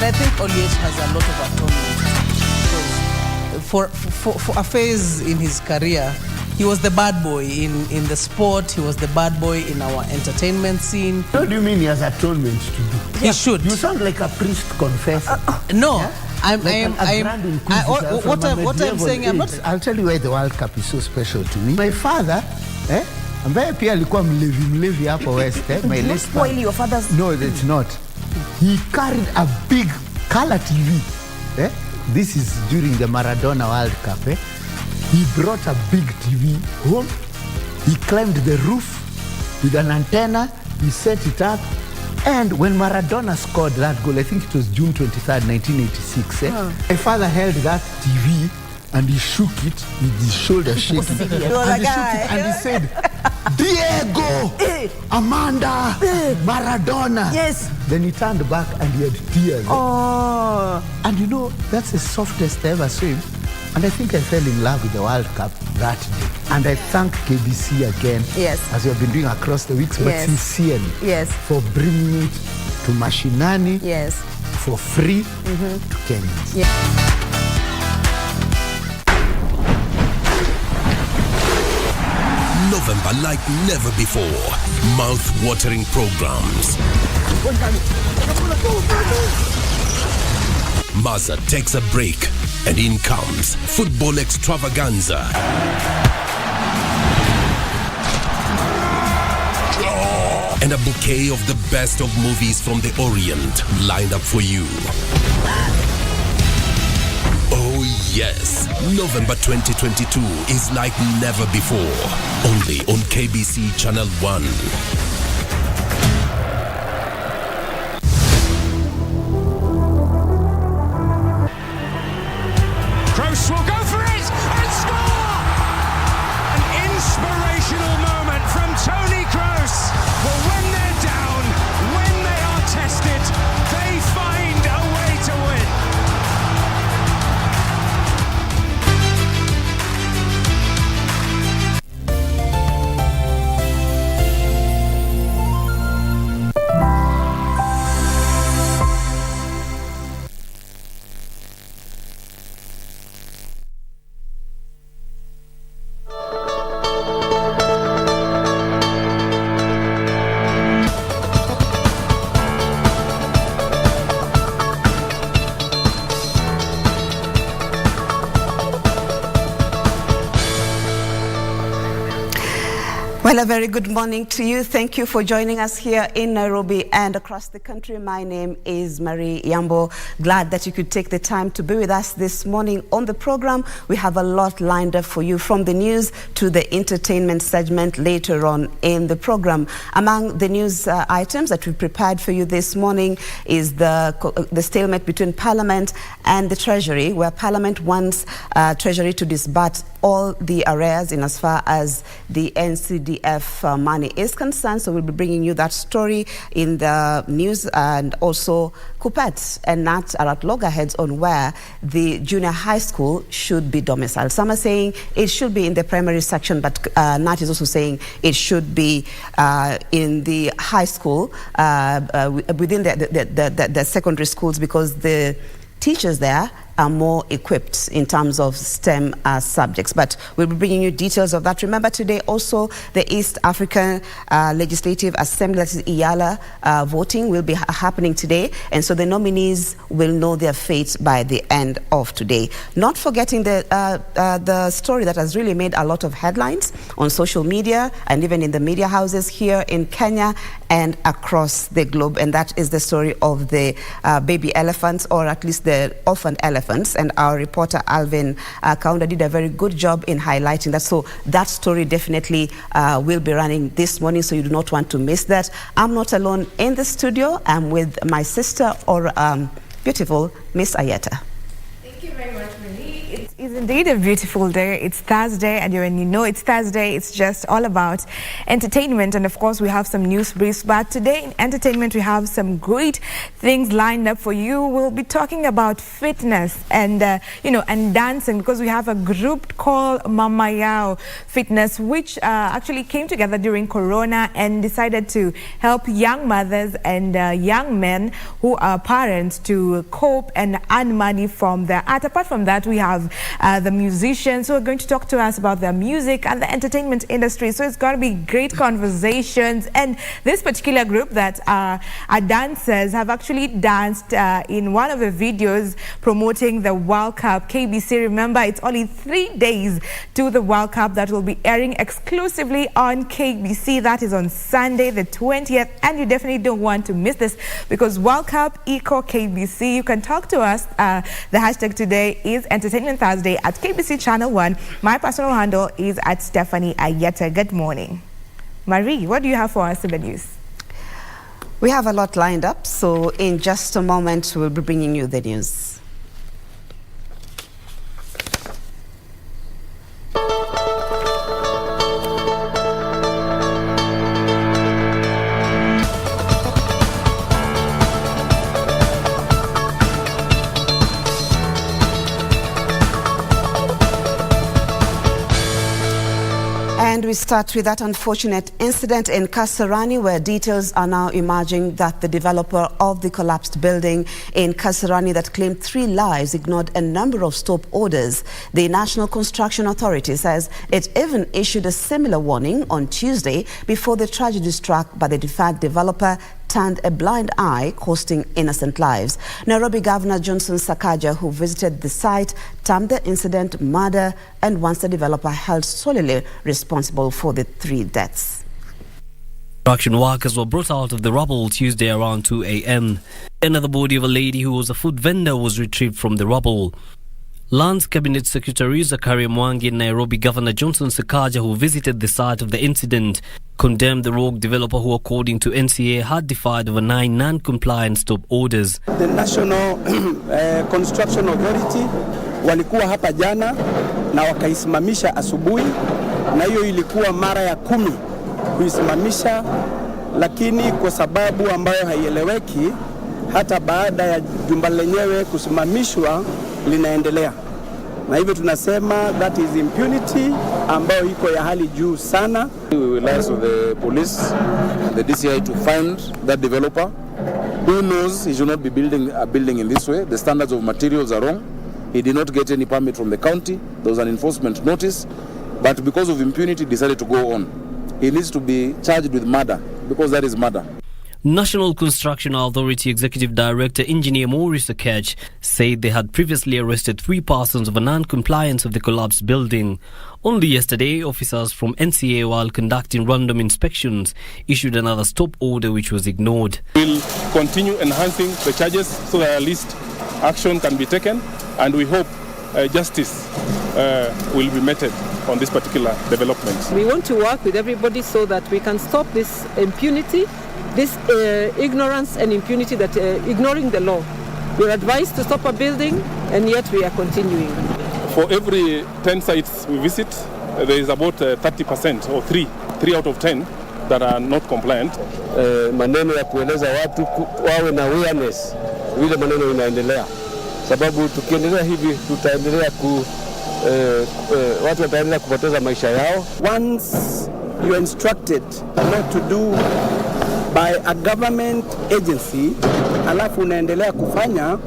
And I think Oliech has a lot of atonement. For a phase in his career, he was the bad boy in the sport. He was the bad boy in our entertainment scene. What do you mean he has atonement to do? He should. You sound like a priest confessor. No. Yeah? What I'm saying, I'm not. I'll tell you why the World Cup is so special to me. My father, ambaye pia alikuwa mlevi hapo West, my late spoil your father's. No, it's not. He carried a big color TV. This is during the Maradona World Cup. He brought a big TV home. He climbed the roof with an antenna. He set it up. And when Maradona scored that goal, I think it was June 23rd, 1986, my father held that TV and he shook it with his shoulder shaking. And he shook it and he said, Diego, Amanda, Maradona. Yes. Then he turned back and he had tears. Oh. And you know, that's the softest I ever saw him. And I think I fell in love with the World Cup that day. And I thank KBC again, as you have been doing across the weeks, but sincerely, for bringing it to Mashinani for free to Kenyans. November like never before. Mouth-watering programs. Maza takes a break, and in comes football extravaganza. And a bouquet of the best of movies from the Orient lined up for you. Oh yes, November 2022 is like never before. Only on KBC Channel 1. Will go for it and score! An inspirational moment from Toni Kroos. Well, when they're down, when they are tested, they find a way to win. Well, a very good morning to you. Thank you for joining us here in Nairobi and across the country. My name is Marie Yambo. Glad that you could take the time to be with us this morning on the program. We have a lot lined up for you, from the news to the entertainment segment later on in the program. Among the news items that we prepared for you this morning is the stalemate between Parliament and the Treasury, where Parliament wants Treasury to disburse all the arrears in as far as the NCDF money is concerned. So we'll be bringing you that story in the news, and also Kuppet and Nat are at loggerheads on where the junior high school should be domiciled. Some are saying it should be in the primary section, but Nat is also saying it should be in the high school, within the secondary schools, because the teachers there are more equipped in terms of STEM subjects. But we'll be bringing you details of that. Remember, today also the East African Legislative Assembly, that is IALA, voting will be happening today. And so the nominees will know their fate by the end of today. Not forgetting the story that has really made a lot of headlines on social media and even in the media houses here in Kenya and across the globe. And that is the story of the baby elephants, or at least the orphaned elephants. And our reporter Alvin Kaunda did a very good job in highlighting that. So that story definitely will be running this morning, so you do not want to miss that. I'm not alone in the studio. I'm with my sister, or beautiful Miss Ayeta. Thank you very much, Marie. It's easy is indeed a beautiful day. It's Thursday, and when you know it's Thursday, it's just all about entertainment. And of course, we have some news briefs. But today in entertainment, we have some great things lined up for you. We'll be talking about fitness and and dancing, because we have a group called Mama Yao Fitness, which actually came together during Corona and decided to help young mothers and young men who are parents to cope and earn money from their art. Apart from that, we have the musicians who are going to talk to us about their music and the entertainment industry. So it's going to be great conversations. And this particular group that are dancers have actually danced in one of the videos promoting the World Cup. KBC, remember, it's only 3 days to the World Cup that will be airing exclusively on KBC. That is on Sunday the 20th, and you definitely don't want to miss this, because World Cup equal KBC. You can talk to us. The hashtag today is Entertainment Thursday at KBC Channel 1. My personal handle is at Stephanie Ayeta. Good morning. Marie, what do you have for us in the news? We have a lot lined up, so in just a moment we'll be bringing you the news. And we start with that unfortunate incident in Kasarani, where details are now emerging that the developer of the collapsed building in Kasarani that claimed 3 lives ignored a number of stop orders. The National Construction Authority says it even issued a similar warning on Tuesday before the tragedy struck, but the defiant developer turned a blind eye, costing innocent lives. Nairobi Governor Johnson Sakaja, who visited the site, termed the incident murder and wants the developer held solely responsible for the 3 deaths. Construction workers were brought out of the rubble Tuesday around 2 a.m. Another body of a lady who was a food vendor was retrieved from the rubble. Lands Cabinet Secretary Zakaria Mwangi and Nairobi Governor Johnson Sakaja, who visited the site of the incident, condemned the rogue developer who, according to NCA, had defied over 9 non-compliant stop orders. The National Construction Authority walikuwa hapa jana na wakaisimamisha asubuhi, na hiyo ilikuwa mara ya 10 kuisimamisha, lakini kwa sababu ambayo haieleweki, hata baada ya jumba lenyewe kusimamishwa linaendelea. Na hivyo tunasema that is impunity ambayo iko ya hali juu sana. We will ask the police, the DCI, to find that developer who knows he should not be building a building in this way. The standards of materials are wrong. He did not get any permit from the county. There was an enforcement notice, but because of impunity decided to go on. He needs to be charged with murder, because that is murder. National Construction Authority Executive Director Engineer Maurice Okech said they had previously arrested 3 persons over non-compliance of the collapsed building. Only yesterday, officers from NCA, while conducting random inspections, issued another stop order which was ignored. We'll continue enhancing the charges so that at least action can be taken, and we hope justice will be meted on this particular development. We want to work with everybody so that we can stop this impunity, this ignorance and impunity, that ignoring the law. We're advised to stop a building, and yet we are continuing. For every 10 sites we visit, there is about 30% or 3 out of 10 that are not compliant. Maneno ya kueleza watu wawe na awareness vile maneno inaendelea, sababu tukiendelea hivi tutaendelea watu wataendelea kupoteza maisha yao. Once you are instructed not to do by a government agency, alafu unaendelea kufanya,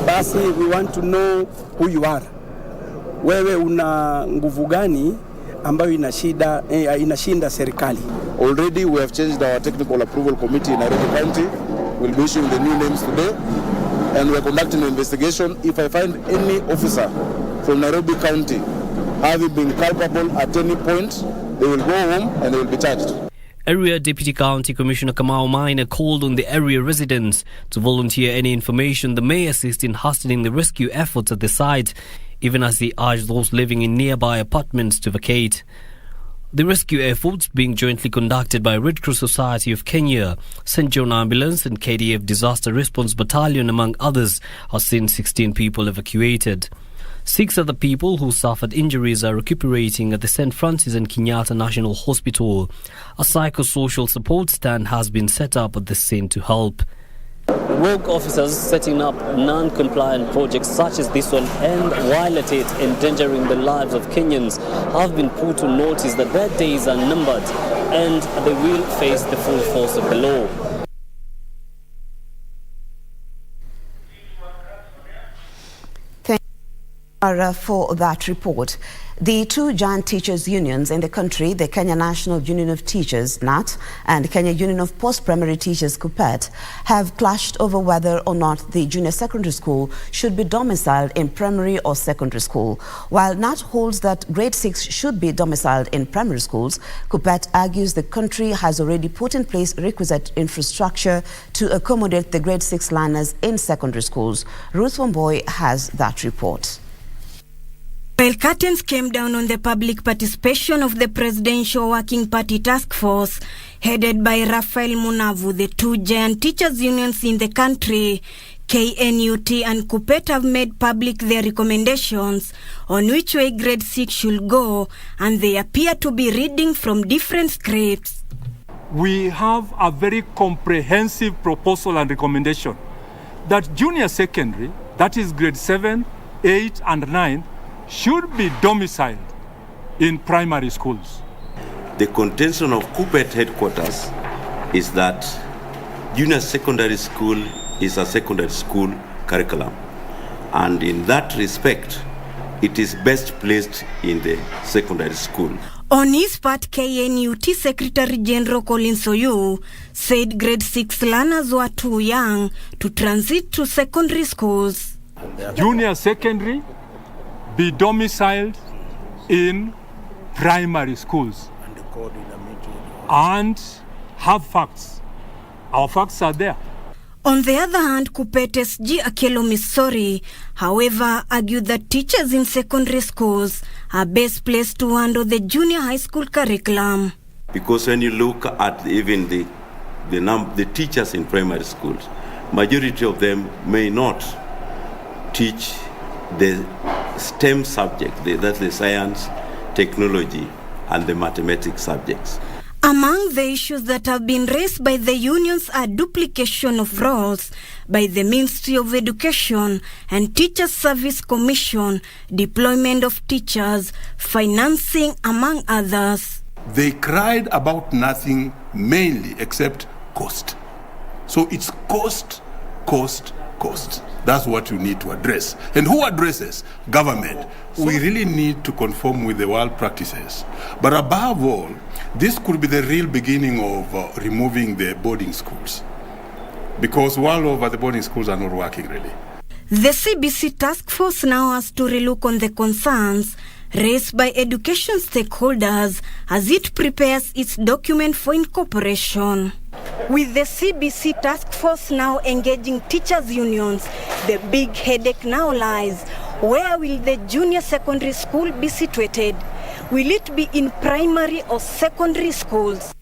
basi we want to know who you are. Wewe una nguvu gani ambayo inashinda serikali? Already we have changed our technical approval committee in Nairobi County. We'll be issuing the new names today, and we're conducting an investigation. If I find any officer from Nairobi County having been culpable at any point, they will go home and they will be charged. Area Deputy County Commissioner Kamau Maina called on the area residents to volunteer any information that may assist in hastening the rescue efforts at the site, even as he urged those living in nearby apartments to vacate. The rescue efforts, being jointly conducted by Red Cross Society of Kenya, St. John Ambulance and KDF Disaster Response Battalion, among others, has seen 16 people evacuated. 6 other people who suffered injuries are recuperating at the St. Francis and Kenyatta National Hospital. A psychosocial support stand has been set up at the scene to help. Rogue officers setting up non-compliant projects such as this one and while at it endangering the lives of Kenyans have been put to notice that their days are numbered and they will face the full force of the law. For that report. The two giant teachers' unions in the country, the Kenya National Union of Teachers, NAT, and Kenya Union of Post-Primary Teachers, KUPPET, have clashed over whether or not the junior secondary school should be domiciled in primary or secondary school. While NAT holds that grade 6 should be domiciled in primary schools, KUPPET argues the country has already put in place requisite infrastructure to accommodate the grade 6 learners in secondary schools. Ruth Wamboy has that report. While curtains came down on the public participation of the Presidential Working Party Task Force, headed by Raphael Munavu, the two giant teachers' unions in the country, KNUT and KUPPET, have made public their recommendations on which way grade 6 should go, and they appear to be reading from different scripts. We have a very comprehensive proposal and recommendation that junior secondary, that is grade 7, 8 and 9, should be domiciled in primary schools. The contention of KUPPET headquarters is that junior secondary school is a secondary school curriculum, and in that respect, it is best placed in the secondary school. On his part, KNUT Secretary General Colin Soyu said grade 6 learners were too young to transit to secondary schools. Junior secondary be domiciled in primary schools and have facts. Our facts are there. On the other hand, KUPPET SG Akelo Misori, however, argued that teachers in secondary schools are best placed to handle the junior high school curriculum. Because when you look at even the teachers in primary schools, majority of them may not teach the STEM subject, that's the science, technology, and the mathematics subjects. Among the issues that have been raised by the unions are duplication of roles by the Ministry of Education and Teachers Service Commission, deployment of teachers, financing, among others. They cried about nothing mainly except cost. So it's cost, cost, cost. That's what you need to address. And who addresses? Government. We really need to conform with the world practices. But above all, this could be the real beginning of removing the boarding schools. Because world over, the boarding schools are not working really. The CBC task force now has to relook on the concerns raised by education stakeholders as it prepares its document for incorporation. With the CBC task force now engaging teachers' unions, the big headache now lies: where will the junior secondary school be situated? Will it be in primary or secondary schools?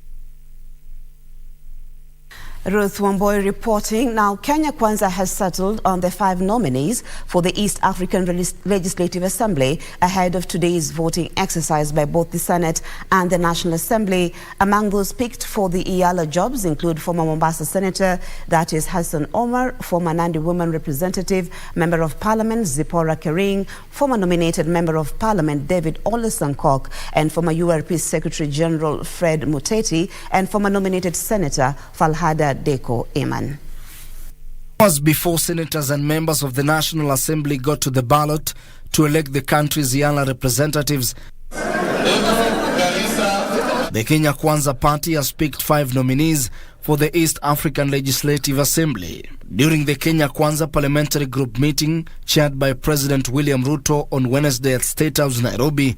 Ruth Wamboy reporting. Now, Kenya Kwanza has settled on the 5 nominees for the East African Legislative Assembly ahead of today's voting exercise by both the Senate and the National Assembly. Among those picked for the Iyala jobs include former Mombasa Senator, that is Hassan Omar, former Nandi Women Representative, Member of Parliament Zipporah Kering, former nominated Member of Parliament David Ole Sankok, and former URP Secretary General Fred Muteti, and former nominated Senator Falhada Deko Eman. Hours before senators and members of the National Assembly got to the ballot to elect the country's Iyala representatives, the Kenya Kwanza Party has picked 5 nominees for the East African Legislative Assembly. During the Kenya Kwanza Parliamentary Group meeting chaired by President William Ruto on Wednesday at State House, Nairobi,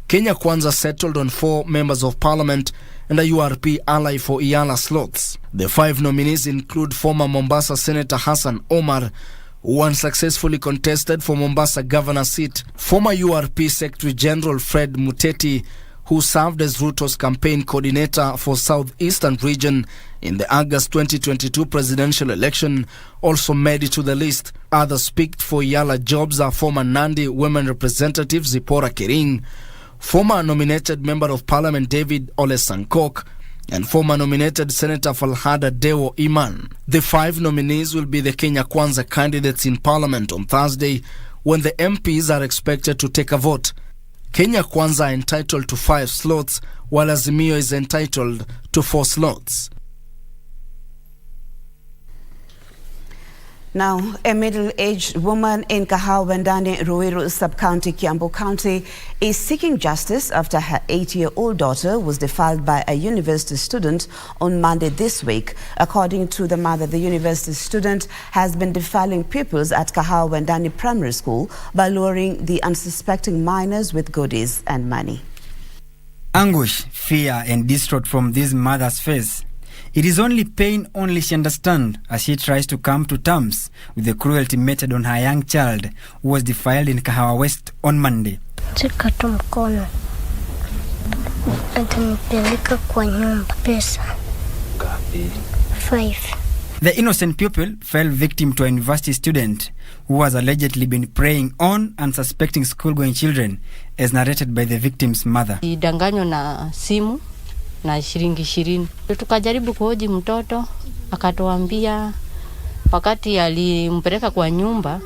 Kenya Kwanza settled on 4 members of parliament and a URP ally for Iyala slots. The 5 nominees include former Mombasa Senator Hassan Omar, who unsuccessfully contested for Mombasa governor seat, former URP Secretary General Fred Muteti, who served as Ruto's campaign coordinator for Southeastern region, in the August 2022 presidential election also made it to the list. Others picked for Yala jobs are former Nandi women representative Zipporah Kering, former nominated Member of Parliament David Ole Sankok, and former nominated Senator Falhada Dewo Iman. The 5 nominees will be the Kenya Kwanza candidates in Parliament on Thursday, when the MPs are expected to take a vote. Kenya Kwanza are entitled to 5 slots, while Azimio is entitled to 4 slots. Now, a middle-aged woman in Kahawandani, Ruiru Sub-County, Kiambu County, is seeking justice after her 8-year-old daughter was defiled by a university student on Monday this week. According to the mother, the university student has been defiling pupils at Kahawandani Primary School by luring the unsuspecting minors with goodies and money. Anguish, fear and distraught from this mother's face. It is only pain only she understands as she tries to come to terms with the cruelty meted on her young child who was defiled in Kahawa West on Monday. Sikatu mkono. Atanipeleka kwa nyumba pesa. 5. The innocent pupil fell victim to a university student who has allegedly been preying on unsuspecting school-going children, as narrated by the victim's mother. Idanganywa na simu na shilingi 20. Tukajaribu kuhoji mtoto, akatuambia wakati alimpeleka kwa nyumba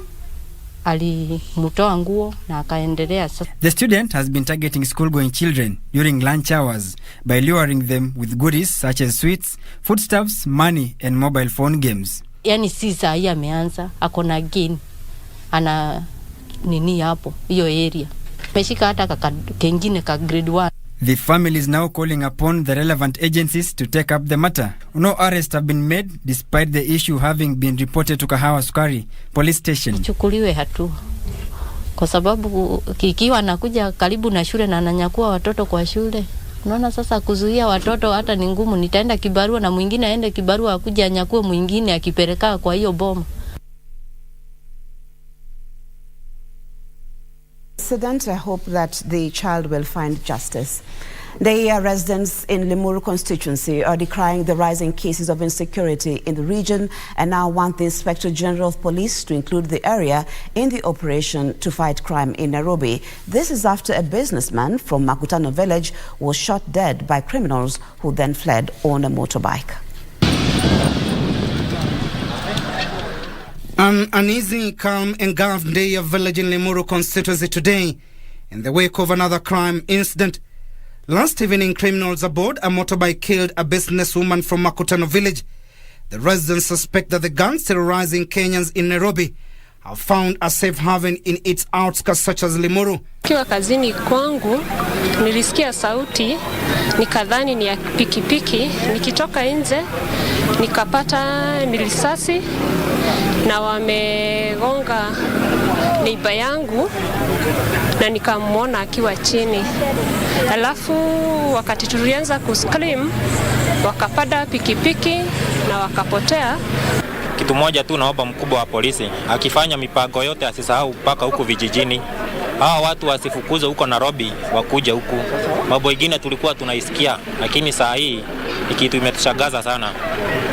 alimtoa nguo na akaendelea. The student has been targeting school-going children during lunch hours by luring them with goodies such as sweets, foodstuffs, money and mobile phone games. Yani si saa hii ameanza, akona gain, ana nini hapo, hiyo area. Meshika hata kengine ka grade 1. The family is now calling upon the relevant agencies to take up the matter. No arrests have been made despite the issue having been reported to Kahawa Sukari police station. Chukuliwe hatua. Kwa sababu kikiwa anakuja karibu na shule na ananyakua watoto kwa shule. Unaona sasa kuzuia watoto hata ni ngumu. Nitaenda kibarua na mwingine aende kibarua akuja anyakue mwingine akipeleka kwa hiyo boma. President, I hope that the child will find justice. The residents in Limuru constituency are decrying the rising cases of insecurity in the region and now want the Inspector General of Police to include the area in the operation to fight crime in Nairobi. This is after a businessman from Makutano village was shot dead by criminals who then fled on a motorbike. An uneasy, calm, engulfed day of village in Limuru constituency today in the wake of another crime incident. Last evening, criminals aboard a motorbike killed a businesswoman from Makutano village. The residents suspect that the gangs terrorizing Kenyans in Nairobi have found a safe haven in its outskirts such as Limuru. Kiwa kazini kwangu, nilisikia sauti, nikadhani ni ya pikipiki, nikitoka nje, nikapata milisasi na wamegonga neiba yangu na nikamwona akiwa chini. Alafu wakati tulianza kuscream, wakapada pikipiki na wakapotea. Kitu moja tu naomba mkubwa wa polisi, akifanya mipango yote asisahau mpaka huku vijijini. Hawa watu wasifukuze huko Nairobi, wakuja huku. Mambo mengine tulikuwa tunaisikia, lakini saa hii kitu imetushangaza sana.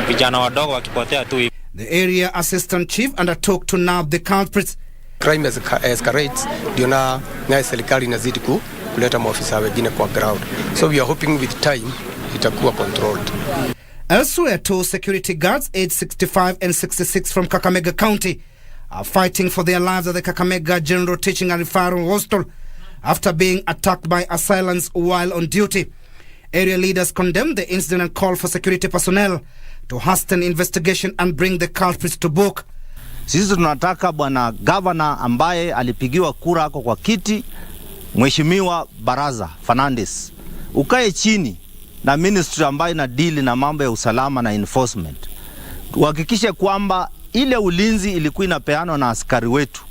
Vijana wadogo wakipotea tu. The area assistant chief undertook to nab the culprits. Crime escalates, ndio na serikali inazidi kuleta maofisa wengine kwa ground. So we are hoping with time itakuwa controlled. Elsewhere, 2 security guards, aged 65 and 66 from Kakamega County, are fighting for their lives at the Kakamega General Teaching and Referral Hostel after being attacked by assailants while on duty. Area leaders condemned the incident and called for security personnel to hasten investigation and bring the culprits to book. Sisi tunataka bwana governor ambaye alipigiwa kura ako kwa kiti, Mheshimiwa Baraza Fernandes, ukae chini na ministry ambayo ina deal na mambo ya usalama na enforcement. Tuhakikishe kwamba ile ulinzi ilikuwa inapeanwa na askari wetu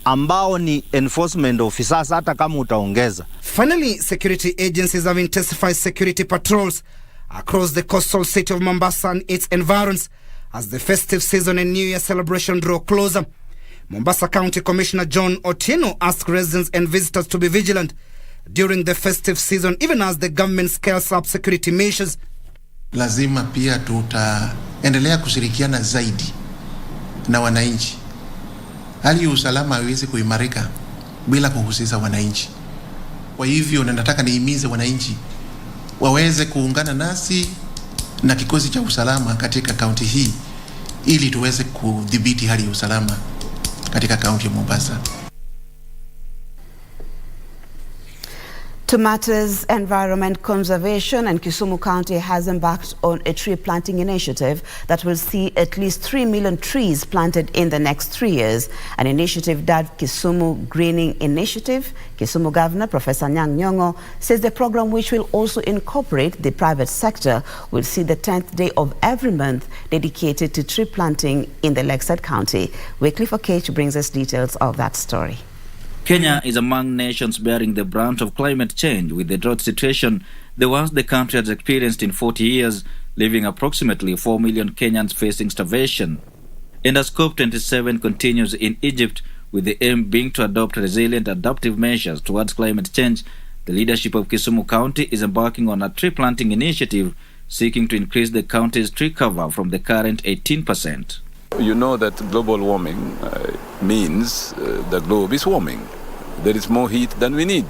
ambao ni enforcement officers hata kama utaongeza. Finally, security agencies have intensified security patrols across the coastal city of Mombasa and its environs as the festive season and New Year celebration draw closer. Mombasa County Commissioner John Otieno asked residents and visitors to be vigilant during the festive season, even as the government scales up security measures. Lazima pia tutaendelea kushirikiana zaidi na wananchi. Hali ya usalama haiwezi kuimarika bila kuhusisha wananchi. Kwa hivyo nataka nihimize wananchi waweze kuungana nasi na kikosi cha usalama katika kaunti hii ili tuweze kudhibiti hali ya usalama katika kaunti ya Mombasa. To matters environment conservation, and Kisumu County has embarked on a tree planting initiative that will see at least 3 million trees planted in the next 3 years. An initiative dubbed Kisumu Greening Initiative. Kisumu Governor Professor Anyang' Nyong'o says the program, which will also incorporate the private sector, will see the 10th day of every month dedicated to tree planting in the Lakeside County. Wycliffe Okech brings us details of that story. Kenya is among nations bearing the brunt of climate change, with the drought situation the worst the country has experienced in 40 years, leaving approximately 4 million Kenyans facing starvation. And as COP27 continues in Egypt, with the aim being to adopt resilient adaptive measures towards climate change, the leadership of Kisumu County is embarking on a tree planting initiative seeking to increase the county's tree cover from the current 18%. You know that global warming means the globe is warming. There is more heat than we need.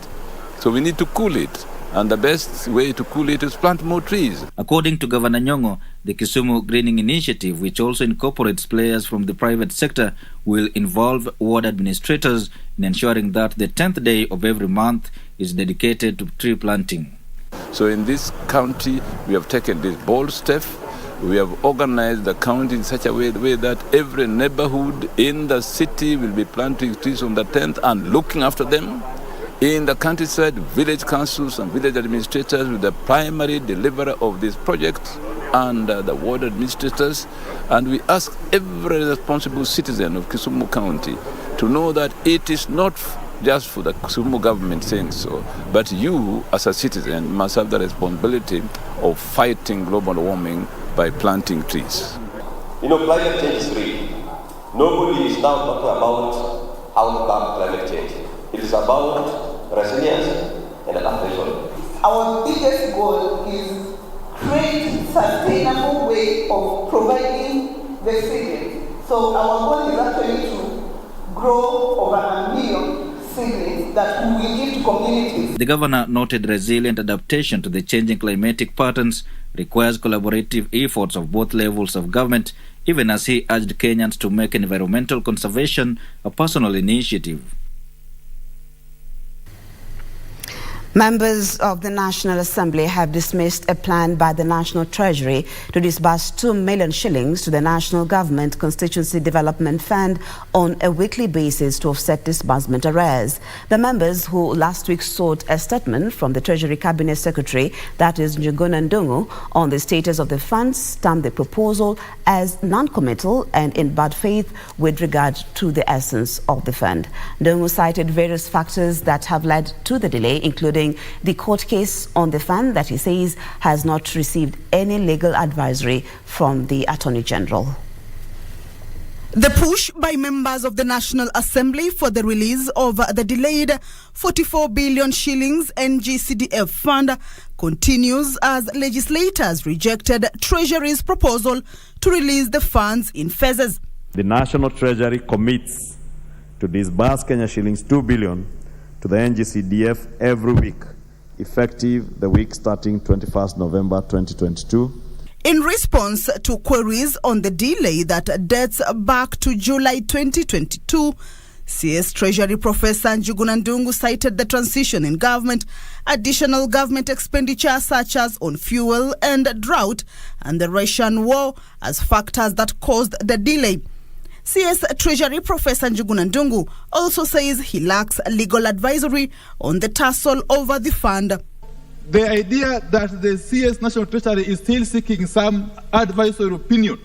So we need to cool it. And the best way to cool it is plant more trees. According to Governor Nyong'o, the Kisumu Greening Initiative, which also incorporates players from the private sector, will involve ward administrators in ensuring that the 10th day of every month is dedicated to tree planting. So in this county, we have taken this bold step. We have organized the county in such a way that every neighborhood in the city will be planting trees on the 10th and looking after them. In the countryside, village councils and village administrators with the primary deliverer of this project and the ward administrators. And we ask every responsible citizen of Kisumu County to know that it is not just for the Kisumu government saying so, but you as a citizen must have the responsibility of fighting global warming by planting trees. You know, climate change is real. Nobody is now talking about how to curb climate change. It is about resilience and adaptation. Our biggest goal is create sustainable way of providing the seedling. So our goal is actually to grow over 1 million seedlings that we will give to communities. The governor noted resilient adaptation to the changing climatic patterns requires collaborative efforts of both levels of government, even as he urged Kenyans to make environmental conservation a personal initiative. Members of the National Assembly have dismissed a plan by the National Treasury to disburse 2 million shillings to the National Government Constituency Development Fund on a weekly basis to offset disbursement arrears. The members, who last week sought a statement from the Treasury Cabinet Secretary, that is Njuguna Ndung'u, on the status of the funds, termed the proposal as non-committal and in bad faith with regard to the essence of the fund. Ndung'u cited various factors that have led to the delay, including the court case on the fund that he says has not received any legal advisory from the Attorney General. The push by members of the National Assembly for the release of the delayed 44 billion shillings NGCDF fund continues as legislators rejected Treasury's proposal to release the funds in phases. The National Treasury commits to disburse Kenya shillings 2 billion to the NGCDF every week, effective the week starting 21st November 2022. In response to queries on the delay that dates back to July 2022, CS Treasury Professor Njuguna Ndung'u cited the transition in government, additional government expenditure such as on fuel and drought, and the Russian war as factors that caused the delay. CS Treasury Professor Njuguna Ndung'u also says he lacks legal advisory on the tussle over the fund. The idea that the CS National Treasury is still seeking some advisory opinion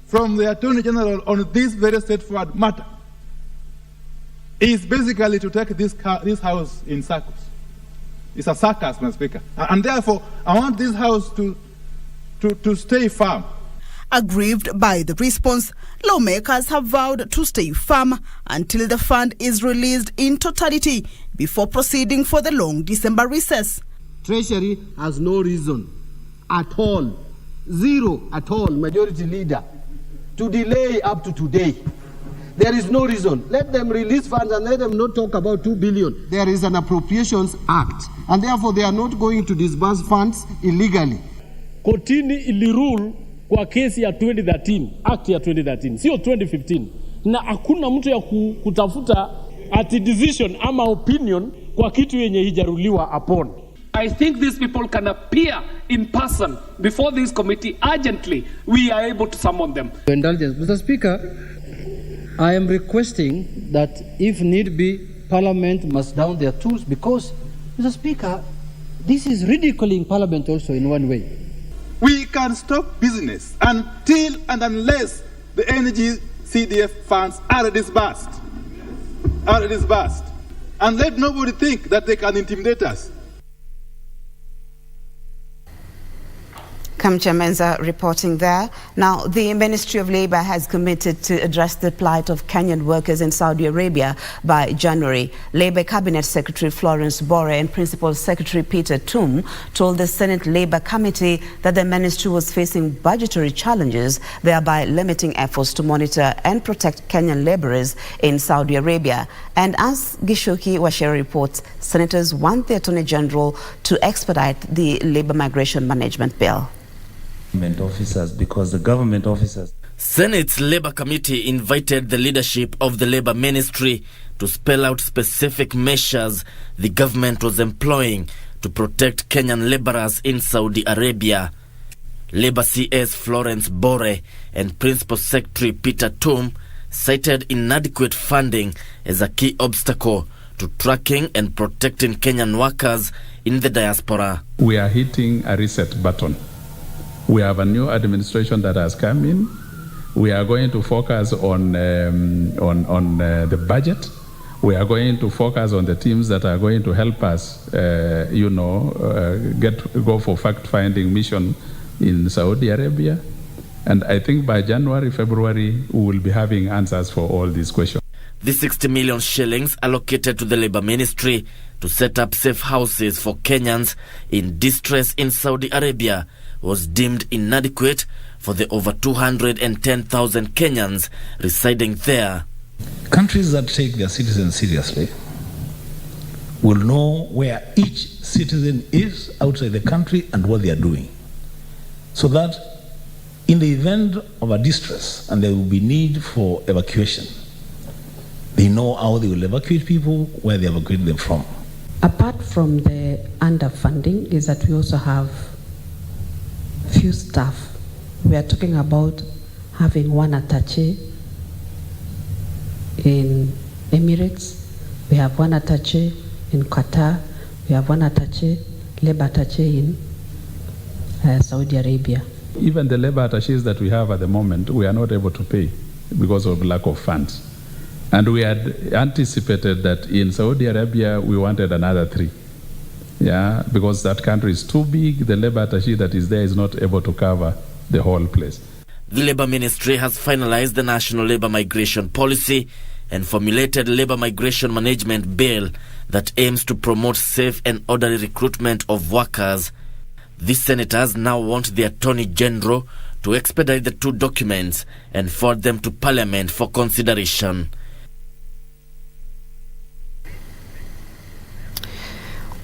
from the Attorney General on this very straightforward matter is basically to take this House in circles. It's a circus, Mr. Speaker. And therefore, I want this House to stay firm. Aggrieved by the response, lawmakers have vowed to stay firm until the fund is released in totality before proceeding for the long December recess. Treasury has no reason at all, zero at all, majority leader, to delay up to today. There is no reason. Let them release funds and let them not talk about 2 billion. There is an Appropriations Act, and therefore they are not going to disburse funds illegally. Kotini ilirule kwa kesi ya 2013, act ya 2013, sio 2015. Na hakuna mtu ya kutafuta ati decision ama opinion kwa kitu yenye hijaruliwa upon. I think these people can appear in person before this committee urgently. We are able to summon them. Indulgence. Mr. Speaker, I am requesting that if need be, Parliament must down their tools because, Mr. Speaker, this is ridiculing Parliament also in one way. We can stop business until and unless the NGCDF funds are disbursed. And let nobody think that they can intimidate us. Kamcha Menza reporting there. Now, the Ministry of Labour has committed to address the plight of Kenyan workers in Saudi Arabia by January. Labour Cabinet Secretary Florence Bore and Principal Secretary Peter Tum told the Senate Labour Committee that the ministry was facing budgetary challenges, thereby limiting efforts to monitor and protect Kenyan labourers in Saudi Arabia. And as Gishoki Washera reports, senators want the Attorney General to expedite the Labour Migration Management Bill. Officers, because the government officers. Senate's Labour Committee invited the leadership of the Labour Ministry to spell out specific measures the government was employing to protect Kenyan labourers in Saudi Arabia. Labour CS Florence Bore and Principal Secretary Peter Tum cited inadequate funding as a key obstacle to tracking and protecting Kenyan workers in the diaspora. We are hitting a reset button. We have a new administration that has come in. We are going to focus on the budget. We are going to focus on the teams that are going to help us, go for fact-finding mission in Saudi Arabia. And I think by January, February, we will be having answers for all these questions. The 60 million shillings allocated to the Labour Ministry to set up safe houses for Kenyans in distress in Saudi Arabia was deemed inadequate for the over 210,000 Kenyans residing there. Countries that take their citizens seriously will know where each citizen is outside the country and what they are doing, so that in the event of a distress and there will be need for evacuation, they know how they will evacuate people, where they evacuate them from. Apart from the underfunding is that we also have few staff. We are talking about having one attaché in Emirates, we have one attaché in Qatar, we have one attaché, labor attaché in Saudi Arabia. Even the labor attachés that we have at the moment, we are not able to pay because of lack of funds. And we had anticipated that in Saudi Arabia, we wanted another 3. Yeah, because that country is too big, the labor attaché that is there is not able to cover the whole place. The Labour Ministry has finalized the National Labour Migration Policy and formulated Labour Migration Management Bill that aims to promote safe and orderly recruitment of workers. These senators now want the Attorney General to expedite the 2 documents and forward them to Parliament for consideration.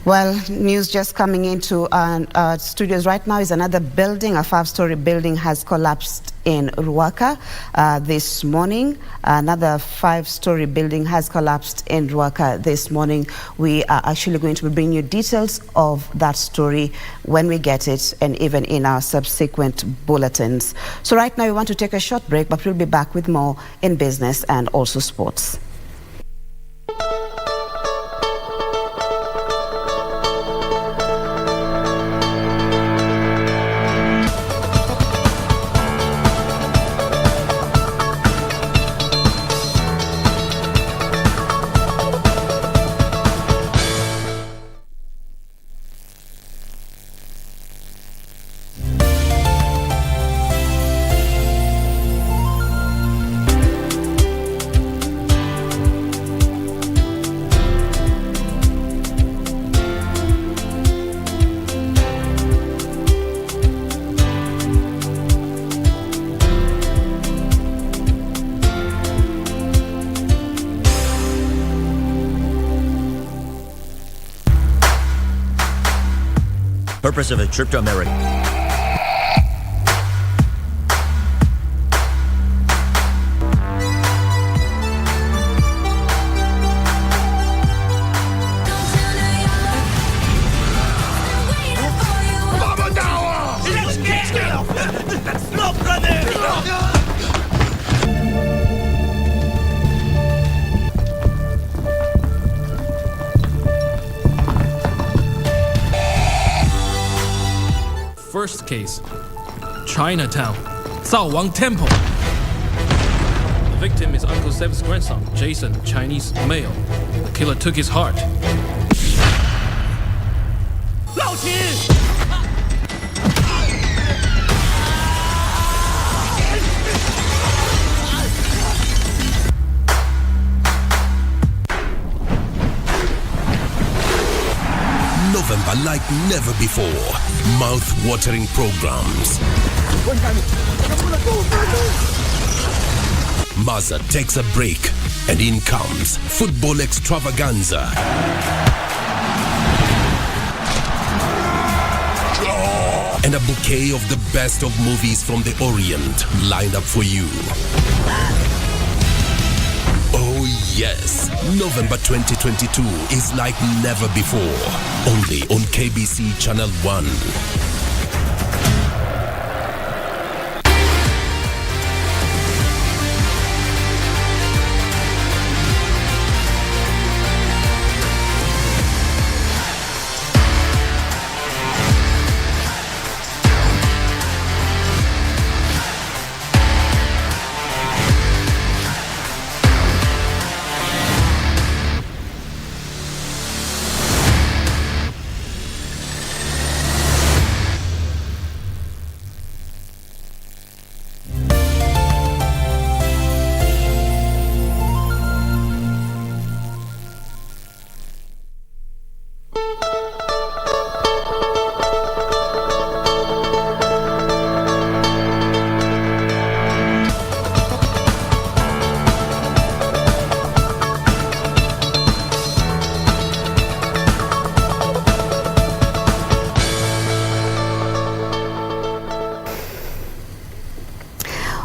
Well, news just coming into our studios right now is another building, a 5-story building has collapsed in Ruaka this morning. Another 5-story building has collapsed in Ruaka this morning. We are actually going to be bringing you details of that story when we get it and even in our subsequent bulletins. So right now we want to take a short break, but we'll be back with more in business and also sports. purpose of a trip to America. First case, Chinatown, Cao Wang Temple. The victim is Uncle Seb's grandson, Jason, Chinese male. The killer took his heart. Lao Qin! November like never before. Mouth-watering programs. Maza takes a break, and in comes football extravaganza. And a bouquet of the best of movies from the Orient lined up for you. Oh yes, November 2022 is like never before. Only on KBC Channel 1.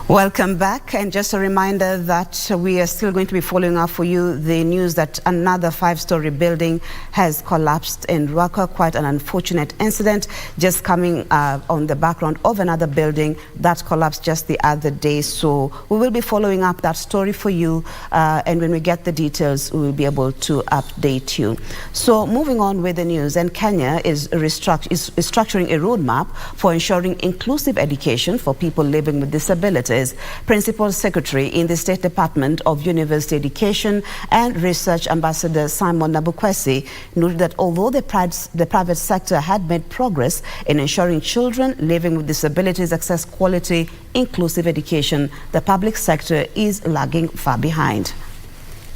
Welcome back, and just a reminder that we are still going to be following up for you the news that another 5-story building has collapsed in Ruaka. Quite an unfortunate incident, just coming on the background of another building that collapsed just the other day. So we will be following up that story for you, and when we get the details, we will be able to update you. So moving on with the news, and Kenya is structuring a roadmap for ensuring inclusive education for people living with disabilities. Principal Secretary in the State Department of University Education and Research, Ambassador Simon Nabukwesi, noted that although the private sector had made progress in ensuring children living with disabilities access quality, inclusive education, the public sector is lagging far behind.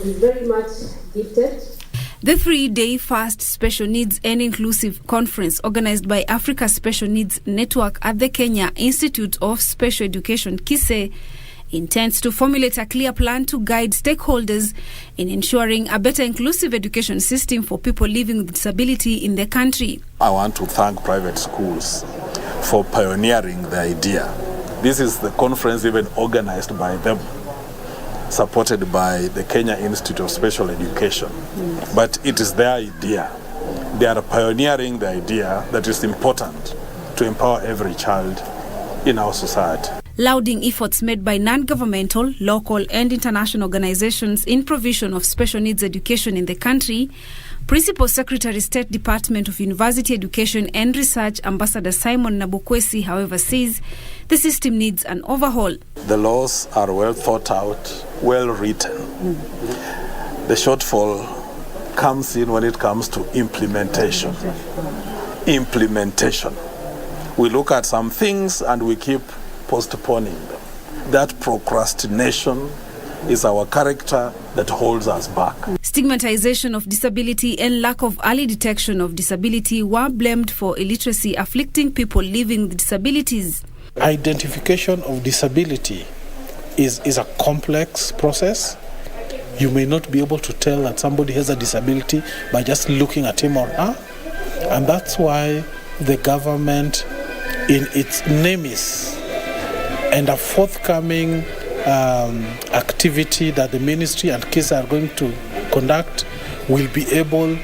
It's very much gifted. The 3-day First Special Needs and Inclusive Conference, organized by Africa Special Needs Network at the Kenya Institute of Special Education, KISE, intends to formulate a clear plan to guide stakeholders in ensuring a better inclusive education system for people living with disability in the country. I want to thank private schools for pioneering the idea. This is the conference even organized by them, supported by the Kenya Institute of Special Education. But it is their idea. They are pioneering the idea that is important to empower every child in our society. Lauding efforts made by non-governmental, local and international organizations in provision of special needs education in the country, Principal Secretary, State Department of University Education and Research, Ambassador Simon Nabukwesi, however, says the system needs an overhaul. The laws are well thought out, well written. The shortfall comes in when it comes to implementation. We look at some things and we keep postponing them. That procrastination is our character that holds us back. Stigmatization of disability and lack of early detection of disability were blamed for illiteracy afflicting people living with disabilities. Identification of disability is a complex process. You may not be able to tell that somebody has a disability by just looking at him or her. And that's why the government in its NEMIS and a forthcoming activity that the ministry and KISA are going to conduct will be able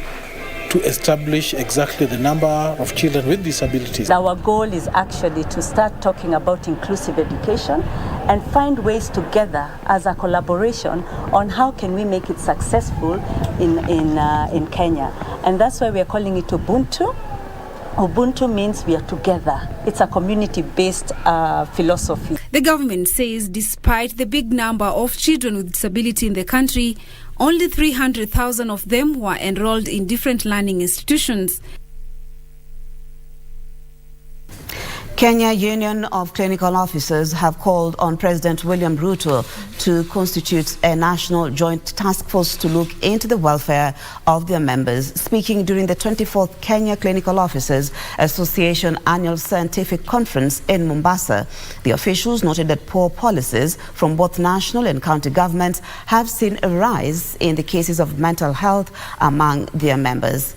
to establish exactly the number of children with disabilities. Our goal is actually to start talking about inclusive education and find ways together as a collaboration on how can we make it successful in Kenya. And that's why we are calling it Ubuntu. Ubuntu means we are together. It's a community-based philosophy. The government says despite the big number of children with disability in the country, only 300,000 of them were enrolled in different learning institutions. Kenya Union of Clinical Officers have called on President William Ruto to constitute a national joint task force to look into the welfare of their members. Speaking during the 24th Kenya Clinical Officers Association Annual Scientific Conference in Mombasa, the officials noted that poor policies from both national and county governments have seen a rise in the cases of mental health among their members.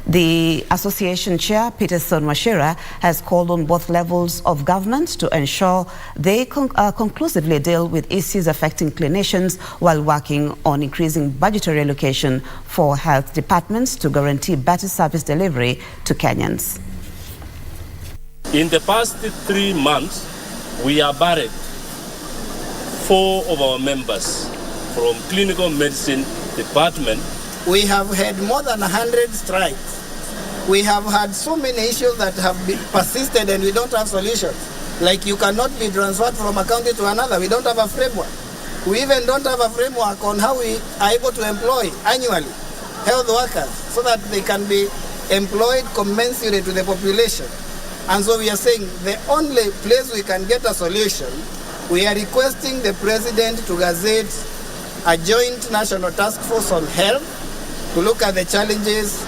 The association chair, Peterson Washira, has called on both levels of government to ensure they conclusively deal with issues affecting clinicians while working on increasing budgetary allocation for health departments to guarantee better service delivery to Kenyans. In the past 3 months, we have buried 4 of our members from clinical medicine department. We have had more than 100 strikes. We have had so many issues that have persisted and we don't have solutions. Like you cannot be transferred from a county to another. We don't have a framework. We even don't have a framework on how we are able to employ annually health workers so that they can be employed commensurate to the population. And so we are saying the only place we can get a solution, we are requesting the president to gazette a joint national task force on health to look at the challenges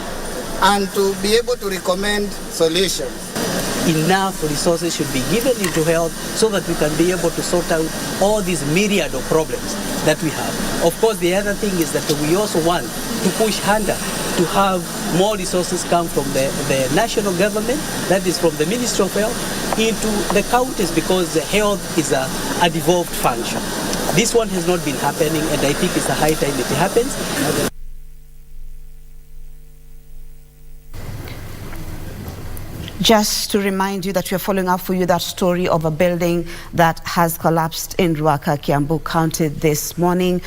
and to be able to recommend solutions. Enough resources should be given into health so that we can be able to sort out all these myriad of problems that we have. Of course, the other thing is that we also want to push harder to have more resources come from the national government, that is from the Ministry of Health, into the counties, because the health is a devolved function. This one has not been happening, and I think it's a high time it happens. Just to remind you that we are following up for you that story of a building that has collapsed in Ruaka, Kiambu County this morning.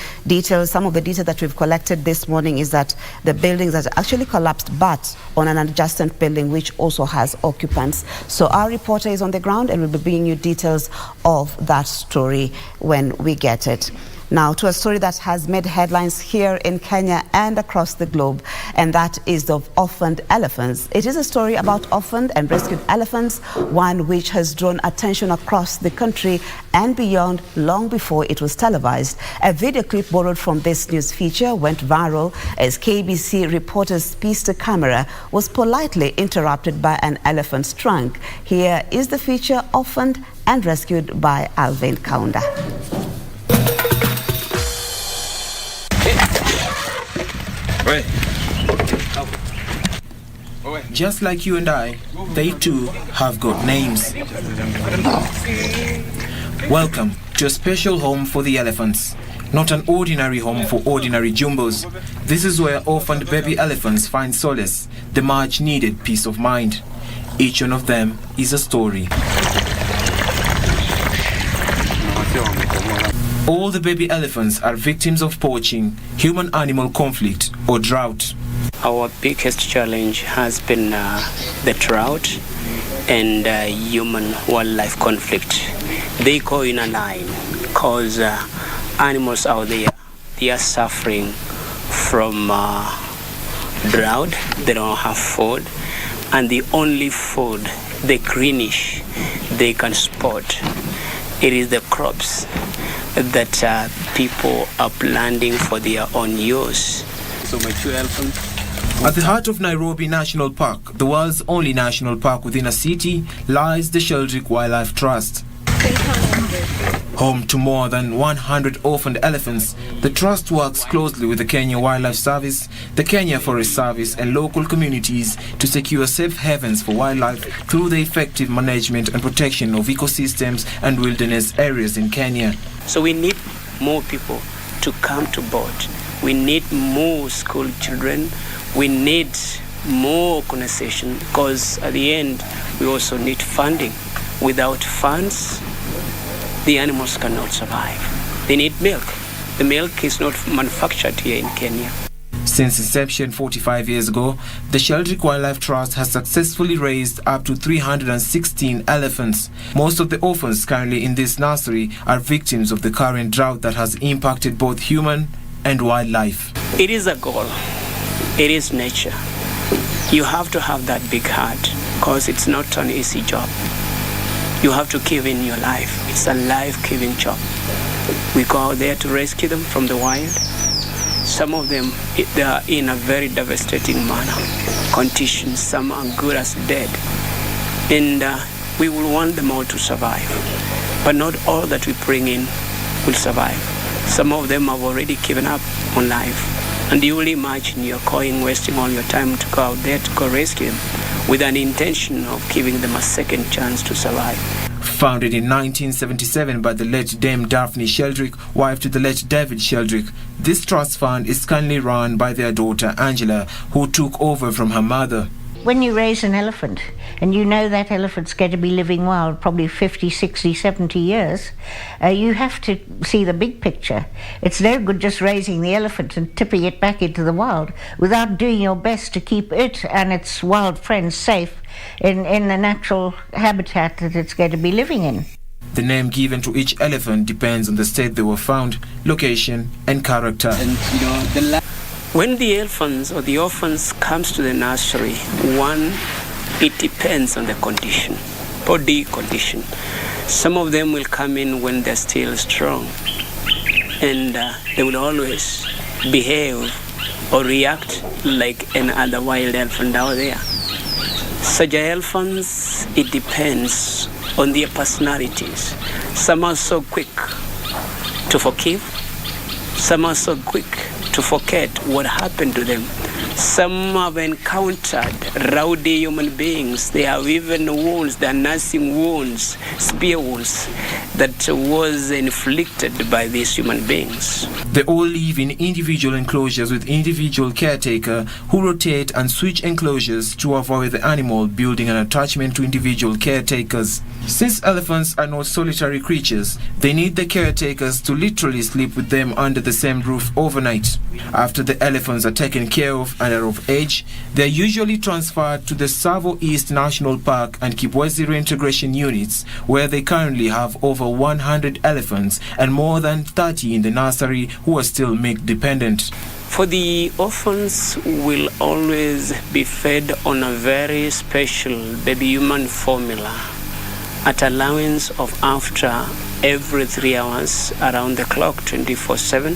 Some of the details that we've collected this morning is that the building has actually collapsed, but on an adjacent building which also has occupants. So our reporter is on the ground and will be bringing you details of that story when we get it. Now to a story that has made headlines here in Kenya and across the globe, and that is of orphaned elephants. It is a story about orphaned and rescued elephants, one which has drawn attention across the country and beyond long before it was televised. A video clip borrowed from this news feature went viral as KBC reporter's pista camera was politely interrupted by an elephant's trunk. Here is the feature, Orphaned and Rescued by Alvin Kaunda. Just like you and I, they too have got names. Welcome to a special home for the elephants. Not an ordinary home for ordinary jumbos. This is where orphaned baby elephants find solace, the much needed peace of mind. Each one of them is a story. All the baby elephants are victims of poaching, human-animal conflict, or drought. Our biggest challenge has been the drought and human-wildlife conflict. They go in a line because animals out there, they are suffering from drought. They don't have food, and the only food, the greenish, they can spot, it is the crops that people are planting for their own use. So my 2 elephants. At the heart of Nairobi National Park, the world's only national park within a city, lies the Sheldrick Wildlife Trust. Home to more than 100 orphaned elephants, the Trust works closely with the Kenya Wildlife Service, the Kenya Forest Service and local communities to secure safe havens for wildlife through the effective management and protection of ecosystems and wilderness areas in Kenya. So we need more people to come to board. We need more school children. We need more conversation, because at the end we also need funding. Without funds, the animals cannot survive. They need milk. The milk is not manufactured here in Kenya. Since inception 45 years ago, the Sheldrick Wildlife Trust has successfully raised up to 316 elephants. Most of the orphans currently in this nursery are victims of the current drought that has impacted both human and wildlife. It is a goal. It is nature. You have to have that big heart, because it's not an easy job. You have to give in your life. It's a life-giving job. We go out there to rescue them from the wild. Some of them, they are in a very devastating condition. Some are good as dead. And we will want them all to survive. But not all that we bring in will survive. Some of them have already given up on life. And you will imagine you're wasting all your time to go out there to go rescue them with an intention of giving them a second chance to survive. Founded in 1977 by the late Dame Daphne Sheldrick, wife to the late David Sheldrick, this trust fund is currently run by their daughter Angela, who took over from her mother. When you raise an elephant and you know that elephant's going to be living wild probably 50, 60, 70 years, you have to see the big picture. It's no good just raising the elephant and tipping it back into the wild without doing your best to keep it and its wild friends safe in the natural habitat that it's going to be living in. The name given to each elephant depends on the state they were found, location and character. And, when the elephants or the orphans comes to the nursery, it depends on the condition, body condition. Some of them will come in when they're still strong, and they will always behave or react like any other wild elephant out there. Such elephants, it depends on their personalities. Some are so quick to forgive, some are so quick to forget what happened to them. Some have encountered rowdy human beings. They have even wounds, they are nursing wounds, spear wounds that was inflicted by these human beings. They all live in individual enclosures with individual caretaker who rotate and switch enclosures to avoid the animal building an attachment to individual caretakers. Since elephants are not solitary creatures, they need the caretakers to literally sleep with them under the same roof overnight. After the elephants are taken care of and are of age, they are usually transferred to the Savo East National Park and Kibwezi reintegration units, where they currently have over 100 elephants and more than 30 in the nursery who are still milk dependent. For the orphans, will always be fed on a very special baby human formula at allowance of after every 3 hours around the clock 24/7.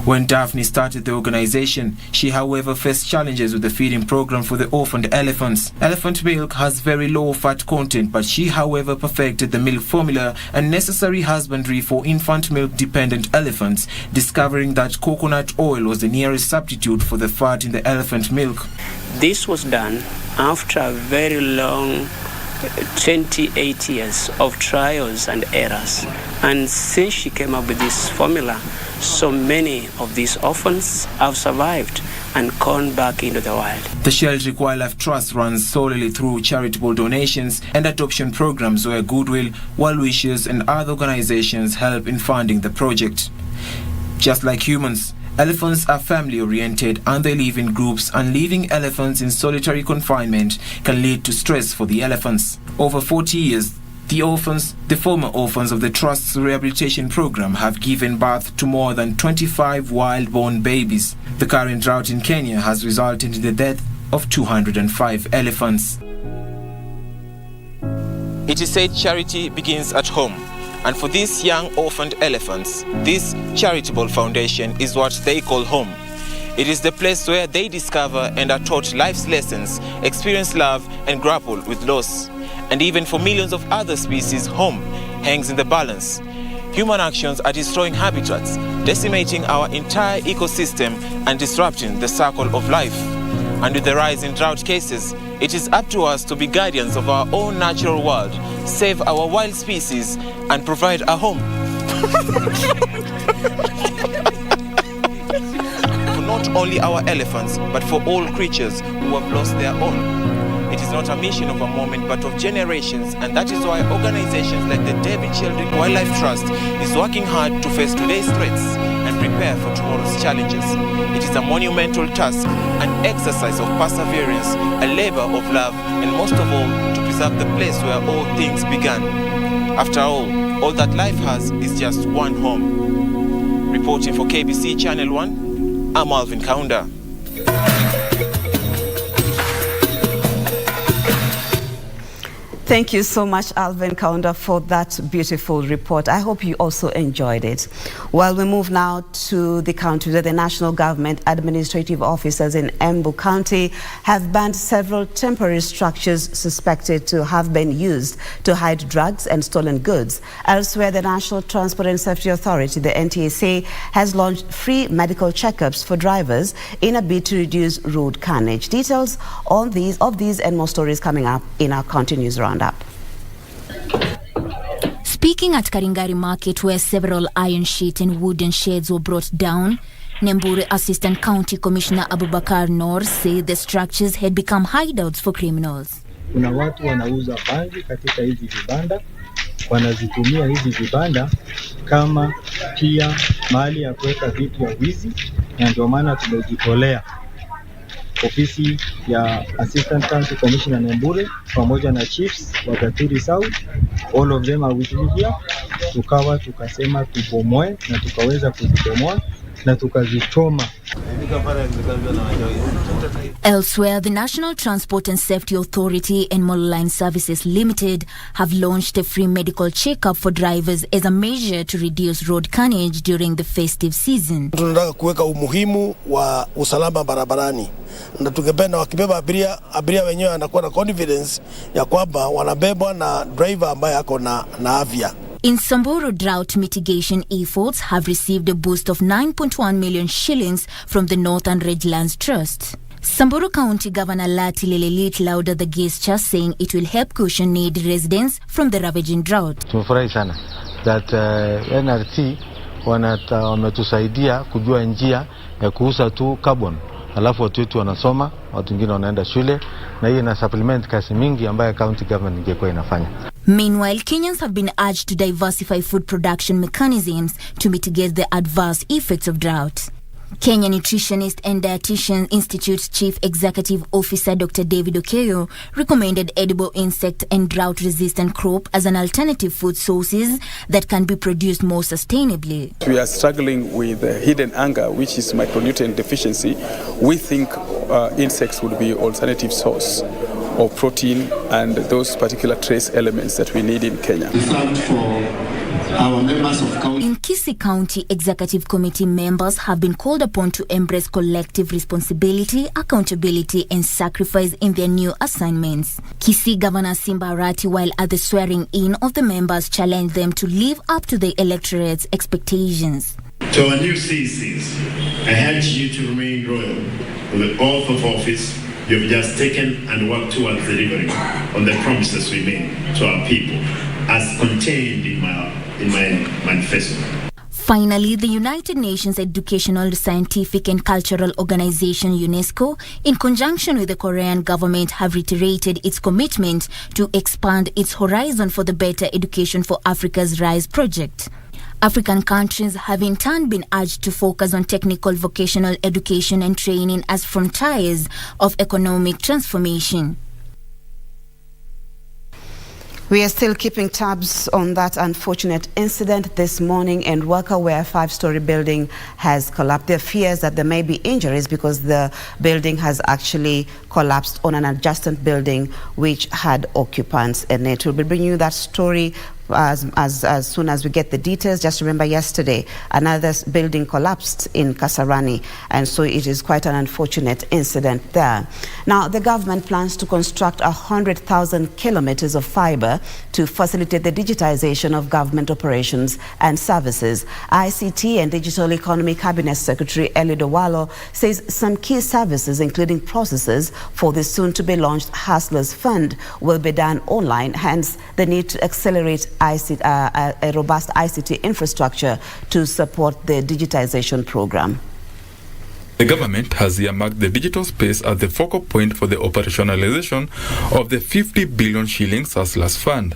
When Daphne started the organization, she however faced challenges with the feeding program for the orphaned elephants. Elephant milk has very low fat content, but she however perfected the milk formula and necessary husbandry for infant milk dependent elephants, discovering that coconut oil was the nearest substitute for the fat in the elephant milk. This was done after a very long 28 years of trials and errors, and since she came up with this formula, so many of these orphans have survived and gone back into the wild. The Sheldrick Wildlife Trust runs solely through charitable donations and adoption programs where Goodwill, Well Wishers and other organizations help in funding the project. Just like humans, elephants are family-oriented and they live in groups, and leaving elephants in solitary confinement can lead to stress for the elephants. Over 40 years, the former orphans of the Trust's rehabilitation program have given birth to more than 25 wild-born babies. The current drought in Kenya has resulted in the death of 205 elephants. It is said charity begins at home. And for these young orphaned elephants, this charitable foundation is what they call home. It is the place where they discover and are taught life's lessons, experience love and grapple with loss. And even for millions of other species, home hangs in the balance. human actions are destroying habitats, decimating our entire ecosystem and disrupting the circle of life. And with the rise in drought cases, it is up to us to be guardians of our own natural world, save our wild species, and provide a home for not only our elephants, but for all creatures who have lost their own. It is not a mission of a moment, but of generations, and that is why organizations like the David Children Wildlife Trust is working hard to face today's threats and prepare for tomorrow's challenges. It is a monumental task, an exercise of perseverance, a labor of love, and most of all, to preserve the place where all things began. After all that life has is just one home. Reporting for KBC Channel 1, I'm Alvin Kaunda. Thank you so much, Alvin Kaunda, for that beautiful report. I hope you also enjoyed it. Well, we move now to the county where the national government administrative officers in Embu County have banned several temporary structures suspected to have been used to hide drugs and stolen goods. Elsewhere, the National Transport and Safety Authority, the NTSA, has launched free medical checkups for drivers in a bid to reduce road carnage. Details on these and more stories coming up in our County News Roundup. Speaking at Karingari Market, where several iron sheet and wooden sheds were brought down, Nembure Assistant County Commissioner Abubakar Noor said the structures had become hideouts for criminals. Kuna watu wanauza bangi katika hizi vibanda, wanazitumia hizi vibanda kama pia mahali ya kuweka vitu ya wizi, na ndio maana tumejitolea ofisi ya Assistant County Commissioner Nembure pamoja na chiefs wa Gaturi South, all of them are with me here. Tukasema tubomoe na tukaweza kuzibomoa na tukazichoma. Elsewhere, the National Transport and Safety Authority and Monoline Services Limited have launched a free medical checkup for drivers as a measure to reduce road carnage during the festive season. Tunataka kuweka umuhimu wa usalama barabarani, na tungependa wakibeba abiria wenyewe anakuwa na confidence ya kwamba wanabebwa na driver ambaye ako na afya. In Samburu, drought mitigation efforts have received a boost of 9.1 million shillings from the Northern Ridgelands Trust. Samburu County Governor Lati Lelelit lauded the gesture, saying it will help cushion needy residents from the ravaging drought. Tumefurahi sana that NRT wametusaidia kujua njia ya kuuza tu carbon, alafu watu wetu wanasoma, watu wengine wanaenda shule, na hii ina supplement kasi mingi ambayo county government ingekuwa inafanya. Meanwhile, Kenyans have been urged to diversify food production mechanisms to mitigate the adverse effects of drought. Kenya Nutritionist and Dietitian Institute's Chief Executive Officer Dr. David Okeyo recommended edible insect and drought-resistant crop as an alternative food sources that can be produced more sustainably. We are struggling with hidden hunger, which is micronutrient deficiency. We think insects would be alternative source of protein and those particular trace elements that we need in Kenya. In Kisii County, Executive Committee members have been called upon to embrace collective responsibility, accountability and sacrifice in their new assignments. Kisii Governor Simba Arati, while at the swearing-in of the members, challenged them to live up to the electorate's expectations. To our new CECs, I urge you to remain loyal to the oath of office you have just taken and work towards delivering on the promises we made to our people as contained in my manifesto. Finally, the United Nations Educational, Scientific and Cultural Organization UNESCO, in conjunction with the Korean government, have reiterated its commitment to expand its horizon for the Better Education for Africa's RISE project. African countries have in turn been urged to focus on technical vocational education and training as frontiers of economic transformation. We are still keeping tabs on that unfortunate incident this morning in Waka, where a 5-story building has collapsed. There are fears that there may be injuries because the building has actually collapsed on an adjacent building which had occupants in it. We'll be bringing you that story as soon as we get the details. Just remember yesterday, another building collapsed in Kasarani, and so it is quite an unfortunate incident there. Now, the government plans to construct 100,000 kilometers of fiber to facilitate the digitization of government operations and services. ICT and Digital Economy Cabinet Secretary Eliud Owalo says some key services, including processes for the soon-to-be launched Hustlers Fund, will be done online, hence the need to accelerate a robust ICT infrastructure to support the digitization program. The government has earmarked the digital space as the focal point for the operationalization of the 50 billion shillings Hustlers Fund.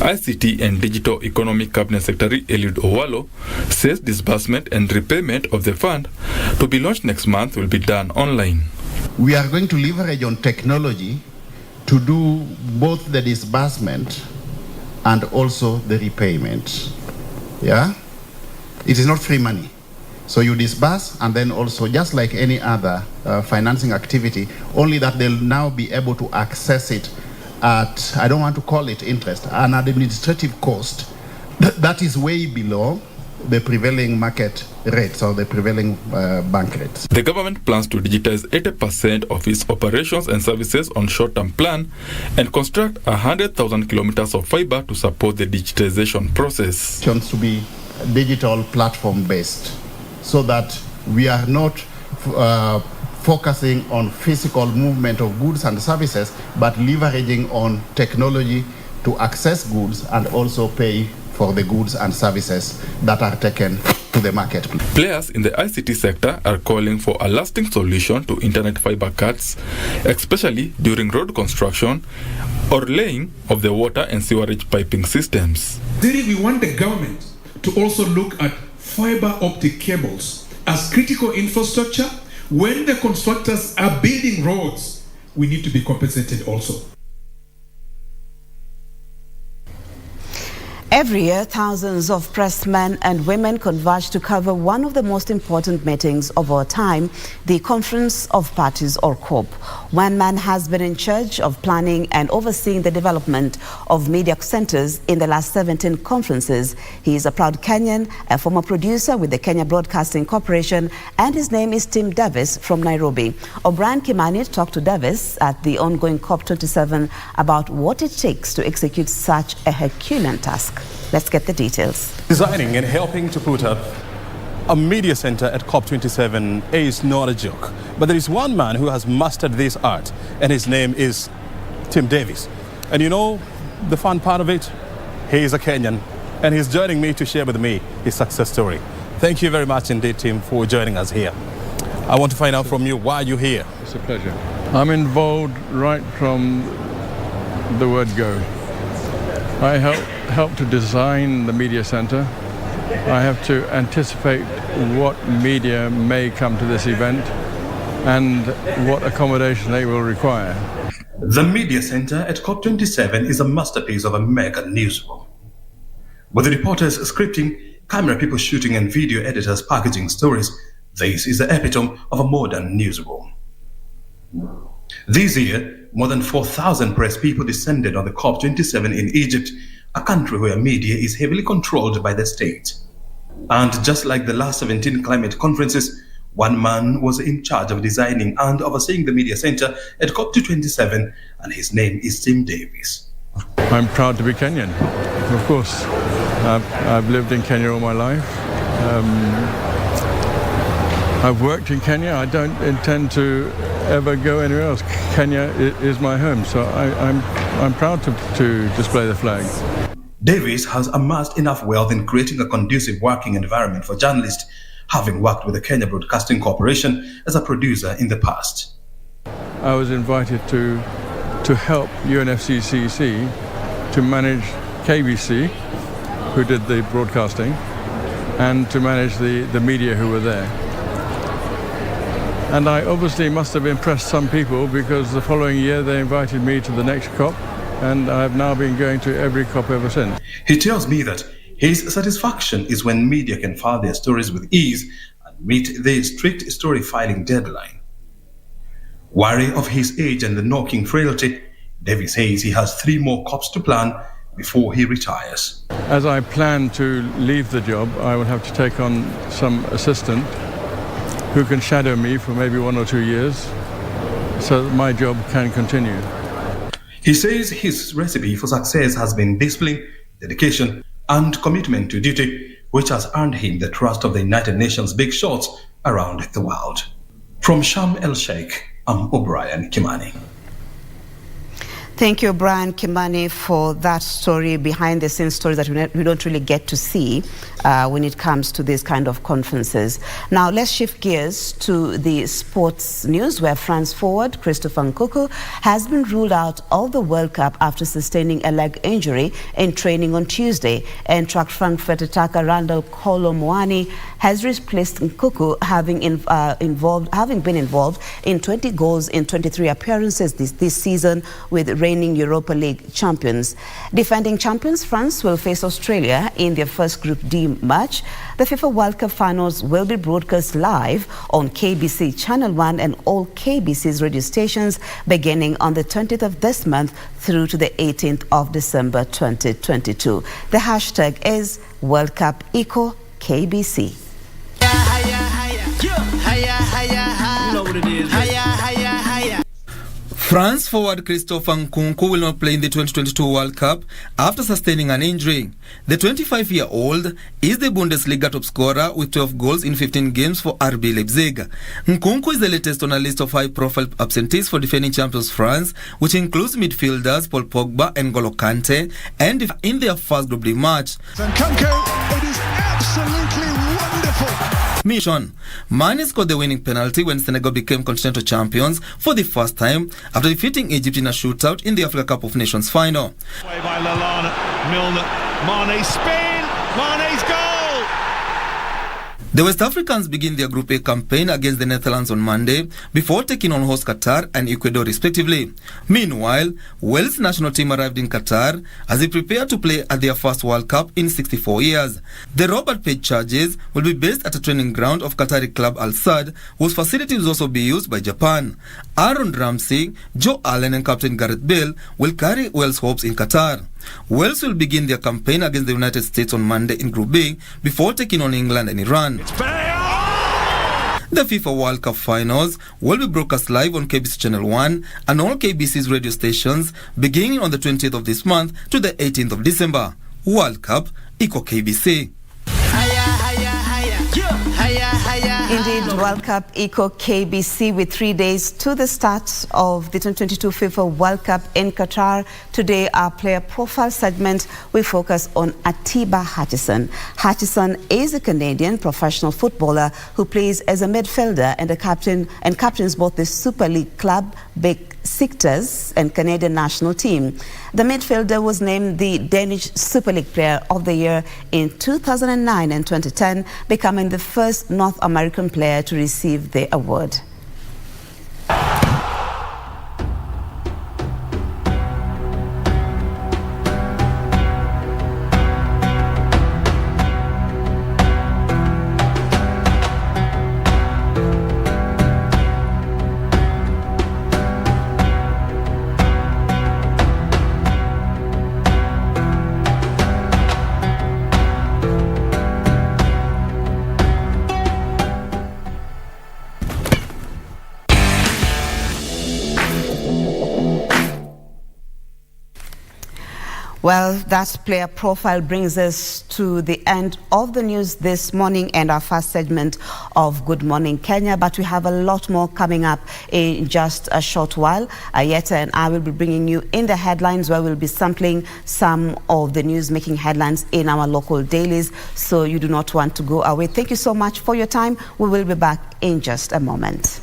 ICT and Digital Economy Cabinet Secretary Eliud Owalo says disbursement and repayment of the fund to be launched next month will be done online. We are going to leverage on technology to do both the disbursement and also the repayment. Yeah? It is not free money. So you disburse and then also, just like any other financing activity, only that they'll now be able to access it at, I don't want to call it interest, an administrative cost that is way below the prevailing market rates or the prevailing bank rates. The government plans to digitize 80% of its operations and services on short-term plan and construct 100,000 kilometers of fiber to support the digitization process. To be digital platform-based, so that we are not focusing on physical movement of goods and services, but leveraging on technology to access goods and also pay for the goods and services that are taken to the market. Players in the ICT sector are calling for a lasting solution to internet fiber cuts, especially during road construction or laying of the water and sewerage piping systems. We want the government to also look at fiber optic cables as critical infrastructure. When the constructors are building roads, we need to be compensated also. Every year, thousands of pressed men and women converge to cover one of the most important meetings of our time, the Conference of Parties, or COP. One man has been in charge of planning and overseeing the development of media centers in the last 17 conferences. He is a proud Kenyan, a former producer with the Kenya Broadcasting Corporation, and his name is Tim Davis from Nairobi. O'Brien Kimani talked to Davis at the ongoing COP27 about what it takes to execute such a Herculean task. Let's get the details. Designing and helping to put up a media center at COP27 is not a joke. But there is one man who has mastered this art, and his name is Tim Davis. And you know, the fun part of it, he is a Kenyan, and he's joining me to share with me his success story. Thank you very much indeed, Tim, for joining us here. I want to find out from you why you're here. It's a pleasure. I'm involved right from the word go. I help to design the media center. I have to anticipate what media may come to this event and what accommodation they will require. The media center at COP27 is a masterpiece of a mega newsroom. With the reporters scripting, camera people shooting, and video editors packaging stories, this is the epitome of a modern newsroom. This year, more than 4,000 press people descended on the COP27 in Egypt, a country where media is heavily controlled by the state. And just like the last 17 climate conferences, one man was in charge of designing and overseeing the media center at COP27, and his name is Tim Davis. I'm proud to be Kenyan, of course. I've lived in Kenya all my life. I've worked in Kenya. I don't intend to ever go anywhere else. Kenya is my home, so I'm proud to display the flag. Davis has amassed enough wealth in creating a conducive working environment for journalists, having worked with the Kenya Broadcasting Corporation as a producer in the past. I was invited to help UNFCCC to manage KBC, who did the broadcasting, and to manage the media who were there. And I obviously must have impressed some people, because the following year they invited me to the next COP, and I've now been going to every COP ever since. He tells me that his satisfaction is when media can file their stories with ease and meet the strict story filing deadline. Wary of his age and the knocking frailty, Davis says he has 3 more COPs to plan before he retires. As I plan to leave the job, I will have to take on some assistant who can shadow me for maybe 1 or 2 years so that my job can continue. He says his recipe for success has been discipline, dedication, and commitment to duty, which has earned him the trust of the United Nations big shots around the world. From Sharm el-Sheikh, I'm O'Brien Kimani. Thank you, Brian Kimani, for that story, behind-the-scenes story that we don't really get to see when it comes to these kind of conferences. Now, let's shift gears to the sports news, where France forward Christopher Nkunku has been ruled out of the World Cup after sustaining a leg injury in training on Tuesday. And Eintracht Frankfurt attacker Randal Kolo Muani has replaced Nkunku, having been involved in 20 goals in 23 appearances this season with reigning Europa League champions. Defending champions France will face Australia in their first Group D match. The FIFA World Cup finals will be broadcast live on KBC Channel 1 and all KBC's radio stations beginning on the 20th of this month through to the 18th of December 2022. The hashtag is World Cup Eco KBC. France forward Christopher Nkunku will not play in the 2022 World Cup after sustaining an injury. The 25-year-old is the Bundesliga top scorer with 12 goals in 15 games for RB Leipzig. Nkunku is the latest on a list of high-profile absentees for defending champions France, which includes midfielders Paul Pogba and N'Golo Kante, and in their first Group D match. Nkunku, it is absolutely wonderful. Mane scored the winning penalty when Senegal became continental champions for the first time after defeating Egypt in a shootout in the Africa Cup of Nations final. Way by Lallana, Milner, Mane spin, Mane's goal! The West Africans begin their Group A campaign against the Netherlands on Monday before taking on host Qatar and Ecuador respectively. Meanwhile, Wales national team arrived in Qatar as they prepare to play at their first World Cup in 64 years. The Robert Page Chargers will be based at a training ground of Qatari club Al Sadd, whose facilities will also be used by Japan. Aaron Ramsey, Joe Allen and Captain Gareth Bale will carry Wales' hopes in Qatar. Wales will begin their campaign against the United States on Monday in Group B before taking on England and Iran. The FIFA World Cup finals will be broadcast live on KBC Channel 1 and all KBC's radio stations beginning on the 20th of this month to the 18th of December. World Cup Eco KBC. Indeed, World Cup Eco KBC with 3 days to the start of the 2022 FIFA World Cup in Qatar. Today, our player profile segment, we focus on Atiba Hutchison. Hutchison is a Canadian professional footballer who plays as a midfielder and captains both the Super League club Besiktas and Canadian national team. The midfielder was named the Danish Super League Player of the Year in 2009 and 2010, becoming the first North American player to receive the award. Well, that player profile brings us to the end of the news this morning and our first segment of Good Morning Kenya. But we have a lot more coming up in just a short while. Ayeta and I will be bringing you in the headlines, where we'll be sampling some of the news making headlines in our local dailies. So you do not want to go away. Thank you so much for your time. We will be back in just a moment.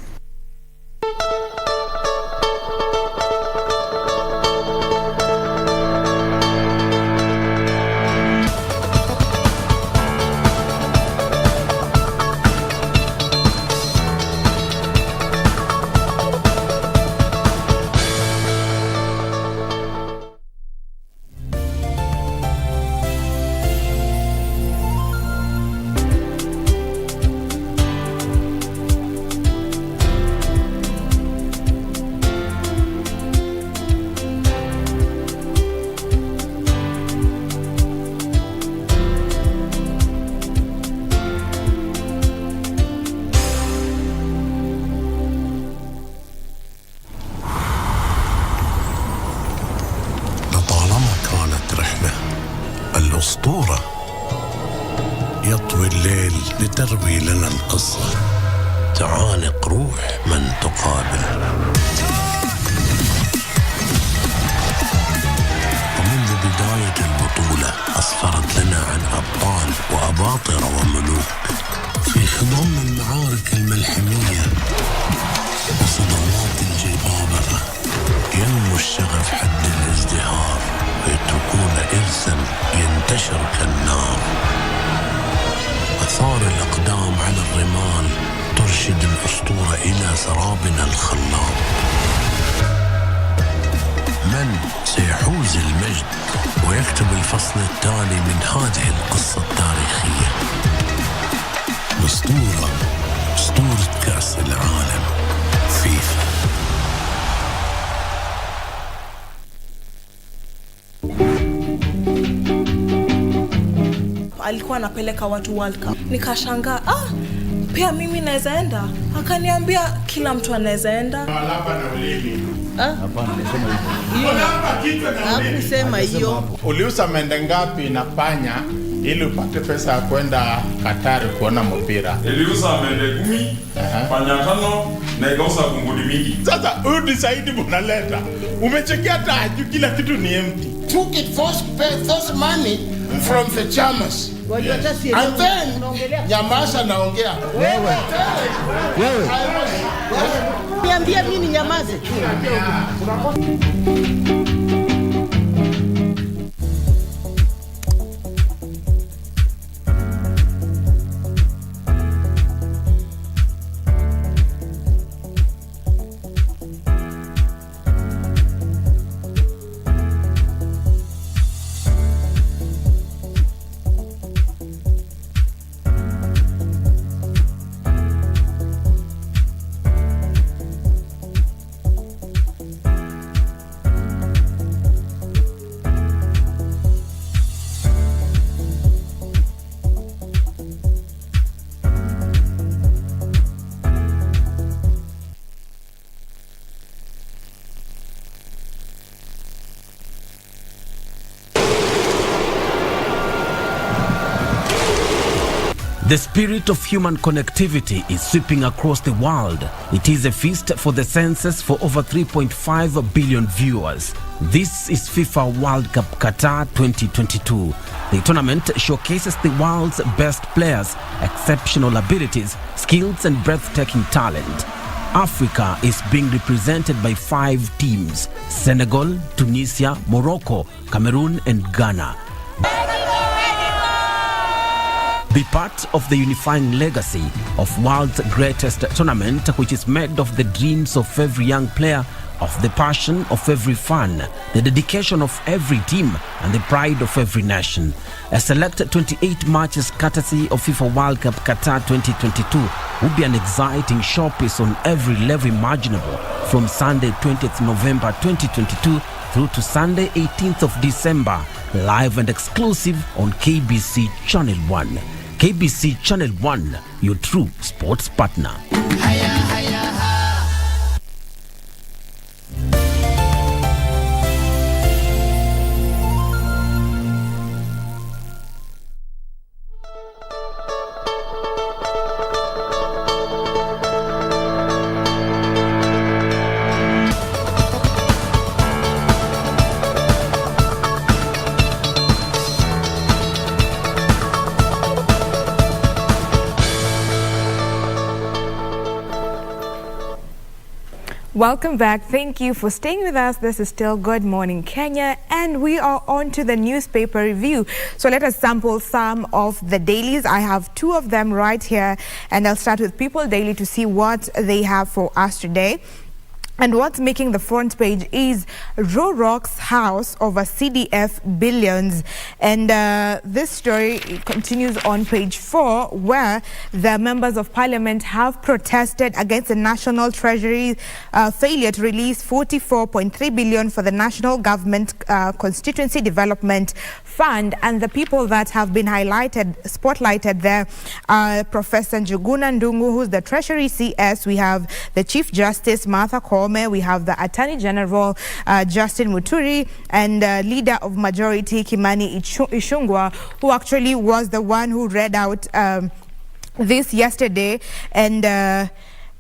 تعانق روح من تقابل. ومنذ بداية البطولة أسفرت لنا عن أبطال وأباطرة وملوك في خضم المعارك الملحمية وصدمات الجبابرة. ينمو الشغف حد الازدهار ويتركون إرثا ينتشر كالنار. أثار الأقدام على الرمال ترشد الأسطورة إلى سرابنا الخلاب. من سيحوز المجد ويكتب الفصل التالي من هذه القصة التاريخية؟ أسطورة كأس العالم فيفا. Alikuwa anapeleka watu World Cup. Nikashangaa, pia mimi naweza enda. Akaniambia kila mtu anaweza enda. Alaba na ulimi. Hapana, Hakusema hiyo. Uliuza mende ngapi na panya ili upate pesa ya kwenda Katari kuona mpira? Niliuza mende 10, panya 5 na ikauza kunguni mingi. Sasa udisaidi bunaleta. Umechekia taju kila kitu ni empty. Took it first money from the chairman. And then Nyamasa naongea. Wewe. Niambia mimi nyamaze. The spirit of human connectivity is sweeping across the world. It is a feast for the senses for over 3.5 billion viewers. This is FIFA World Cup Qatar 2022. The tournament showcases the world's best players, exceptional abilities, skills and breathtaking talent. Africa is being represented by 5 teams: Senegal, Tunisia, Morocco, Cameroon and Ghana. Be part of the unifying legacy of world's greatest tournament, which is made of the dreams of every young player, of the passion of every fan, the dedication of every team, and the pride of every nation. A select 28 matches courtesy of FIFA World Cup Qatar 2022 will be an exciting showpiece on every level imaginable, from Sunday 20th November 2022 through to Sunday 18th of December, live and exclusive on KBC Channel 1. KBC Channel 1, your true sports partner. Welcome back. Thank you for staying with us. This is still Good Morning Kenya, and we are on to the newspaper review. So let us sample some of the dailies. I have 2 of them right here, and I'll start with People Daily to see what they have for us today. And what's making the front page is Rorock's house over CDF billions. And this story continues on page 4, where the members of parliament have protested against the National Treasury failure to release 44.3 billion for the national government constituency development fund. And the people that have been spotlighted there are Professor Njuguna Ndungu, who's the Treasury CS. We have the Chief Justice, Martha Koome. We have the Attorney General, Justin Muturi, and Leader of Majority, Kimani Ichung'wah, who actually was the one who read out this yesterday. And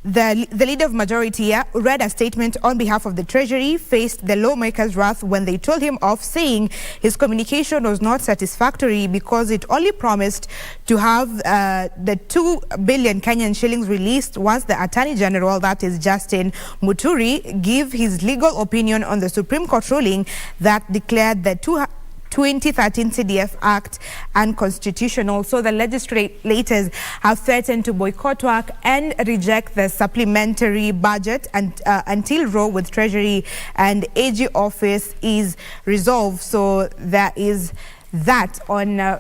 The leader of majority here read a statement on behalf of the Treasury, faced the lawmakers' wrath when they told him off, saying his communication was not satisfactory because it only promised to have the 2 billion Kenyan shillings released once the Attorney General, that is Justin Muturi, give his legal opinion on the Supreme Court ruling that declared the 2013 CDF Act unconstitutional. So the legislators have threatened to boycott work and reject the supplementary budget until row with Treasury and AG office is resolved. So there is that on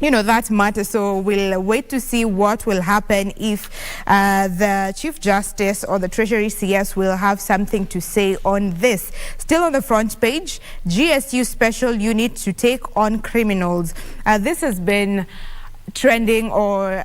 that matter. So we'll wait to see what will happen if the Chief Justice or the Treasury CS will have something to say on this. Still on the front page, GSU special unit to take on criminals. This has been trending or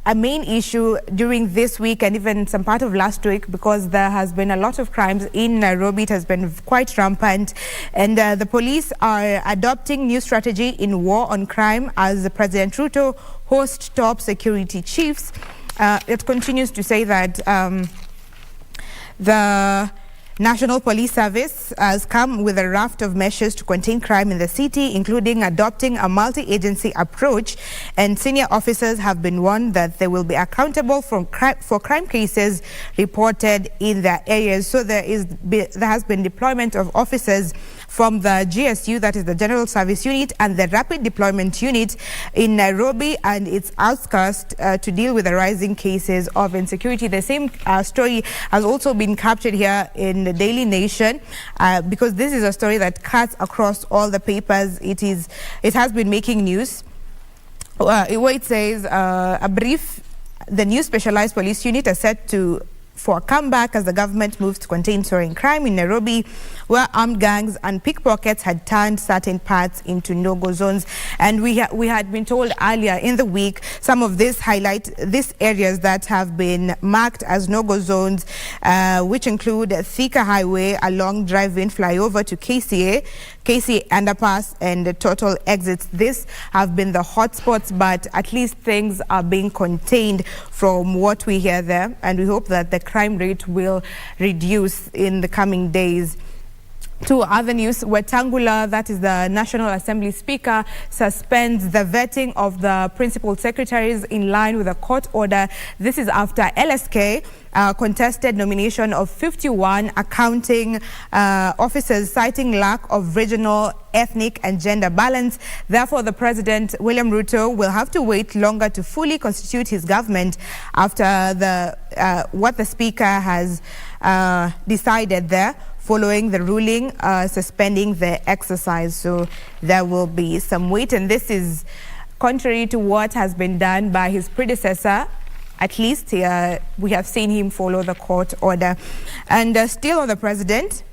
a main issue during this week and even some part of last week, because there has been a lot of crimes in Nairobi. It has been quite rampant, and the police are adopting new strategy in war on crime as President Ruto hosts top security chiefs. It continues to say that the National Police Service has come with a raft of measures to contain crime in the city, including adopting a multi-agency approach, and senior officers have been warned that they will be accountable for crime cases reported in their areas. So there has been deployment of officers from the GSU, that is the General Service Unit, and the Rapid Deployment Unit in Nairobi and its outskirts to deal with the rising cases of insecurity. The same story has also been captured here in the Daily Nation, because this is a story that cuts across all the papers. It has been making news. Where it says the new specialized police unit is set for a comeback as the government moves to contain soaring crime in Nairobi, where armed gangs and pickpockets had turned certain parts into no-go zones. And we had been told earlier in the week some of these areas that have been marked as no-go zones, which include Thika Highway along drive-in flyover to KCA Underpass and the total exits. This have been the hotspots, but at least things are being contained from what we hear there, and we hope that the crime rate will reduce in the coming days. To other news, Wetangula, that is the National Assembly Speaker, suspends the vetting of the principal secretaries in line with a court order. This is after LSK contested nomination of 51 accounting officers, citing lack of regional, ethnic and gender balance. Therefore, the President, William Ruto, will have to wait longer to fully constitute his government after what the Speaker has decided there, following the ruling suspending the exercise. So there will be some wait, and this is contrary to what has been done by his predecessor. At least we have seen him follow the court order. And still on the President,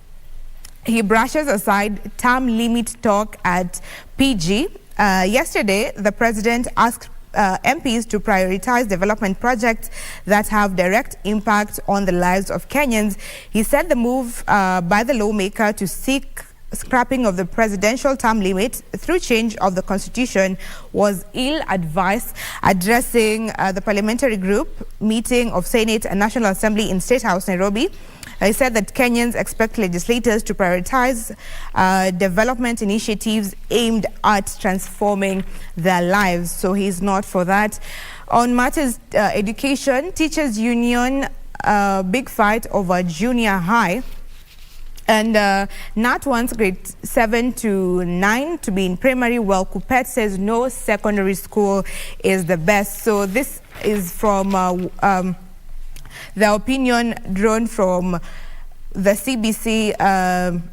he brushes aside term limit talk at PG. Yesterday, the President asked MPs to prioritize development projects that have direct impact on the lives of Kenyans. He said the move by the lawmaker to seek scrapping of the presidential term limit through change of the constitution was ill-advised. Addressing the parliamentary group meeting of Senate and National Assembly in State House, Nairobi, he said that Kenyans expect legislators to prioritize development initiatives aimed at transforming their lives. So he's not for that. On matters education, Teachers Union, big fight over junior high. And Nat wants grade 7 to 9 to be in primary, while Kupet says no secondary school is the best. So this is from the opinion drawn from the CBC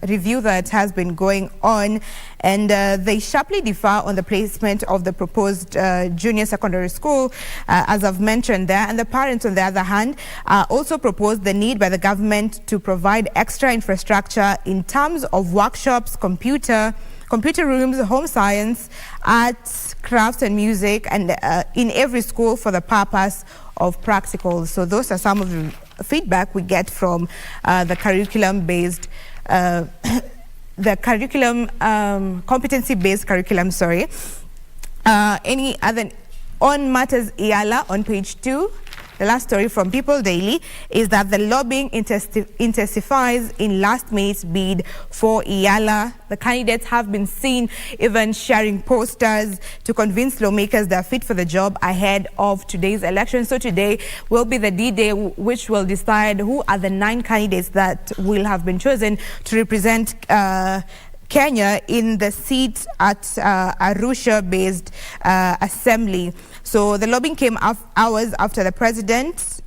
review that has been going on, and they sharply differ on the placement of the proposed junior secondary school, as I've mentioned there. And the parents, on the other hand, also proposed the need by the government to provide extra infrastructure in terms of workshops, computer rooms, home science, arts, crafts and music, and in every school for the purpose of practicals. So those are some of the feedback we get from the curriculum-based, competency-based curriculum, any other, on matters IALA on page 2, The last story from People Daily is that the lobbying intensifies in last-minute bid for Iyala. The candidates have been seen even sharing posters to convince lawmakers they are fit for the job ahead of today's election. So today will be the D-Day, which will decide who are the 9 candidates that will have been chosen to represent Kenya in the seat at Arusha-based assembly. So the lobbying came hours after the president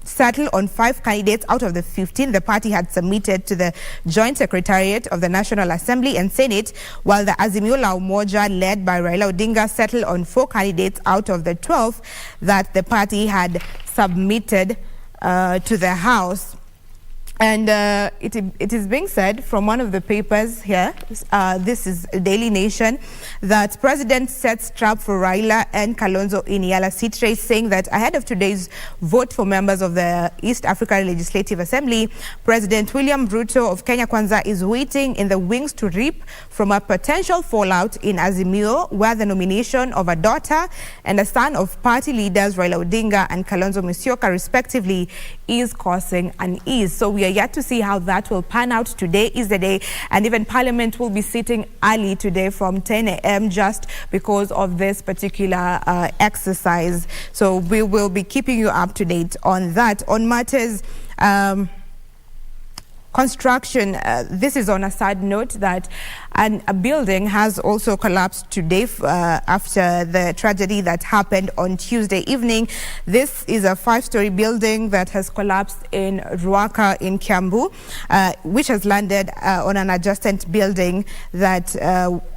settled on 5 candidates out of the 15 the party had submitted to the Joint Secretariat of the National Assembly and Senate, while the Azimio la Umoja, led by Raila Odinga, settled on 4 candidates out of the 12 that the party had submitted to the House. And it is being said from one of the papers here, this is Daily Nation, that President sets trap for Raila and Kalonzo in Iyala seat race, saying that ahead of today's vote for members of the East African Legislative Assembly, President William Ruto of Kenya Kwanza is waiting in the wings to reap from a potential fallout in Azimio, where the nomination of a daughter and a son of party leaders Raila Odinga and Kalonzo Musyoka respectively is causing unease. So we are yet to see how that will pan out. Today is the day, and even Parliament will be sitting early today from 10 a.m. just because of this particular exercise. So we will be keeping you up to date on that. On matters construction, this is on a sad note that a building has also collapsed today after the tragedy that happened on Tuesday evening. This is a 5-story building that has collapsed in Ruaka in Kiambu, which has landed on an adjacent building that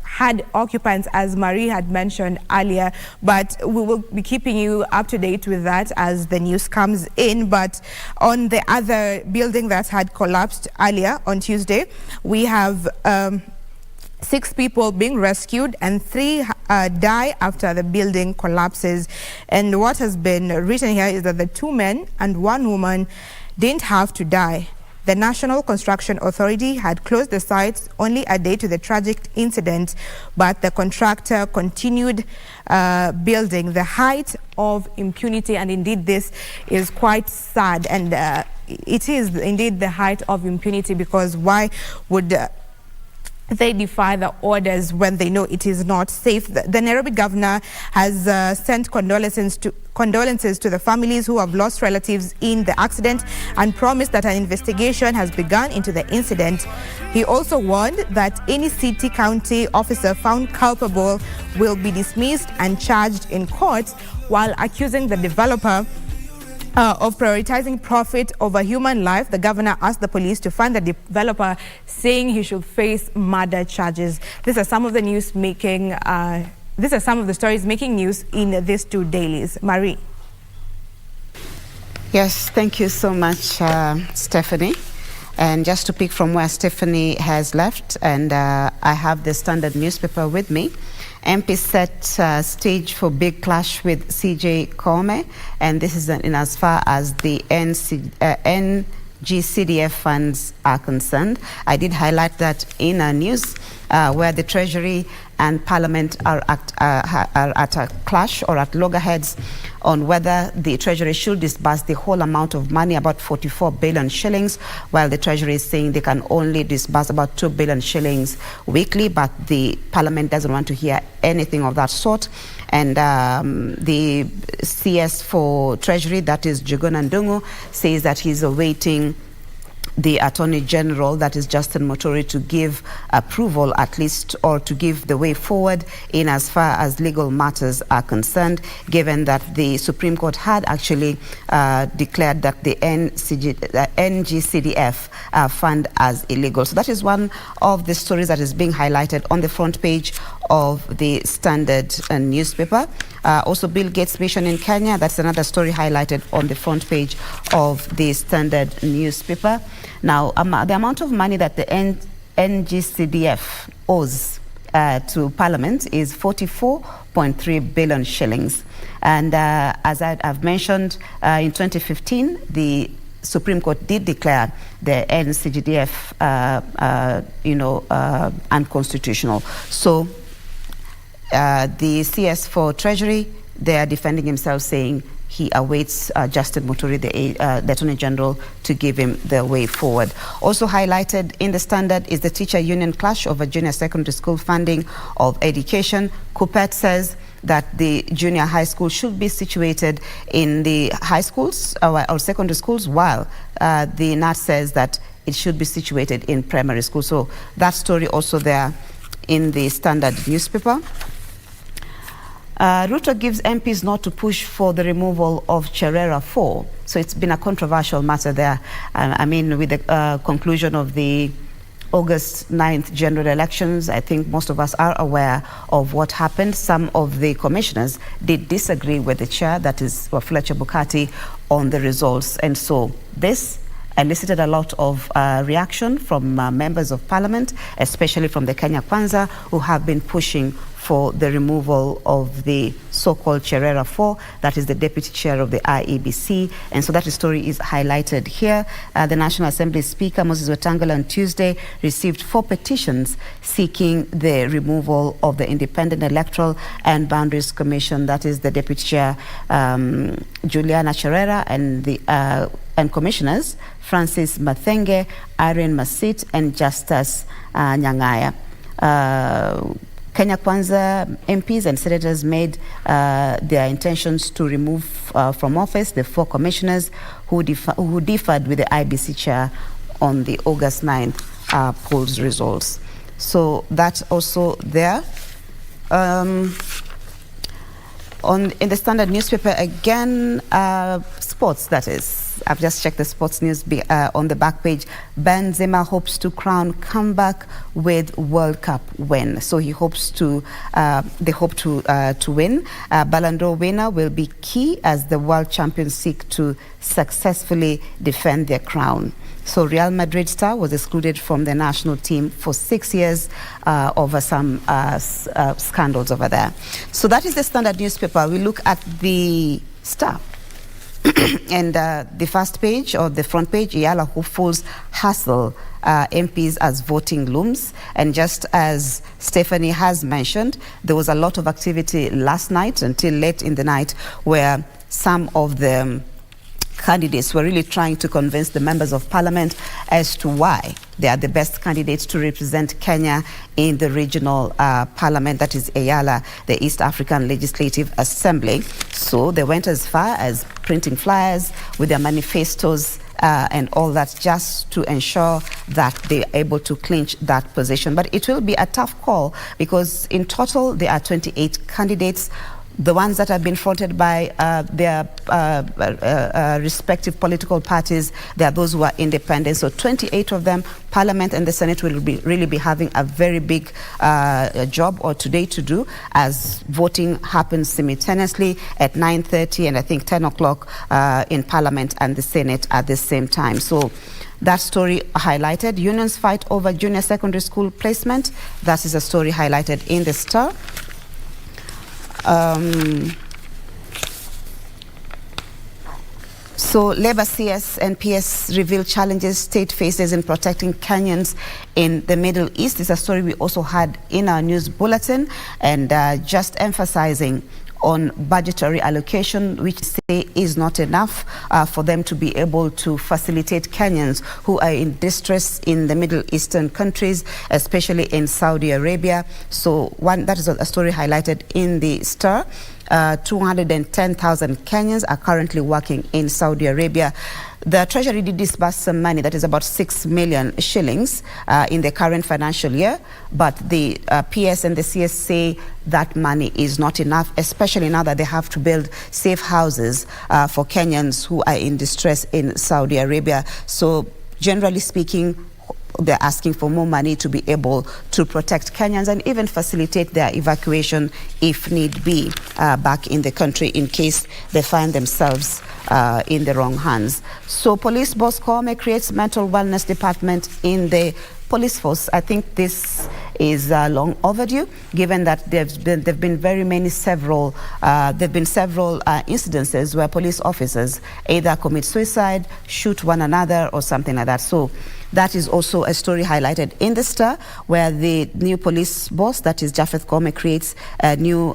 had occupants, as Marie had mentioned earlier, but we will be keeping you up to date with that as the news comes in. But on the other building that had collapsed earlier on Tuesday, we have 6 people being rescued and 3 die after the building collapses. And what has been written here is that the 2 men and 1 woman didn't have to die. The National Construction Authority had closed the site only a day to the tragic incident, but the contractor continued building. The height of impunity, and indeed this is quite sad, and it is indeed the height of impunity, because why would they defy the orders when they know it is not safe? The Nairobi governor has sent condolences to the families who have lost relatives in the accident and promised that an investigation has begun into the incident. He also warned that any city county officer found culpable will be dismissed and charged in court, while accusing the developer of prioritizing profit over human life. The governor asked the police to find the developer, saying he should face murder charges. These are some of the news making. These are some of the stories making news in these 2 dailies. Marie. Yes, thank you so much, Stephanie. And just to pick from where Stephanie has left, and I have the Standard newspaper with me. MP set stage for big clash with CJ Kome, and this is in as far as the NGCDF funds are concerned. I did highlight that in our news, where the Treasury and Parliament are at a clash or at loggerheads on whether the Treasury should disburse the whole amount of money, about 44 billion shillings, while the Treasury is saying they can only disburse about 2 billion shillings weekly, but the Parliament doesn't want to hear anything of that sort. And the CS for Treasury, that is Juguna Ndungu, says that he's awaiting the Attorney General, that is Justin Muturi, to give approval at least, or to give the way forward in as far as legal matters are concerned, given that the Supreme Court had actually declared that the NGCDF fund as illegal. So that is one of the stories that is being highlighted on the front page of the Standard newspaper. Also, Bill Gates' mission in Kenya, that's another story highlighted on the front page of the Standard newspaper. Now, the amount of money that the NGCDF owes to Parliament is 44.3 billion shillings. And as I've mentioned, in 2015, the Supreme Court did declare the NGCDF, unconstitutional. So the CS for Treasury, they are defending himself, saying he awaits Justin Muturi, the Attorney General, to give him the way forward. Also highlighted in the Standard is the teacher union clash over junior secondary school funding of education. Kuppet says that the junior high school should be situated in the high schools or secondary schools, while the NAT says that it should be situated in primary school. So that story also there in the Standard newspaper. Ruto gives MPs not to push for the removal of Cherera 4. So it's been a controversial matter there. I mean, with the conclusion of the August 9th general elections, I think most of us are aware of what happened. Some of the commissioners did disagree with the chair, that is Fletcher Bukati, on the results. And so this elicited a lot of reaction from members of parliament, especially from the Kenya Kwanza, who have been pushing for the removal of the so-called Cherera 4, that is the deputy chair of the IEBC. And so that story is highlighted here. The National Assembly Speaker, Moses Wetangula, on Tuesday received 4 petitions seeking the removal of the Independent Electoral and Boundaries Commission, that is the deputy chair, Juliana Cherera, and commissioners, Francis Mathenge, Irene Masit, and Justus Nyang'aya. Kenya Kwanza MPs and senators made their intentions to remove from office the 4 commissioners who differed with the IBC chair on the August 9th polls results. So that's also there. In the Standard newspaper again, sports, that is. I've just checked the sports news on the back page. Benzema hopes to crown comeback with World Cup win. So he hopes to, they hope to win. Ballon d'Or winner will be key as the world champions seek to successfully defend their crown. So Real Madrid star was excluded from the national team for 6 years over some scandals over there. So that is the Standard newspaper. We look at the Star. And the first page or the front page, Iyala hopefuls hustle MPs as voting looms. And just as Stephanie has mentioned, there was a lot of activity last night until late in the night where some of the candidates were really trying to convince the members of parliament as to why they are the best candidates to represent Kenya in the regional parliament, that is EALA, the East African Legislative Assembly. So they went as far as printing flyers with their manifestos and all that, just to ensure that they're able to clinch that position. But it will be a tough call because in total there are 28 candidates. The ones that have been fronted by their respective political parties, they are those who are independent. So 28 of them, Parliament and the Senate will really be having a very big job or today to do, as voting happens simultaneously at 9:30 and I think 10 o'clock in Parliament and the Senate at the same time. So that story highlighted. Unions fight over junior secondary school placement. That is a story highlighted in the Star. So Labour CS and PS reveal challenges state faces in protecting Kenyans in the Middle East. It's a story we also had in our news bulletin, and just emphasizing on budgetary allocation, which say is not enough for them to be able to facilitate Kenyans who are in distress in the Middle Eastern countries, especially in Saudi Arabia. So that is a story highlighted in the Star. 210,000 Kenyans are currently working in Saudi Arabia. The Treasury did disburse some money, that is about 6 million shillings in the current financial year, but the PS and the CS say that money is not enough, especially now that they have to build safe houses for Kenyans who are in distress in Saudi Arabia. So generally speaking, they're asking for more money to be able to protect Kenyans and even facilitate their evacuation if need be back in the country in case they find themselves in the wrong hands. So Police Boss Koome creates mental wellness department in the police force. I think this is long overdue, given that there've been several incidences where police officers either commit suicide, shoot one another, or something like that. So That is also a story highlighted in the Star, where the new police boss, that is Japheth Koome, creates a new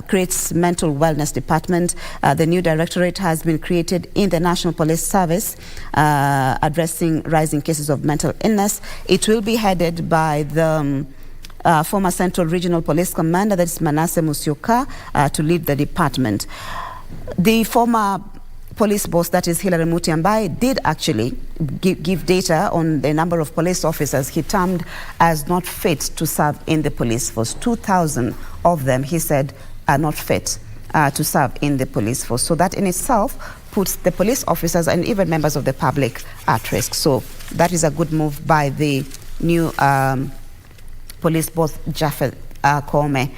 creates mental wellness department. The new directorate has been created in the National Police Service, addressing rising cases of mental illness. It will be headed by the former Central Regional Police Commander, that is Manasseh Musyoka, to lead the department. The former police boss, that is Hilary Mutyambai, did actually give data on the number of police officers he termed as not fit to serve in the police force. 2,000 of them, he said, are not fit to serve in the police force. So that in itself puts the police officers and even members of the public at risk. So that is a good move by the new police boss, Japheth Koome,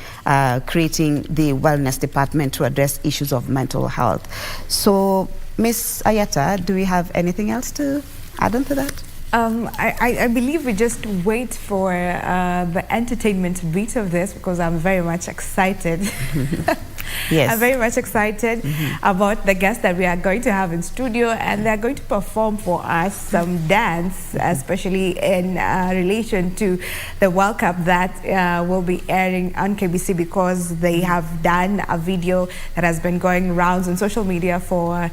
creating the wellness department to address issues of mental health. So, Ms. Ayeta, do we have anything else to add on to that? I believe we just wait for the entertainment bit of this, because I'm very much excited. Yes. I'm very much excited about the guests that we are going to have in studio, and they're going to perform for us some dance, especially in relation to the World Cup that will be airing on KBC, because they have done a video that has been going rounds on social media for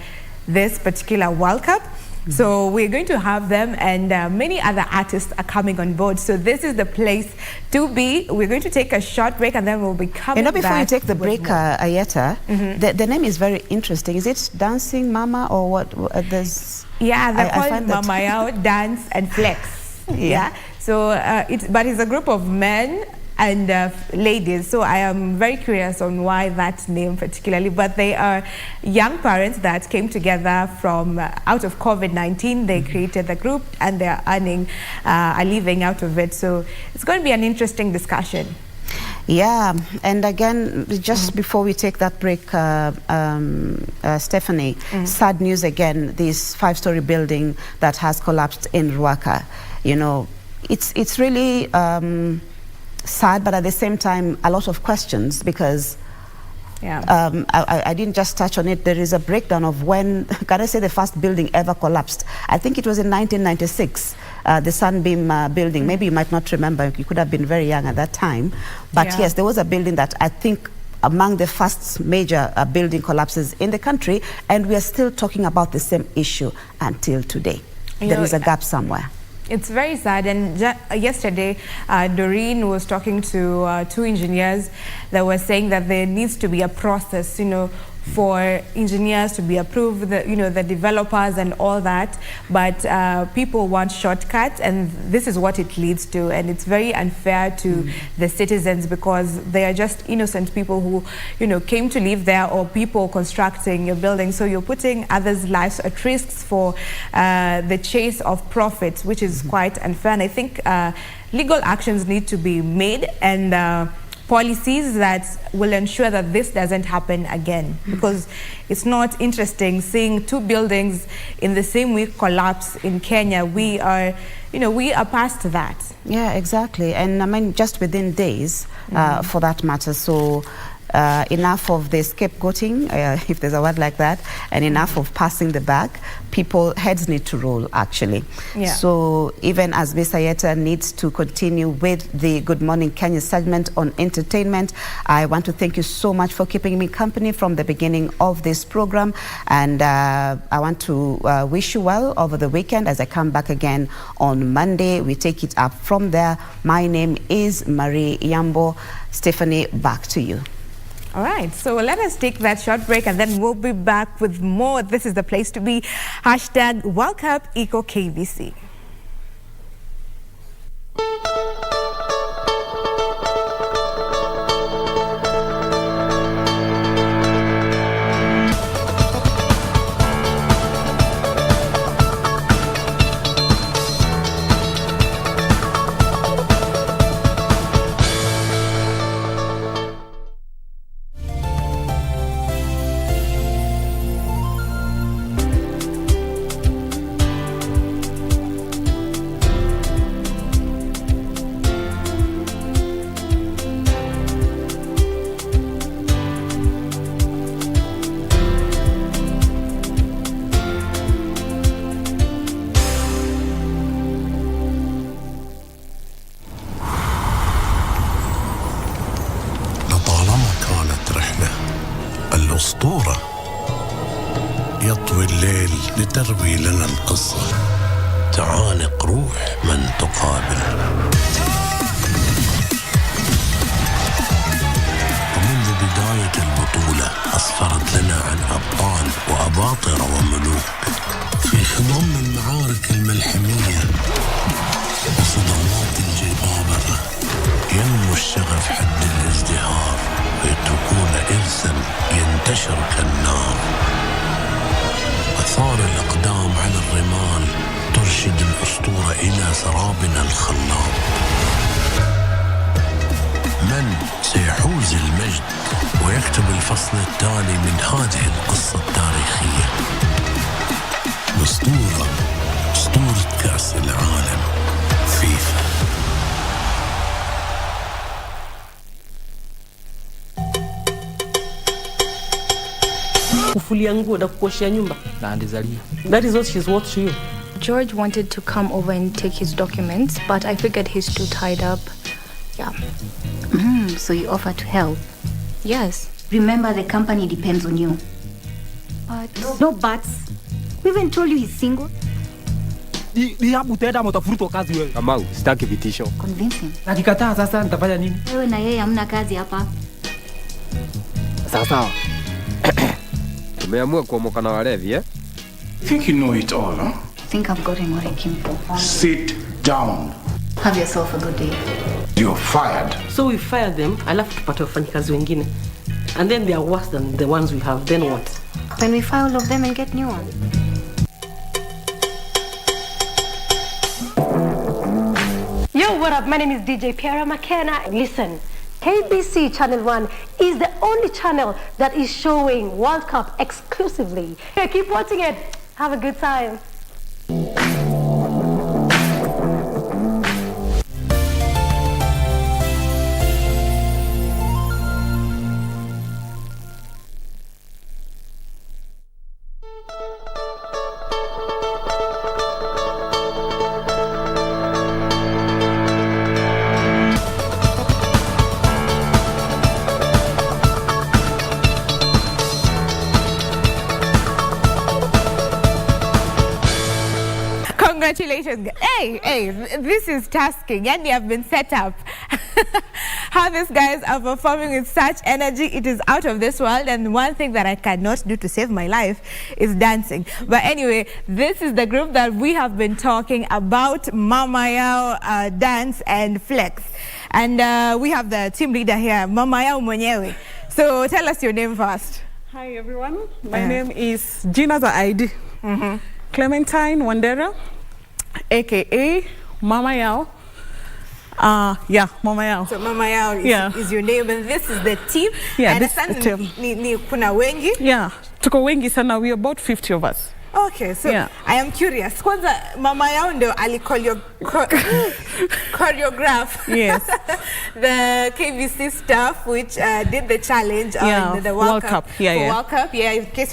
this particular World Cup. So we're going to have them, and many other artists are coming on board. So this is the place to be. We're going to take a short break, and then we'll be coming back. Before you take the break, Ayeta, the name is very interesting. Is it Dancing Mama or what? Yeah, they call it Mama Yao, Dance and Flex. Yeah. So, but it's a group of men and ladies. So I am very curious on why that name particularly, but they are young parents that came together from out of COVID-19. They created the group, and they're earning a living out of it. So it's going to be an interesting discussion. Yeah, and again, just before we take that break, Stephanie, sad news again, this 5-story building that has collapsed in Ruaka. You know, it's really sad, but at the same time, a lot of questions, because I didn't just touch on it. There is a breakdown of when, can I say, the first building ever collapsed. I think it was in 1996, the Sunbeam building. Maybe you might not remember. You could have been very young at that time. But yes, there was a building that I think among the first major building collapses in the country, and we are still talking about the same issue until today. There is a gap somewhere. It's very sad, and yesterday Doreen was talking to 2 engineers that were saying that there needs to be a process, for engineers to be approved, the developers and all that, but people want shortcuts, and this is what it leads to, and it's very unfair to the citizens, because they are just innocent people who, came to live there, or people constructing your building. So you're putting others' lives at risk for the chase of profits, which is quite unfair. And I think legal actions need to be made, and policies that will ensure that this doesn't happen again, because it's not interesting seeing 2 buildings in the same week collapse in Kenya. We are past that. Yeah, exactly. And I mean, just within days, for that matter. So enough of the scapegoating, if there's a word like that, and enough of passing the buck. Heads need to roll, actually. Yeah. So even as Ms. Ayeta needs to continue with the Good Morning Kenya segment on entertainment, I want to thank you so much for keeping me company from the beginning of this program. And I want to wish you well over the weekend as I come back again on Monday. We take it up from there. My name is Marie Yambo. Stephanie, back to you. All right, so let us take that short break, and then we'll be back with more. This is the place to be. Hashtag World Cup Eco KBC. لتروي لنا القصة، تعانق روح من تقابل. ومنذ بداية البطولة أسفرت لنا عن أبطال وأباطرة وملوك في خضم المعارك الملحمية وصدمات الجبابرة. ينمو الشغف حد الازدهار ويتركون إرثا ينتشر كالنار. أثار الأقدام على الرمال ترشد الأسطورة إلى سرابنا الخلاب. من سيحوز المجد ويكتب الفصل التالي من هذه القصة التاريخية؟ أسطورة كأس العالم فيفا. kufulia nguo na kuoshia nyumba. That is what she's worth to you. George wanted to come over and take his documents, but I figured he's too tied up. Yeah. So you offer to help? Yes. Remember, the company depends on you. But... No buts. We even told you he's single. Kamau, sitaki vitisho. Convince him. Nakikataa sasa nitafanya nini? Wewe na yeye hamna kazi hapa. Sawa. Tumeamua kuomoka na walevi, eh? Think you know it all, huh? I think I've gotten what I came for. Sit down. Have yourself a good day. You're fired. So we fire them, alafu tupate wafanyikazi wengine. And then they are worse than the ones we have. Then what? Then we fire all of them and get new ones. Yo, what up? My name is DJ Piera McKenna. Listen, KBC Channel 1 is the only channel that is showing World Cup exclusively. Hey, keep watching it. Have a good time. Congratulations. Hey, this is tasking and they have been set up. How these guys are performing with such energy, it is out of this world. And one thing that I cannot do to save my life is dancing. But anyway, this is the group that we have been talking about, Mama Yao, Dance and Flex. And we have the team leader here, Mama Yao mwenyewe. So tell us your name first. Hi everyone, my name is Gina the ID. Clementine Wandera, aka Mama Yao. Mama Yao. So Mama Yao is your name, and this is the team. Yeah, this is the team. Ni kuna wengi? Yeah, tuko wengi sana. We are about 50 of us. Okay, so I am curious. Kwanza Mama Yao ndo choreograph. Yes. The KBC staff which did the challenge on the World Cup. World Cup. Yeah, in case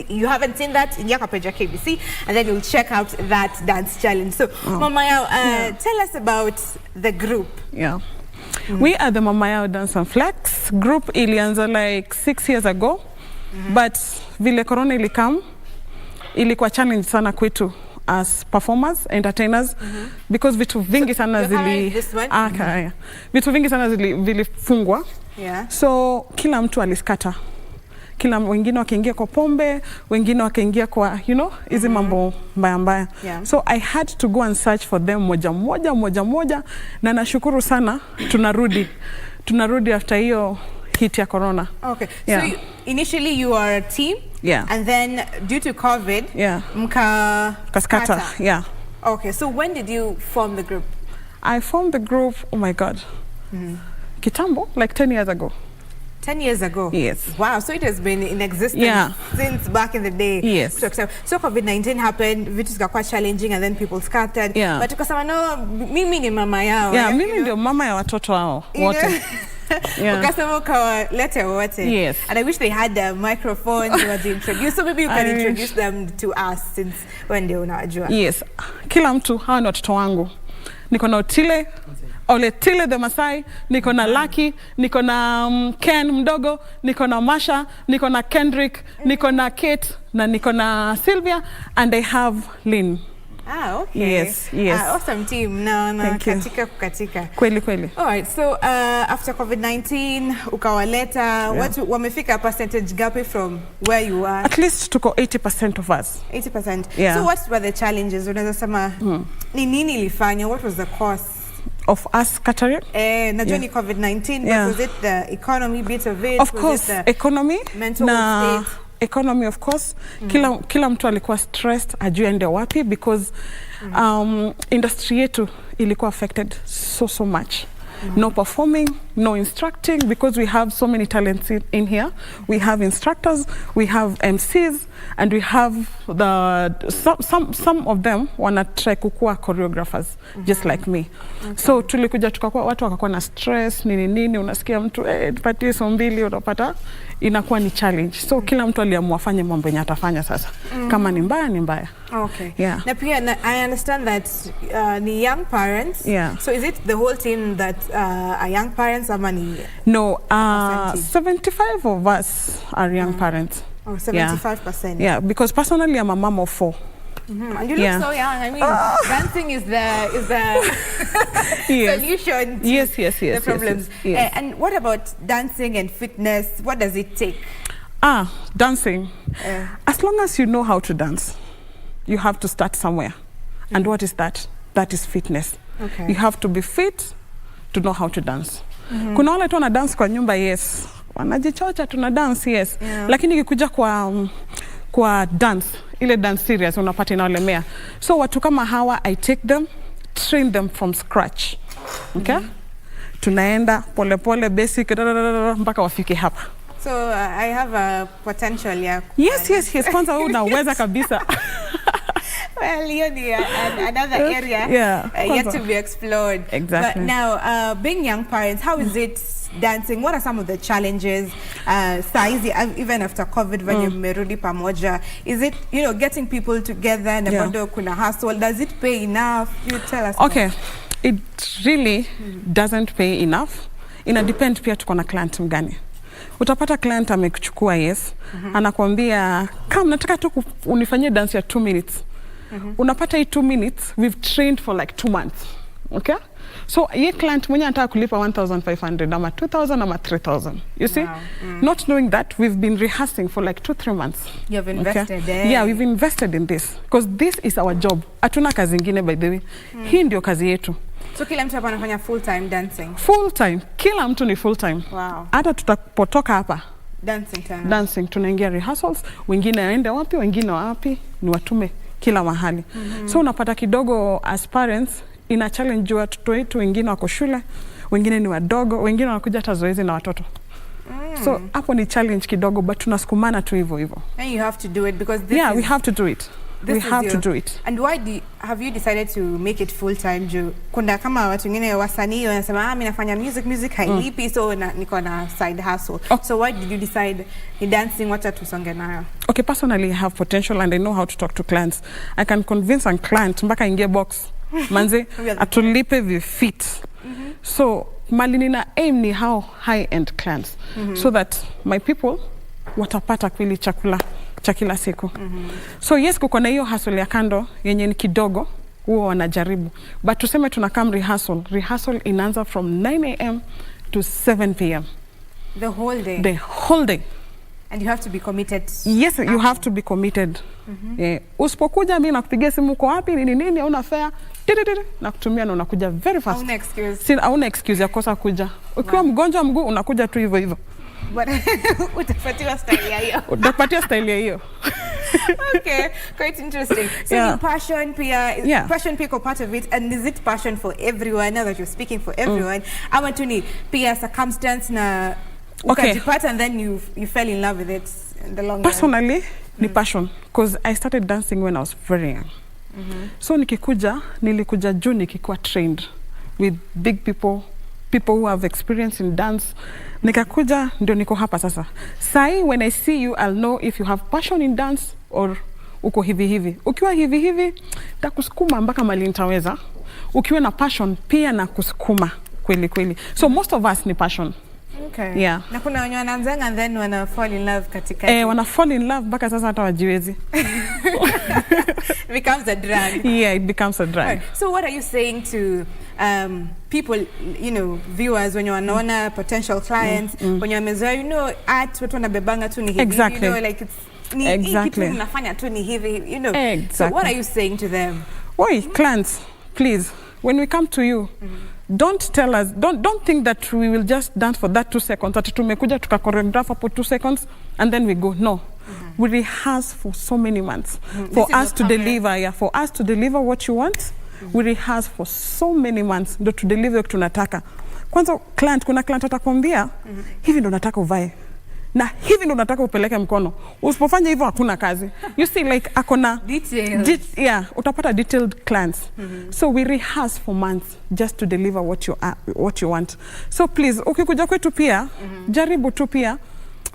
you haven't seen that, in your page KBC, and then you'll check out that dance challenge. So Mama Yao, tell us about the group. Yeah. We are the Mama Yao Dance and Flex group. Ilianza like 6 years ago, but vile corona ilikam, ilikuwa challenge sana kwetu as performers, entertainers, because vitu vingi sana vitu vingi sana vilifungwa. So kila mtu aliskata. Wengine wakaingia kwa pombe, wengine wakaingia kwa, hizi mambo mbaya. So I had to go and search for them moja, na nashukuru sana tunarudi after hiyo hit ya corona. Okay. So initially you are a team, and then due to COVID, kaskata. Okay. So when did you form the group? I formed the group, oh my God, kitambo, like 10 years ago. 10 years ago? Yes. Wow, so it has been in existence since back in the day. Yes. So COVID-19 happened, which is quite challenging, and then people scattered. But tukasema no, mimi ni mama yao. Mimi ndio mama ya watoto hao wote. Ukasema ukawalete wote. Yes. And I wish they had the microphones to introduce. So maybe you can introduce them to us since when they unajua. Yes. Kila mtu hao ni watoto wangu. niko na Otile, Oletile the Masai, niko na Lucky, niko na Ken mdogo, niko na Masha, niko na Kendrick, niko na Kate, na niko na Sylvia, and I have Lynn. Ah, okay. Yes. Awesome team. No, katika. Kweli. All right. So, after COVID-19, ukawaleta, wamefika percentage gapi from where you are? At least tuko 80% of us. 80%. Yeah. So, what were the challenges? Unaweza sema ni nini ilifanya? What was the cause of us catering? Najua ni COVID-19, but was it the economy bit of it? Of course, economy. Mental state. Economy, of course. Kila mtu alikuwa stressed, ajue ende wapi, because industry yetu ilikuwa affected so much. No performing, no instructing, because we have so many talents in here. We have instructors, we have MCs, and we have some of them wanna try kukua choreographers, just like me. So tulikuja tukakuwa watu wakakuwa na stress, nini, unasikia mtu tupatie so mbili, unapata inakuwa ni challenge. So kila mtu aliamua afanye mambo yenye atafanya sasa. Kama ni mbaya ni mbaya. Okay. Yeah. Na pia I understand that ni young parents. Yeah. So is it the whole team that are young parents ama ni? No, 75 of us are young parents. Oh, 75%. Yeah, because personally I'm a mom of 4. And you look so young. I mean, dancing is the solution to the problems. Yes. And what about dancing and fitness? What does it take? Dancing. As long as you know how to dance, you have to start somewhere. And what is that? That is fitness. Okay. You have to be fit to know how to dance. Kuna wale tu wana dance kwa nyumba, yes. Wanajichocha tuna dance, yes. Lakini ikikuja kwa dance, ile dance serious unapata inaolemea. So watu kama hawa, I take them, train them from scratch. Okay? Tunaenda pole basic mpaka wafike hapa. So I have a potential, yeah. Yes. Kwanza wewe unaweza kabisa. Well, another area yet to be explored. Exactly. But now, being young parents, how is it dancing? What are some of the challenges? Even after COVID, when you merudi pamoja, is it, getting people together, na bado kuna hustle? Does it pay enough? You tell us. Okay, it really doesn't pay enough. Ina depend pia tuko na client mgani. Utapata client amekuchukua, yes, anakuambia kama nataka tu unifanyie dance ya 2 minutes. Unapata hii 2 minutes, we've trained for like 2 months. Okay? So ye client mwenye anataka kulipa 1,500 ama 2,000 ama 3,000. You see? Not knowing that, we've been rehearsing for like 2-3 months. You've invested there. Yeah, we've invested in this because this is our job. Hatuna kazi ingine, by the way. Hii ndio kazi yetu. So kila mtu hapa anafanya full time dancing? Full time. Kila mtu ni full time. Wow. Hata tutapotoka hapa dancing tunaingia rehearsals, wengine waende wapi, wengine wapi, ni watume kila mahali. So unapata kidogo as parents ina challenge watoto wetu, wengine wako shule, wengine ni wadogo, wengine wanakuja hata zoezi na watoto. So hapo ni challenge kidogo, but tunasukumana tu hivyo. And you have to do it because this we have to do it. We have to do it. And why have you decided to make it full time? Kuna kama watu wengine wasanii wanasema mimi nafanya music hailipi, so niko na side hustle. So why did you decide in dancing wacha tusonge nayo? Okay, personally I have potential and I know how to talk to clients. I can convince a client mpaka ingie box manze atulipe vifit. So malinina aim ni how high end clients so that my people watapata kweli chakula cha kila siku. So yes, kuko na hiyo hustle ya kando yenye ni kidogo, huo wanajaribu. But tuseme tunakam rehearsal inaanza from 9 AM to 7 PM. The whole day? The whole day. And you have to be committed? Yes, you have to be committed. Usipokuja mimi nakupigia simu uko wapi nini hauna fare na kutumia na unakuja very fast. Hauna excuse. Hauna excuse ya kosa kuja. Ukiwa mgonjwa mguu unakuja tu hivyo. But utapatiwa style ya hiyo. Utapatia style ya hiyo. Okay, quite interesting. So your passion passion pia part of it, and is it passion for everyone now that you're speaking for everyone? Ama tu ni pia circumstance na ukajipata and then you fell in love with it in the long run? Personally, ni passion because I started dancing when I was very young. So nilikuja juu nikikuwa trained with big people who have experience in dance. Nikakuja ndio niko hapa sasa. Sai when I see you I'll know if you have passion in dance or uko hivi. Ukiwa hivi takusukuma mpaka mali nitaweza. ukiwa na passion pia na kusukuma kweli. So most of us ni passion. Okay. Yeah. Na kuna wenye wanaanzanga and then wana fall in love katika. Wana fall in love mpaka sasa hata wajiwezi. It becomes a drag. Yeah, it becomes a drag. Right. So what are you saying to people, you know, viewers when you wanaona potential clients, when you wamezoea, you know, art watu wanabebanga tu ni hivi, exactly. you know, like it's exactly. Kitu unafanya tu ni hivi, you know. Exactly. So what are you saying to them? Oi, clients, please, when we come to you, don't tell us, don't think that we will just dance for that 2 seconds. That tumekuja tuka choreograph for 2 seconds and then we go. No. We rehearse for so many months for us to deliver. Yeah, for us to deliver what you want. We rehearse for so many months ndo to deliver tunataka. Kwanza client, kuna client atakwambia hivi ndo nataka uvae. Na hivi ndo nataka upeleke mkono. Usipofanya hivyo hakuna kazi. You see, like akona detailed. Utapata detailed clients. So we rehearse for months just to deliver what you want. So please, ukikuja kwetu pia, jaribu tu pia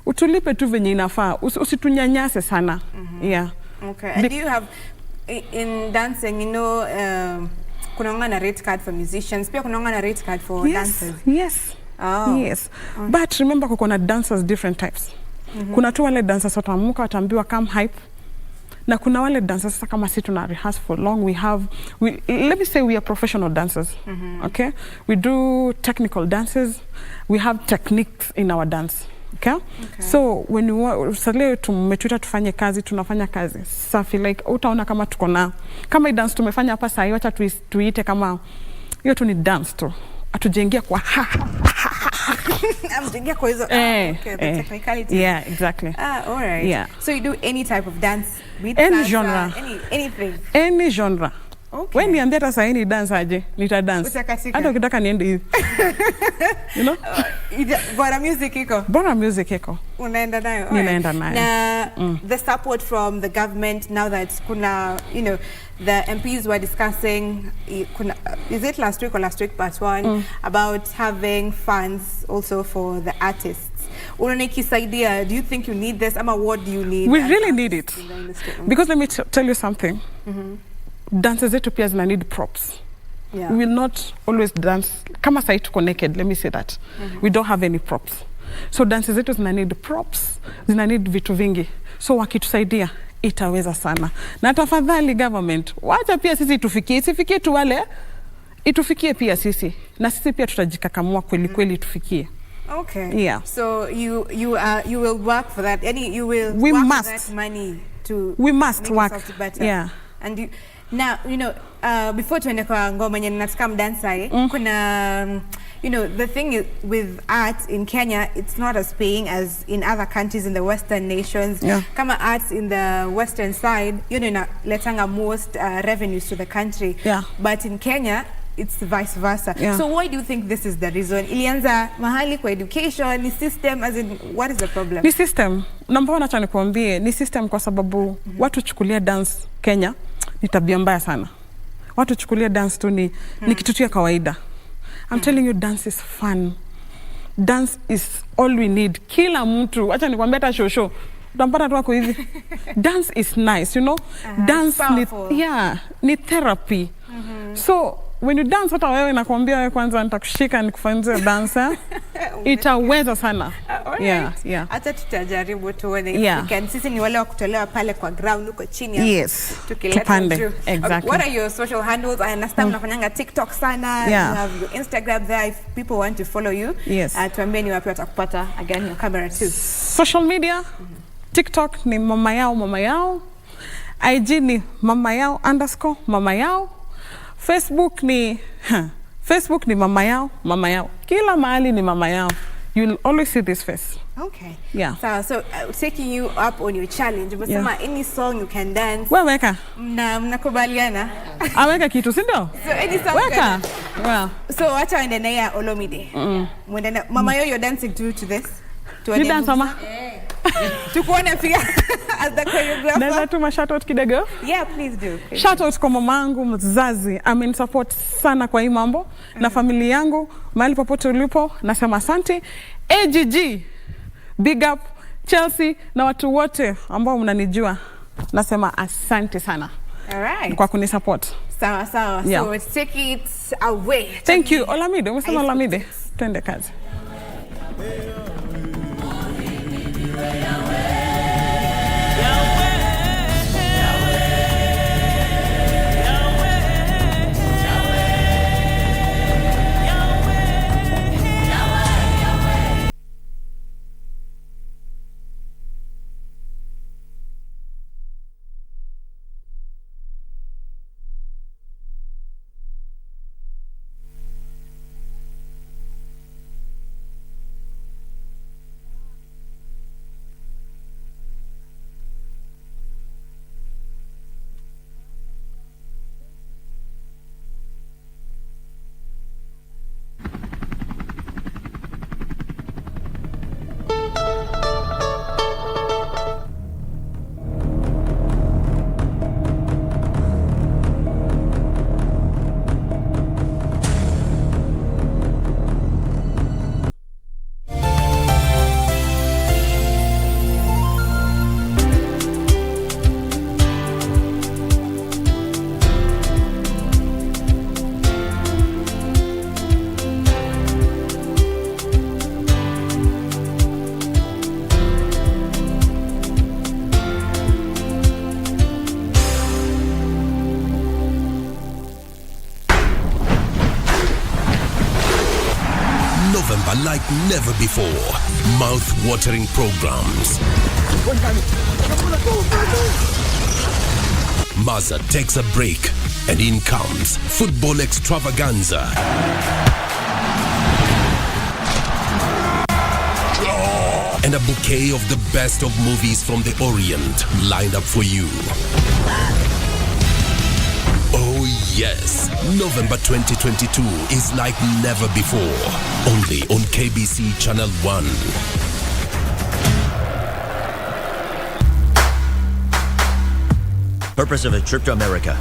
utulipe tu venye inafaa. Usitunyanyase sana. Yeah. Okay. And do you have in dancing, you know, kunanga na rate card for musicians, pia kunanga na rate card for dancers? Yes. Oh. Yes. But remember kuna dancers different types. Kuna tu wale dancers watamuka watambiwa come hype. Na kuna wale dancers sasa kama sisi tuna rehearse for long. Let me say we are professional dancers. Okay? We do technical dances. We have techniques in our dance. Okay? So when leo tumetuita tufanye kazi, tunafanya kazi safi, like utaona kama tuko na kama dance tumefanya hapa sasa, acha tuite kama hiyo tu ni dance tu, atujengia kwa amjengia kwa hizo okay, the technicality. Yeah, exactly. All right. Yeah. So you do any type of dance with any salsa, genre, anything, any genre. Okay. When niambia hata sasa ni dance aje, nita dance. Hata ukitaka niende hivi. You know? Bora music iko. Bora music iko. Unaenda nayo. Ninaenda nayo. Na the support from the government now that kuna, you know, the MPs were discussing kuna, is it last week or last week part 1 about having funds also for the artists. Unanikisaidia, do you think you need this? Ama what do you need? We really need it. Because let me tell you something. Dances zetu pia zina need props. Yeah. We will not always dance kama sai tuko naked, let me say that. We don't have any props. So dances zetu zina need props, zina need vitu vingi. So wakitusaidia itaweza sana. Na tafadhali government, wacha pia sisi tufikie, isifikie tu wale, itufikie pia sisi. Na sisi pia tutajikakamua kweli tufikie. Okay. Yeah. So you will work for that. You will we work must. for that money to we must make work. Better. Yeah. And you, now, you know, before tuende kwa ngoma yenye nataka mdansa, kuna, you know, the thing is with art in Kenya, it's not as paying as in other countries in the Western nations. Yeah. Kama arts in the Western side, you know, letanga most revenues to the country. Yeah. But in Kenya, it's vice versa. Yeah. So why do you think this is the reason? Ilianza mahali kwa education, ni system, as in, what is the problem? Ni system. Number one, acha nikuambie, ni system kwa sababu watu chukulia dance Kenya ni tabia mbaya sana. Watu chukulia dance tu ni kitu tu ya kawaida. I'm telling you, dance is fun. Dance is all we need. Kila mtu, acha nikwambia hata shosho, utampata tu wako hivi. Dance is nice, you know? Dance ni therapy. So when you dance, hata wewe nakwambia wewe kwanza nitakushika nikufanyia dance, itaweza sana. Yeah. Hata tutajaribu tuone. Sisi ni wale wa kutolewa pale kwa ground huko chini. Yes. Tupande. Exactly. What are your social handles? I understand unafanyanga TikTok sana. You have your Instagram there if people want to follow you. Yes. Tuambie ni wapi watakupata, again your camera too. Social media, TikTok ni mama yao. IG ni mama yao. Facebook ni mama yao. Kila mahali ni mama yao. You'll always see this face. Okay. Yeah. So taking you up on your challenge, umesema any song you can dance. Wewe weka. Mnakubaliana? Aweka kitu, si ndio? So any song weka. Well. So acha ende na ya Olomide. Mwende mama you're dancing to this. You dance mama? Tukuone pia as the choreographer. Naweza tuma shout out kidogo? Yeah, please do. Shout out kwa mamangu mzazi. Support sana kwa hii mambo na familia yangu mahali popote ulipo, nasema asante. AGG, big up Chelsea na watu wote ambao mnanijua. Nasema asante sana. All right. Kwa kunisupport. Sawa. Yeah. So take it away. Thank you. Olamide, umesema Olamide. Twende kazi. November like never before. Mouth-watering programs. Maza takes a break and in comes football extravaganza. And a bouquet of the best of movies from the Orient lined up for you. Oh yes, November 2022 is like never before. Only on KBC Channel 1. Purpose of a trip to America.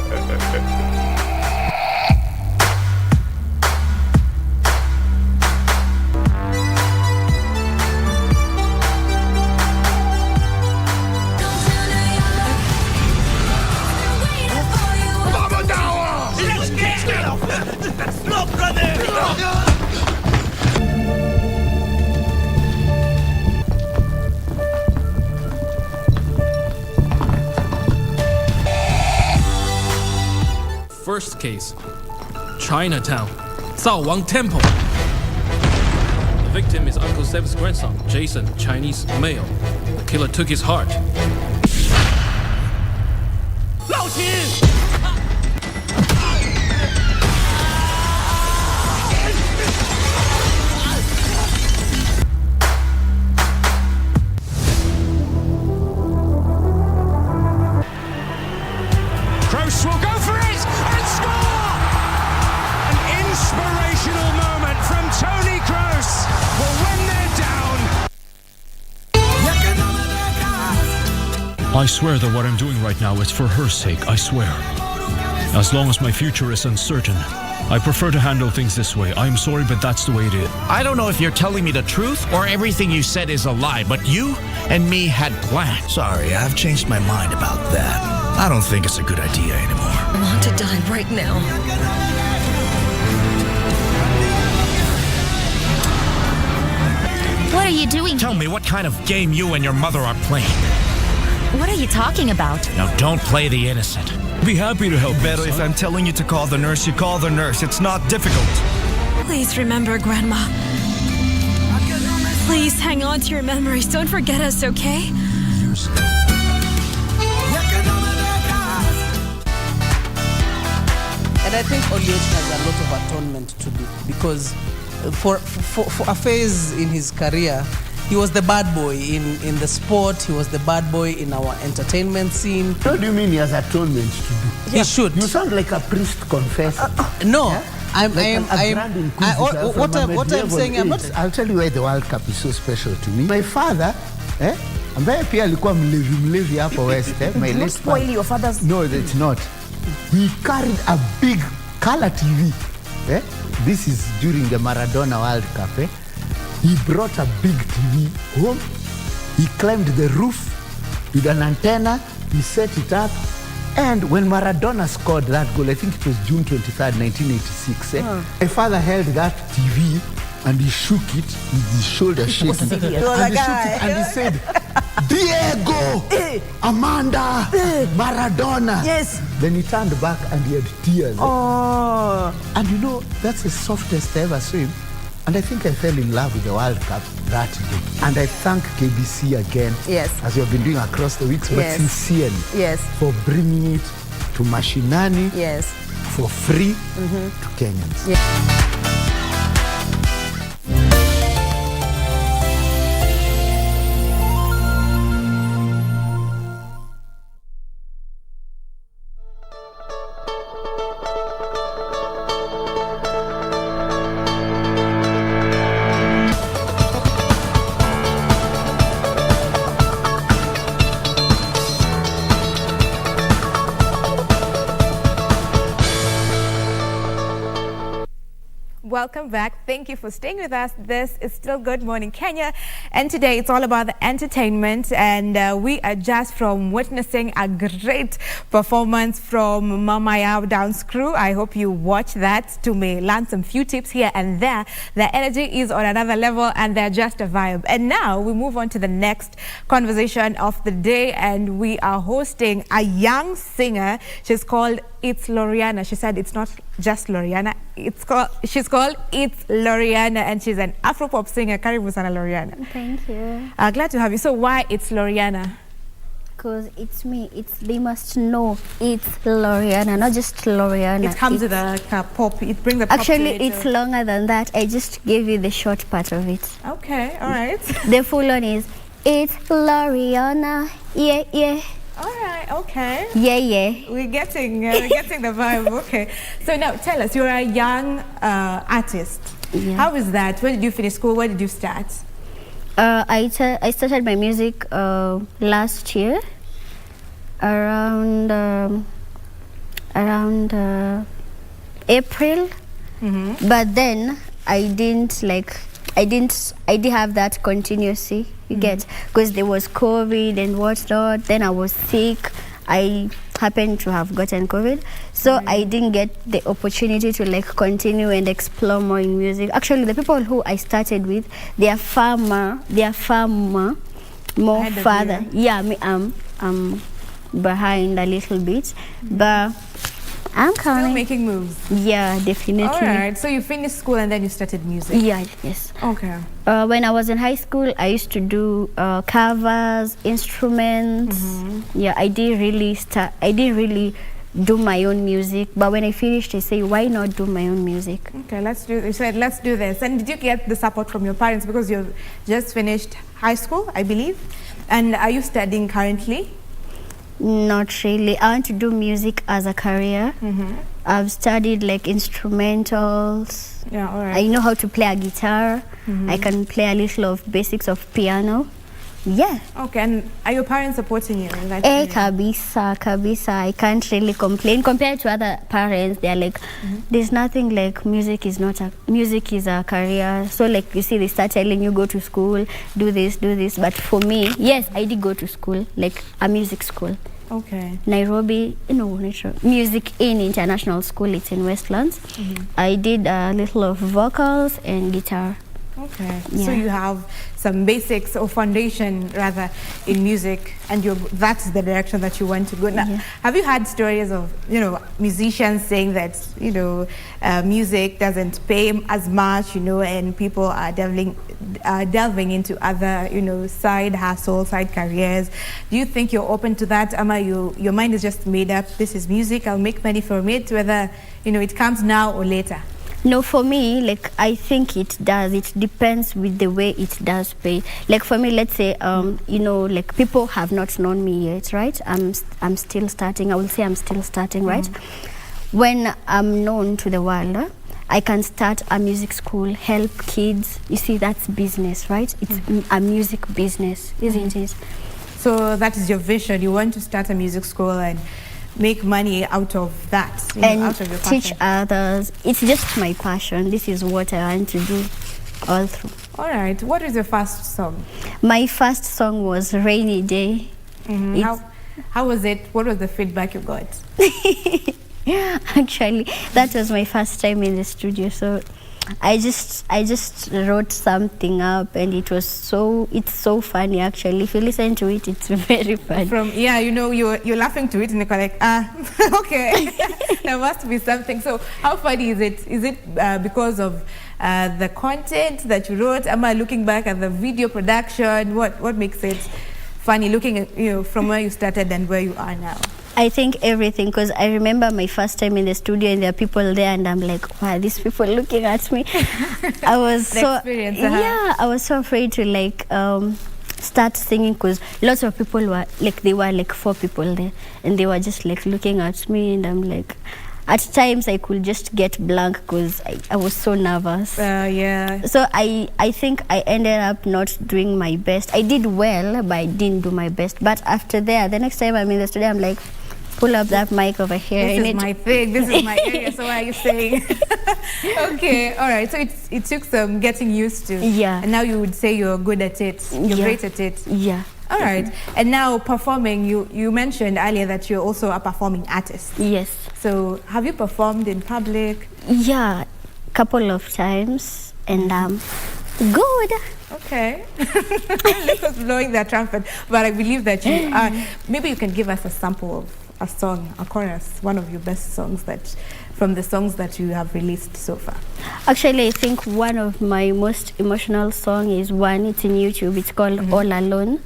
First case, Chinatown, Cao Wang Temple. The victim is Uncle Seb's grandson, Jason, Chinese male. The killer took his heart. Lao Qin! Kroos will go for it and score! An inspirational moment from Toni Kroos. Well, when they're down. I swear that what I'm doing right now is for her sake, I swear. As long as my future is uncertain, I prefer to handle things this way. I'm sorry, but that's the way it is. I don't know if you're telling me the truth or everything you said is a lie, but you and me had plans. Sorry, I've changed my mind about that. I don't think it's a good idea anymore. I want to die right now. What are you doing? Tell me what kind of game you and your mother are playing. What are you talking about? Now don't play the innocent. Be happy to help. Better if I'm telling you to call the nurse, you call the nurse. It's not difficult. Please remember, Grandma. Please hang on to your memories. Don't forget us, okay? And I think Oliet has a lot of atonement to do because for a phase in his career, he was the bad boy in the sport. He was the bad boy in our entertainment scene. What do you mean he has atonement to do? He should. You sound like a priest confessor. No. Yeah? What I'm saying, I'm not. I'll tell you why the World Cup is so special to me. My father, ambaye pia alikuwa mlevi hapo West. My late spoil your father's. No, it's not. He carried a big color TV. This is during the Maradona World Cup. He brought a big TV home. He climbed the roof with an antenna. He set it up. And when Maradona scored that goal, I think it was June 23rd, 1986, my father held that TV and he shook it with his shoulder shaking. And he shook it and he said, Diego, Amanda, Maradona. Yes. Then he turned back and he had tears. Oh. And you know, that's the softest I ever swim. And I think I fell in love with the World Cup that day. And I thank KBC again, as you have been doing across the weeks, but sincerely, for bringing it to Mashinani for free to Kenyans. Welcome back. Thank you for staying with us. This is still Good Morning Kenya, and today it's all about the entertainment, and we are just from witnessing a great performance from Mama Yao Dance Crew. I hope you watch that to may learn some few tips here and there. The energy is on another level and they're just a vibe. And now we move on to the next conversation of the day, and we are hosting a young singer. She's called It's Loriana. She said it's not just Loriana. She's called It's Loriana, and she's an Afropop singer. Karibu sana Loriana. Thank you. Glad to have you. So why It's Loriana? Because it's me. They must know it's Loriana, not just Loriana. It comes with a pop. It brings the pop. Actually, it's longer than that. I just gave you the short part of it. Okay, all right. The full one is It's Loriana. Yeah, yeah. All right, okay. Yeah, yeah. We're getting the vibe. Okay. So now tell us, you're a young artist. Yeah. How is that? Where did you finish school? Where did you start? I started my music last year, around April. But then I didn't have that continuously. You get, because there was COVID and whatnot. Then I was sick. I happened to have gotten COVID, so I didn't get the opportunity to continue and explore more in music. Actually, the people who I started with, they are far more further. Yeah, me, I'm behind a little bit, but I'm coming. Still making moves. Yeah, definitely. All right. So you finished school and then you started music. Yeah. Yes. Okay. When I was in high school, I used to do covers, instruments. Yeah, I didn't really do my own music. But when I finished, I say, why not do my own music? Okay, you said, let's do this. And did you get the support from your parents, because you've just finished high school, I believe? And are you studying currently? Not really. I want to do music as a career. I've studied instrumentals. Yeah, all right. I know how to play a guitar. I can play a little of basics of piano. Yeah. Okay, and are your parents supporting you in that? Kabisa. I can't really complain. Compared to other parents, they're like, there's nothing like music is a career. So you see, they start telling you, go to school, do this. But for me, yes, I did go to school, a music school. Okay. Nairobi, Music in International School, it's in Westlands. I did a little of vocals and guitar. Okay. Yeah. So you have some basics or foundation rather in music, and that's the direction that you want to go. Now, have you had stories of musicians saying that music doesn't pay as much, and people are delving into other side hustle, side careers? Do you think you're open to that, Ama? Your mind is just made up. This is music. I'll make money from it, whether it comes now or later. No, for me, I think it does. It depends with the way it does pay. For me, let's say, people have not known me yet, right? I'm still starting. I will say I'm still starting, right? When I'm known to the world, I can start a music school, help kids. You see, that's business, right? It's a music business, isn't it? So that is your vision. You want to start a music school and make money out of that, and out of your teach others. It's just my passion. This is what I want to do all through. All right. What is your first song? My first song was Rainy Day. How was it? What was the feedback you got? Actually, that was my first time in the studio, so I just wrote something up, and it's so funny actually. If you listen to it, it's very funny. You're laughing to it and you're like, okay, there must be something. So how funny is it? Is it because of the content that you wrote? Am I looking back at the video production? What makes it funny looking at from where you started and where you are now? I think everything, because I remember my first time in the studio and there are people there and I'm like, wow, these people looking at me. I was I was so afraid to start singing, because lots of people were there were 4 people there and they were just looking at me, and I'm like, at times I could just get blank because I was so nervous. So I think I ended up not doing my best. I did well, but I didn't do my best. But after the next time I'm in the studio, I'm like, pull up that mic over here. This is my thing. This is my area. So what are you saying? Okay, all right. So it took some getting used to. Yeah. And now you would say you're good at it. You're great at it. Yeah. All right. And now performing, you mentioned earlier that you're also a performing artist. Yes. So have you performed in public? Yeah, a couple of times, and good. Okay. This was blowing their trumpet, but I believe that you are. Maybe you can give us a sample of a song, a chorus, one of your best songs from the songs that you have released so far. Actually, I think one of my most emotional songs is one. It's in YouTube. It's called All Alone.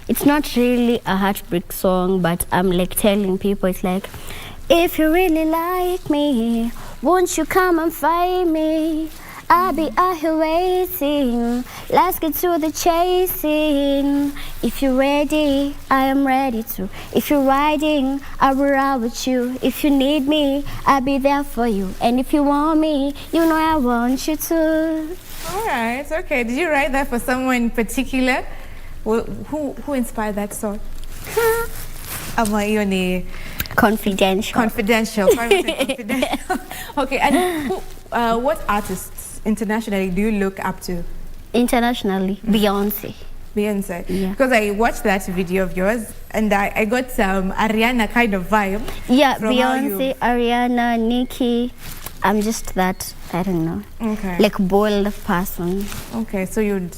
It's not really a heartbreak song, but I'm telling people, it's like, if you really like me, won't you come and find me? I'll be out here waiting. Let's get to the chasing. If you're ready, I am ready to. If you're riding, I will ride with you. If you need me, I'll be there for you. And if you want me, you know I want you to. All right, okay. Did you write that for someone in particular? Who inspired that song? Confidential. Confidential. Okay, and what artists internationally do you look up to? Internationally, Beyonce. Beyonce. Yeah. Because I watched that video of yours and I got some Ariana kind of vibe. Yeah, Beyonce, Ariana, Nicki. I'm just that, I don't know. Okay. Bold person. Okay, so you'd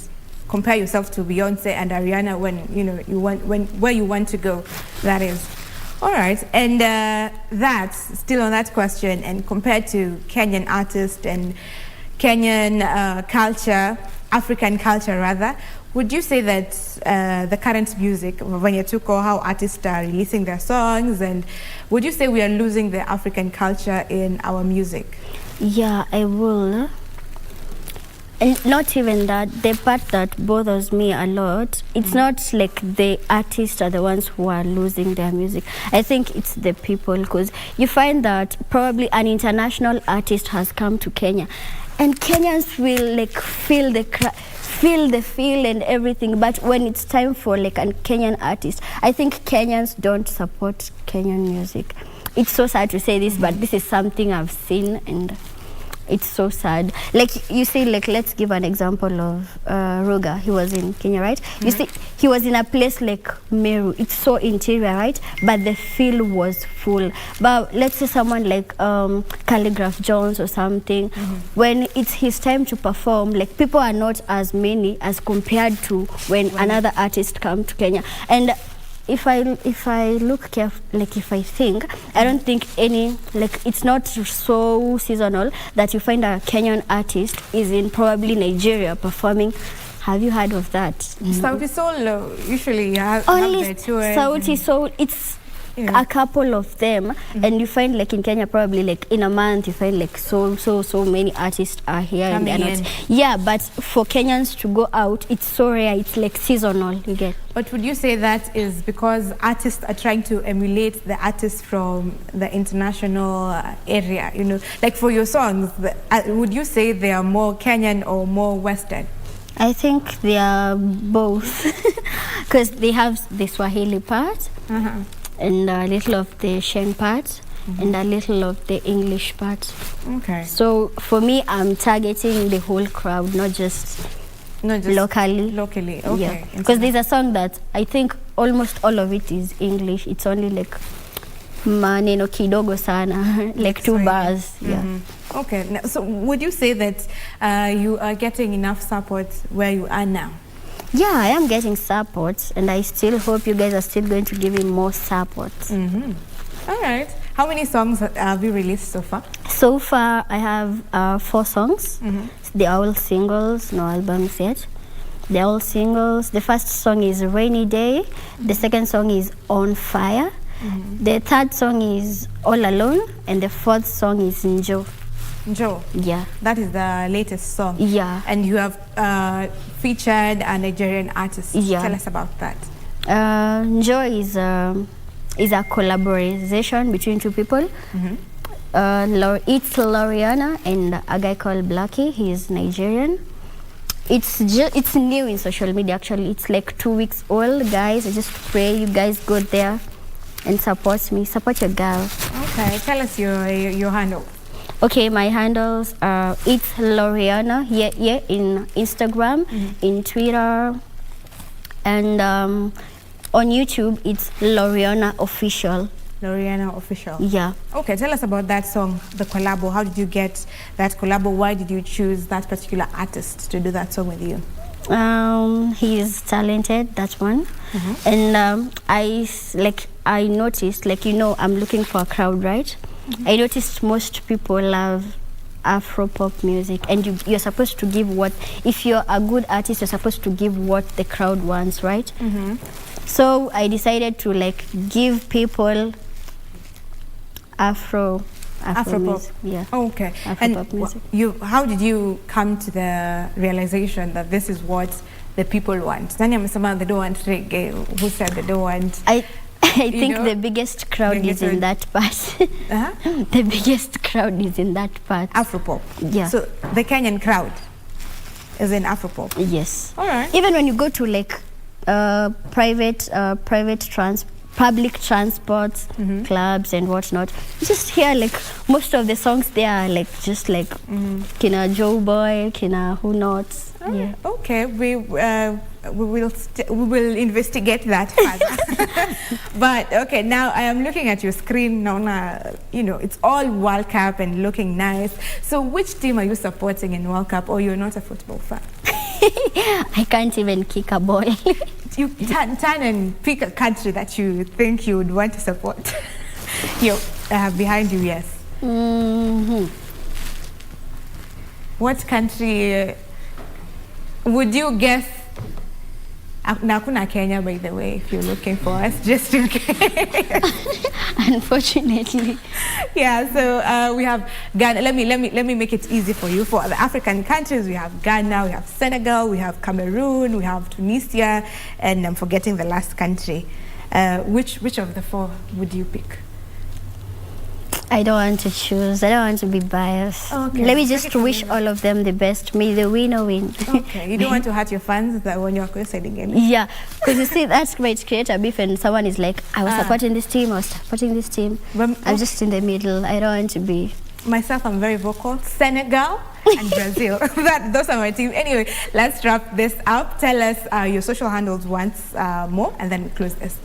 compare yourself to Beyonce and Ariana when where you want to go, that is. All right, and that's still on that question, and compared to Kenyan artists and Kenyan culture, African culture rather, would you say that the current music, when you took how artists are releasing their songs, and would you say we are losing the African culture in our music? Yeah, I will. And not even that, the part that bothers me a lot, it's not like the artists are the ones who are losing their music. I think it's the people, because you find that probably an international artist has come to Kenya and Kenyans will feel the feel and everything, but when it's time for a Kenyan artist, I think Kenyans don't support Kenyan music. It's so sad to say this, but this is something I've seen, and it's so sad. You see, let's give an example of Ruga. He was in Kenya, right? You see, he was in a place like Meru. It's so interior, right? But the feel was full. But let's say someone like Calligraph Jones or something, when it's his time to perform, people are not as many as compared to when another artist comes to Kenya. And if I look carefully, if I think, I don't think any, it's not so seasonal that you find a Kenyan artist is in probably Nigeria performing. Have you heard of that? Sauti Sol usually have their tours. Sauti Sol, it's a couple of them, and you find in Kenya probably in a month you find so many artists are here and they're not. Yeah, but for Kenyans to go out, it's so rare. It's seasonal, you get. But would you say that is because artists are trying to emulate the artists from the international area? For your songs, would you say they are more Kenyan or more Western? I think they are both, because they have the Swahili part. And a little of the Sheng part, and a little of the English part. Okay. So for me, I'm targeting the whole crowd, not just locally. Locally, okay. Yeah. Because there's a song that I think almost all of it is English. It's only like maneno kidogo sana, like 2 bars. Yeah. Okay. Now, so would you say that you are getting enough support where you are now? Yeah, I am getting support, and I still hope you guys are still going to give me more support. All right. How many songs have you released so far? So far, I have 4 songs. They're all singles, no albums yet. They're all singles. The first song is Rainy Day. The second song is On Fire. The third song is All Alone. And the fourth song is Njo. Njo? Yeah. That is the latest song? Yeah. And you have featured a Nigerian artist. Yeah. Tell us about that. Njo is a collaboration between 2 people. It's Loriana and a guy called Blackie. He is Nigerian. It's new in social media, actually. It's like 2 weeks old, guys. I just pray you guys go there and support me. Support your girl. Okay, tell us your handle. Okay, my handles are it's Loriana here in Instagram, in Twitter, and on YouTube it's Loriana Official. Loriana Official. Yeah. Okay, tell us about that song, the collabo. How did you get that collabo? Why did you choose that particular artist to do that song with you? He is talented, that's one. And I noticed, like, you know, I'm looking for a crowd, right? I noticed most people love Afro pop music, and you're supposed to give what, if you're a good artist, you're supposed to give what the crowd wants, right? So I decided to like give people Afro pop. music. Yeah. Okay. Afro pop music. How did you come to the realization that this is what the people want? Nani amesema they don't want reggae? Who said they don't want? I think the biggest crowd is in that part. The biggest crowd is in that part. Afropop. Yeah. So the Kenyan crowd is in Afropop. Yes. All right. Even when you go to like public transport clubs and whatnot, you just hear like most of the songs there are like just like Kina Joe Boy, Kina who not. Yeah. Okay, we will investigate that further. But okay, now I am looking at your screen now. You know, it's all World Cup and looking nice. So which team are you supporting in World Cup, or you're not a football fan? I can't even kick a ball. You turn and pick a country that you think you would want to support. Behind you, yes. What country would you guess? Nakuna Kenya, by the way, if you're looking for us, just in case. Unfortunately. Yeah, so we have Ghana. Let me make it easy for you. For the African countries, we have Ghana, we have Senegal, we have Cameroon, we have Tunisia, and I'm forgetting the last country. Which of the 4 would you pick? I don't want to choose. I don't want to be biased. Okay. Let me just wish all of them the best. May the winner win. Okay. You don't want to hurt your fans that when you're coinciding again. Yeah, because you see, that might create a beef, and someone is like, I was supporting this team, I was supporting this team. I'm just in the middle. I don't want to be. Myself, I'm very vocal. Senegal and Brazil. Those are my team. Anyway, let's wrap this up. Tell us your social handles once more, and then we close this.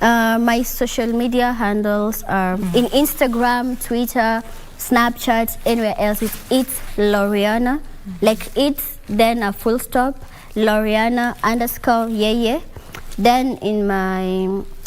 My social media handles are in Instagram, Twitter, Snapchat, anywhere else. It's Loriana, like it's then a full stop, Loriana _. Then in my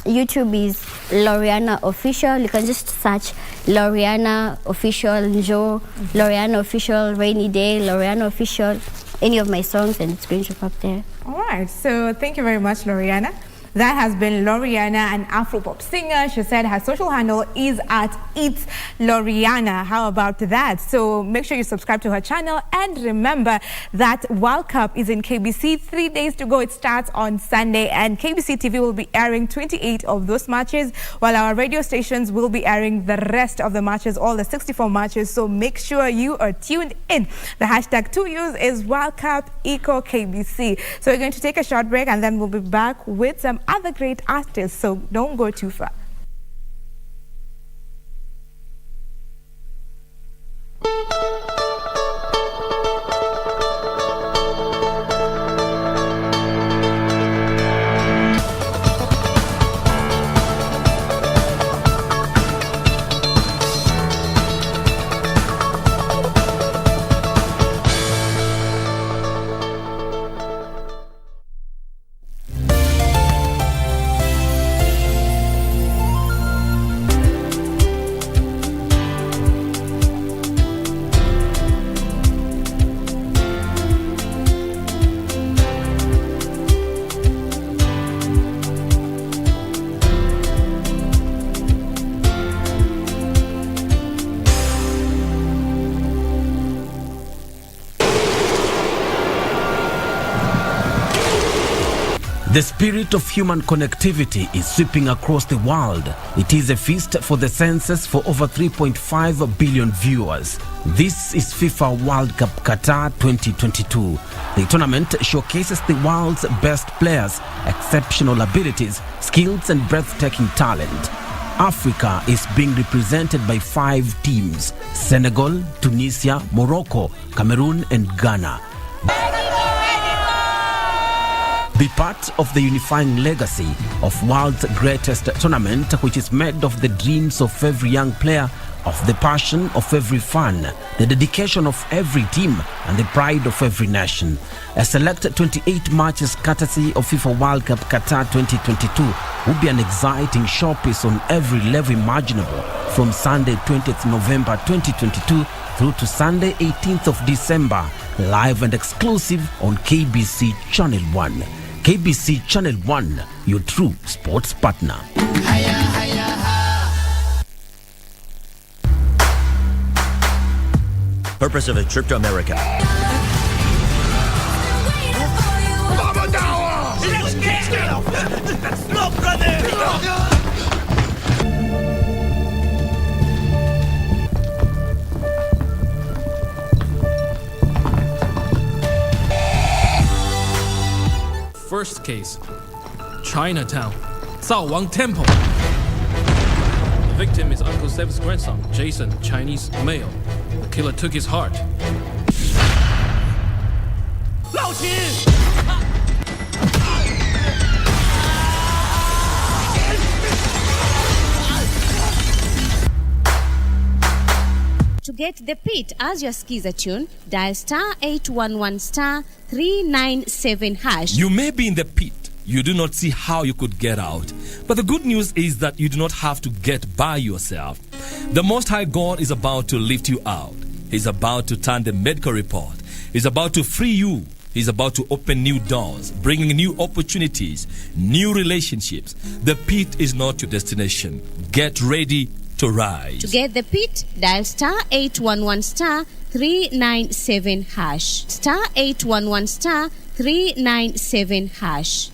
YouTube is Loriana Official. You can just search Loriana Official Njo, Loriana Official Rainy Day, Loriana Official, any of my songs, and it's going to pop there. All right. So thank you very much, Loriana. That has been Loriana, an Afropop singer. She said her social handle is at It's Loriana. How about that? So make sure you subscribe to her channel. And remember that World Cup is in KBC. 3 days to go. It starts on Sunday. And KBC TV will be airing 28 of those matches, while our radio stations will be airing the rest of the matches, all the 64 matches. So make sure you are tuned in. The hashtag to use is World Cup Eco KBC. So we're going to take a short break, and then we'll be back with some other great artists, so don't go too far. The spirit of human connectivity is sweeping across the world. It is a feast for the senses for over 3.5 billion viewers. This is FIFA World Cup Qatar 2022. The tournament showcases the world's best players, exceptional abilities, skills and breathtaking talent. Africa is being represented by 5 teams: Senegal, Tunisia, Morocco, Cameroon and Ghana. Be part of the unifying legacy of world's greatest tournament, which is made of the dreams of every young player, of the passion of every fan, the dedication of every team, and the pride of every nation. A select 28 matches courtesy of FIFA World Cup Qatar 2022 will be an exciting showpiece on every level imaginable, from Sunday 20th November 2022 through to Sunday 18th of December, live and exclusive on KBC Channel 1. KBC Channel 1, your true sports partner. Purpose of a trip to America. Let's get no, brother! First case, Chinatown, Cao Wang Temple. The victim is Uncle Seb's grandson, Jason, Chinese male. The killer took his heart. Lao Qin! To get the pit as your skis are tuned, dial *811 *397#. You may be in the pit. You do not see how you could get out. But the good news is that you do not have to get by yourself. The Most High God is about to lift you out. He's about to turn the medical report. He's about to free you. He's about to open new doors, bringing new opportunities, new relationships. The pit is not your destination. Get ready to rise. To get the pit, dial *811 *397#. *811 *397#.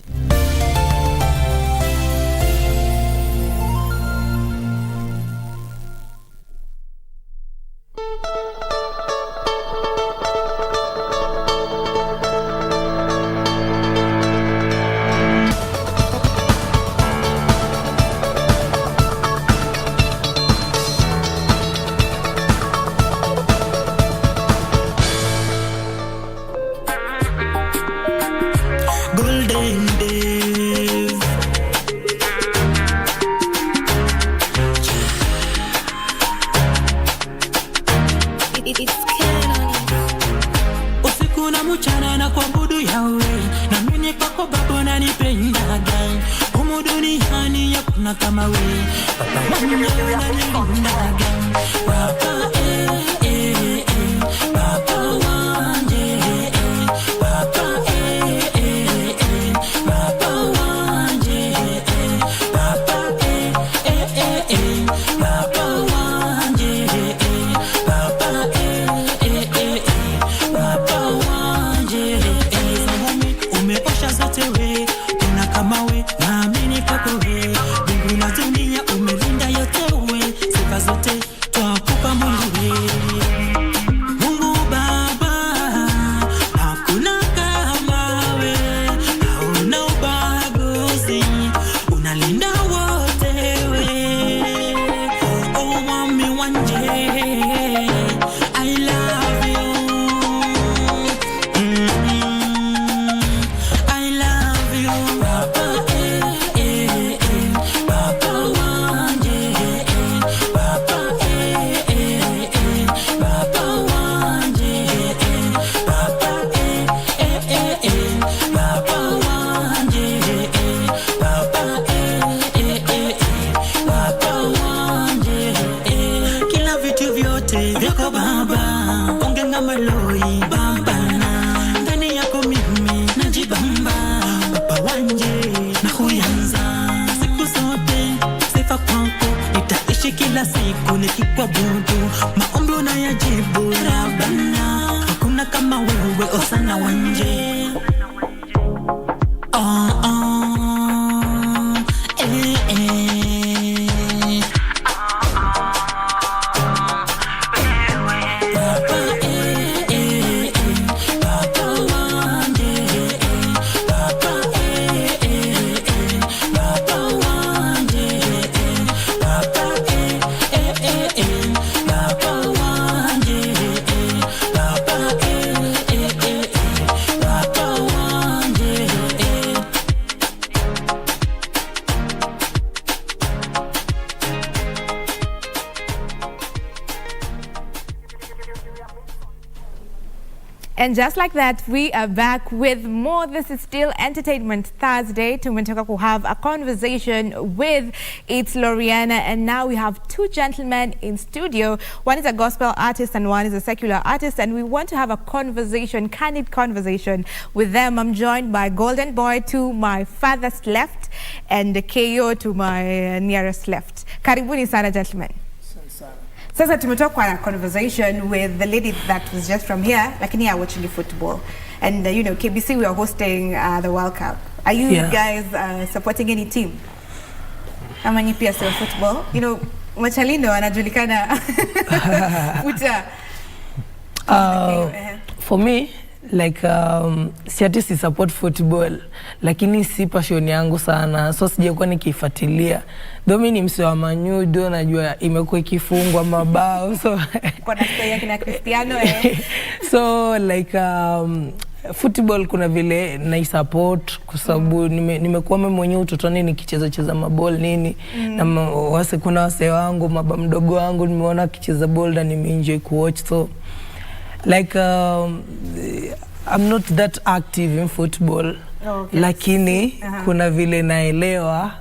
Kila siku nikikuabudu, maombi unayajibu Rabbana, hakuna kama wewe Osana Wanje. And just like that, we are back with more. This is still Entertainment Thursday. Tumetoka to have a conversation with It's Loriana, and now we have two gentlemen in studio. One is a gospel artist and one is a secular artist, and we want to have a conversation, candid conversation with them. I'm joined by Golden Boy to my farthest left and KO to my nearest left. Karibuni sana, gentlemen. Sasa tumetoka kwa conversation with the lady that was just from here, lakini ya watching football. And you know, KBC, we are hosting the World Cup. Are you guys supporting any team? Ama nyi pia sio football? You know, Machalindo anajulikana futa. For me, like si ati si support football, lakini si passion yangu sana, so sijakuwa nikifuatilia. Though mimi ni msee wa Manyudo, najua imekuwa ikifungwa mabao, so kuna story yake na Cristiano so like football kuna vile na support kwa sababu nimekuwa mimi mwenyewe utotoni nikicheza maball nini na kuna wase wangu baba mdogo wangu nimeona akicheza ball na nimeenjoy kuwatch, so like I'm not that active in football. Lakini kuna vile naelewa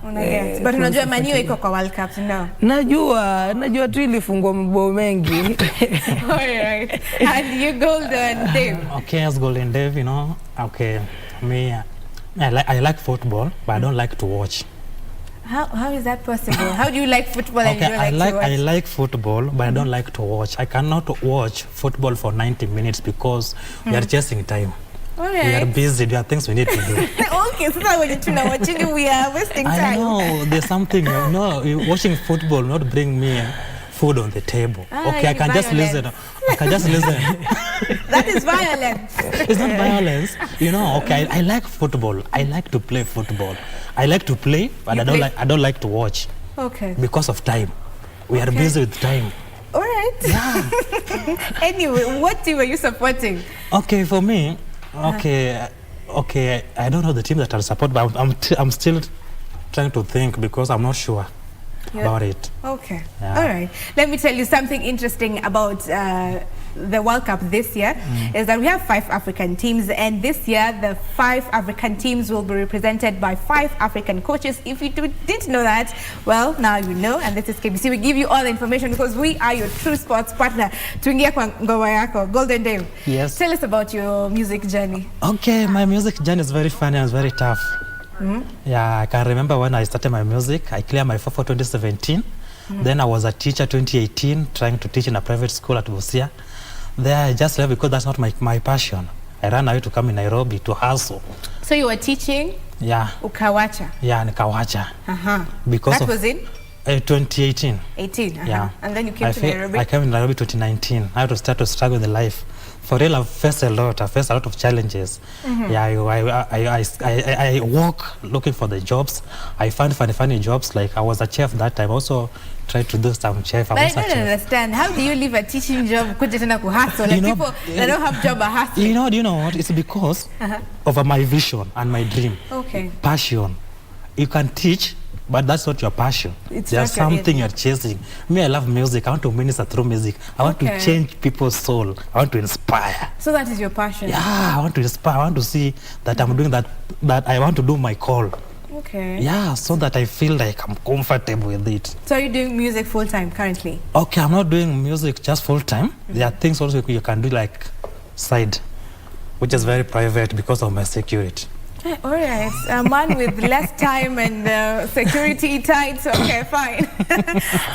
but unajua Manu iko kwa World Cup no? Najua tu ilifungwa mabao mengi. Alright. And you Golden Dave? Okay, as Golden Dave, you know, okay, me I like football, but I don't like to watch. How is that possible? How do you like football and you don't like to watch? I like football, but I don't like to watch. I cannot watch football for 90 minutes because we are chasing time. Right. We are busy. There are things we need to do. Okay, so when you're watching, we are wasting time. I know there's something. Watching football not bring me food on the table. Okay, I can just listen. I can just listen. That is violence. It's not violence. You know. Okay, I like football. I like to play football. I like to play, but I don't like to watch. Okay. Because of time. We are busy with time. All right. Yeah. Anyway, what team are you supporting? Okay, for me. Okay, I don't know the team that I'll support, but I'm still trying to think because I'm not sure about it. Okay, all right. Let me tell you something interesting about the World Cup this year is that we have 5 African teams, and this year the 5 African teams will be represented by 5 African coaches. If you didn't know that, well, now you know, and this is KBC. We give you all the information because we are your true sports partner. Tuingia kwa ngoma yako, Golden Dave. Yes. Tell us about your music journey. Okay, my music journey is very funny and very tough. Yeah, I can remember when I started my music. I cleared my 4 for 2017. Then I was a teacher 2018, trying to teach in a private school at Busia. There I just left because that's not my passion. I ran away to come in Nairobi to hustle. So you were teaching? Yeah. Ukawacha? Yeah, nikawacha. Because that was in? 2018. 18? Yeah. And then you came to Nairobi? I came to Nairobi 2019. I had to start to struggle with life. For real, I've faced a lot. I faced a lot of challenges. Yeah, I walk looking for the jobs. I found funny jobs. Like I was a chef that time. Also tried to do some chef. But I don't understand. How do you leave a teaching job? Like people that don't have job are hustling. Do you know what? It's because of my vision and my dream. Okay. Passion. You can teach, but that's not your passion. There's something you're chasing. Me, I love music. I want to minister through music. I want to change people's soul. I want to inspire. So that is your passion? Yeah, I want to inspire. I want to see that I'm doing that I want to do my call. Okay. Yeah, so that I feel like I'm comfortable with it. So are you doing music full-time currently? Okay, I'm not doing music just full-time. There are things also you can do like side, which is very private because of my security. All right, a man with less time and security tight, okay, fine.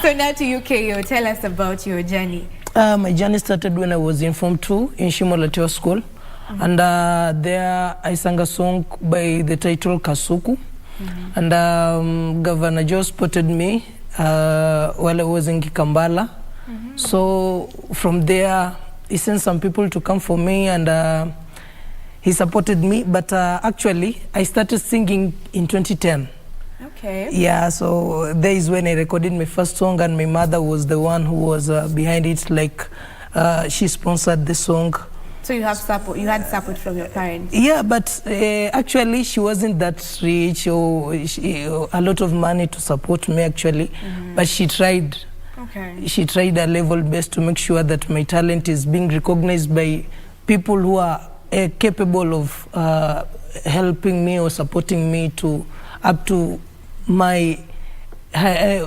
So now to you, KO, tell us about your journey. My journey started when I was in Form 2 in Shimolateo School. And there I sang a song by the title Kasuku. And Governor Joe spotted me while I was in Kikambala. So from there, he sent some people to come for me, and he supported me, but actually, I started singing in 2010. Okay. Yeah, so there is when I recorded my first song, and my mother was the one who was behind it. Like, she sponsored the song. So you have support. You had support from your parents. Yeah, but actually, she wasn't that rich or a lot of money to support me. Actually, but she tried. Okay. She tried her level best to make sure that my talent is being recognized by people who are capable of helping me or supporting me to up to my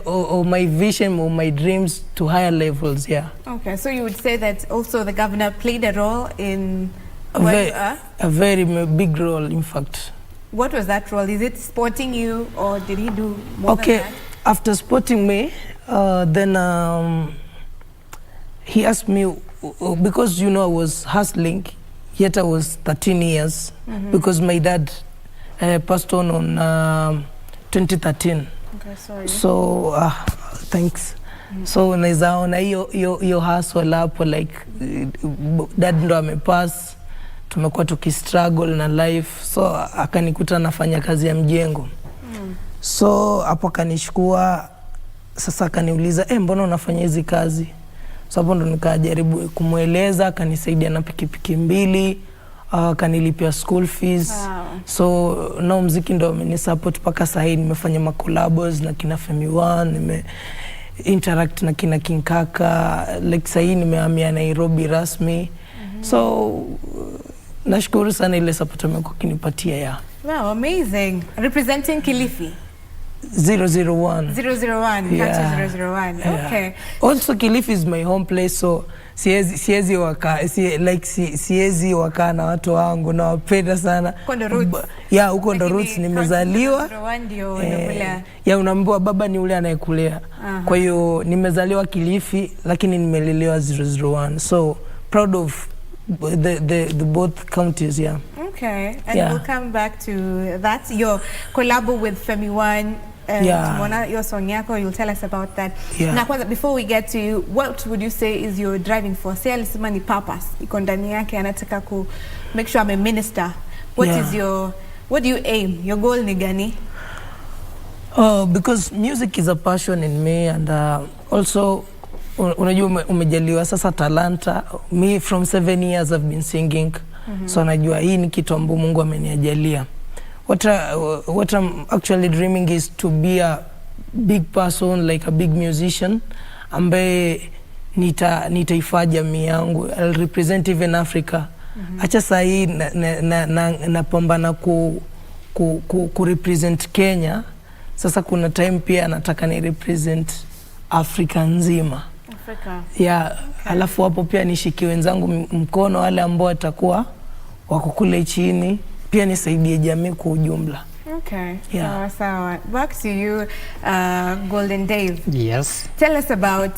or my vision or my dreams to higher levels. Yeah. Okay, so you would say that also the governor played a role in a very big role, in fact. What was that role? Is it supporting you, or did he do more than that? After supporting me, then he asked me, because I was hustling, yet I was 13 years, because my dad passed on 2013. Okay, sorry. So thanks. So nazaona hiyo hustle hapo, like dad ndo amepass, tumekuwa tukistruggle na life, so akanikuta nafanya kazi ya mjengo. So hapo akanishukua, sasa akaniuliza mbona unafanya hizi kazi? So hapo ndo nikajaribu kumueleza, akanisaidia na pikipiki 2, kanilipia school fees. Wow. So now mziki ndo amenisupport mpaka sasa hivi. Nimefanya macollabos na kina Femi One, nime interact na kina King Kaka, like sasa hivi nimehamia Nairobi rasmi. So nashukuru sana ile support amekuwa kinipatia ya. Wow, amazing. Representing Kilifi. 001. 001, Yeah. 001. Yeah. Okay. Also Kilifi is my home place, so siezi waka na watu wangu, na wapenda sana. Kondo roots. Yeah, huko ndo roots nimezaliwa. 001 ndio unakulea. Yeah, unaambiwa baba ni ule anayekulea. Kwa hiyo nimezaliwa Kilifi lakini nimelelewa 001. So proud of the both counties, yeah. Okay, and we'll come back to that. Your collab with Femi One, your song yako, you'll tell us about that. Yeah. Now, before we get to you, what would you say is your driving force? Say alisema ni purpose. Iko ndani yake, anataka ku make sure I'm a minister. What do you aim? Your goal ni gani? Because music is a passion in me, and also unajua umejaliwa sasa talanta. Me from 7 years I've been singing. So najua hii ni kitu ambacho Mungu ameniajalia. What I'm actually dreaming is to be a big person, like a big musician, ambaye nitaifa jamii yangu. I'll represent even Africa. Acha saa hii napambana ku represent Kenya. Sasa kuna time pia nataka ni represent Afrika nzima. Yeah, alafu hapo pia nishike wenzangu mkono, wale ambao watakuwa wako kule chini, pia nisaidie jamii kwa ujumla. Okay. Yeah. So back to you, Golden Dave. Yes. Tell us about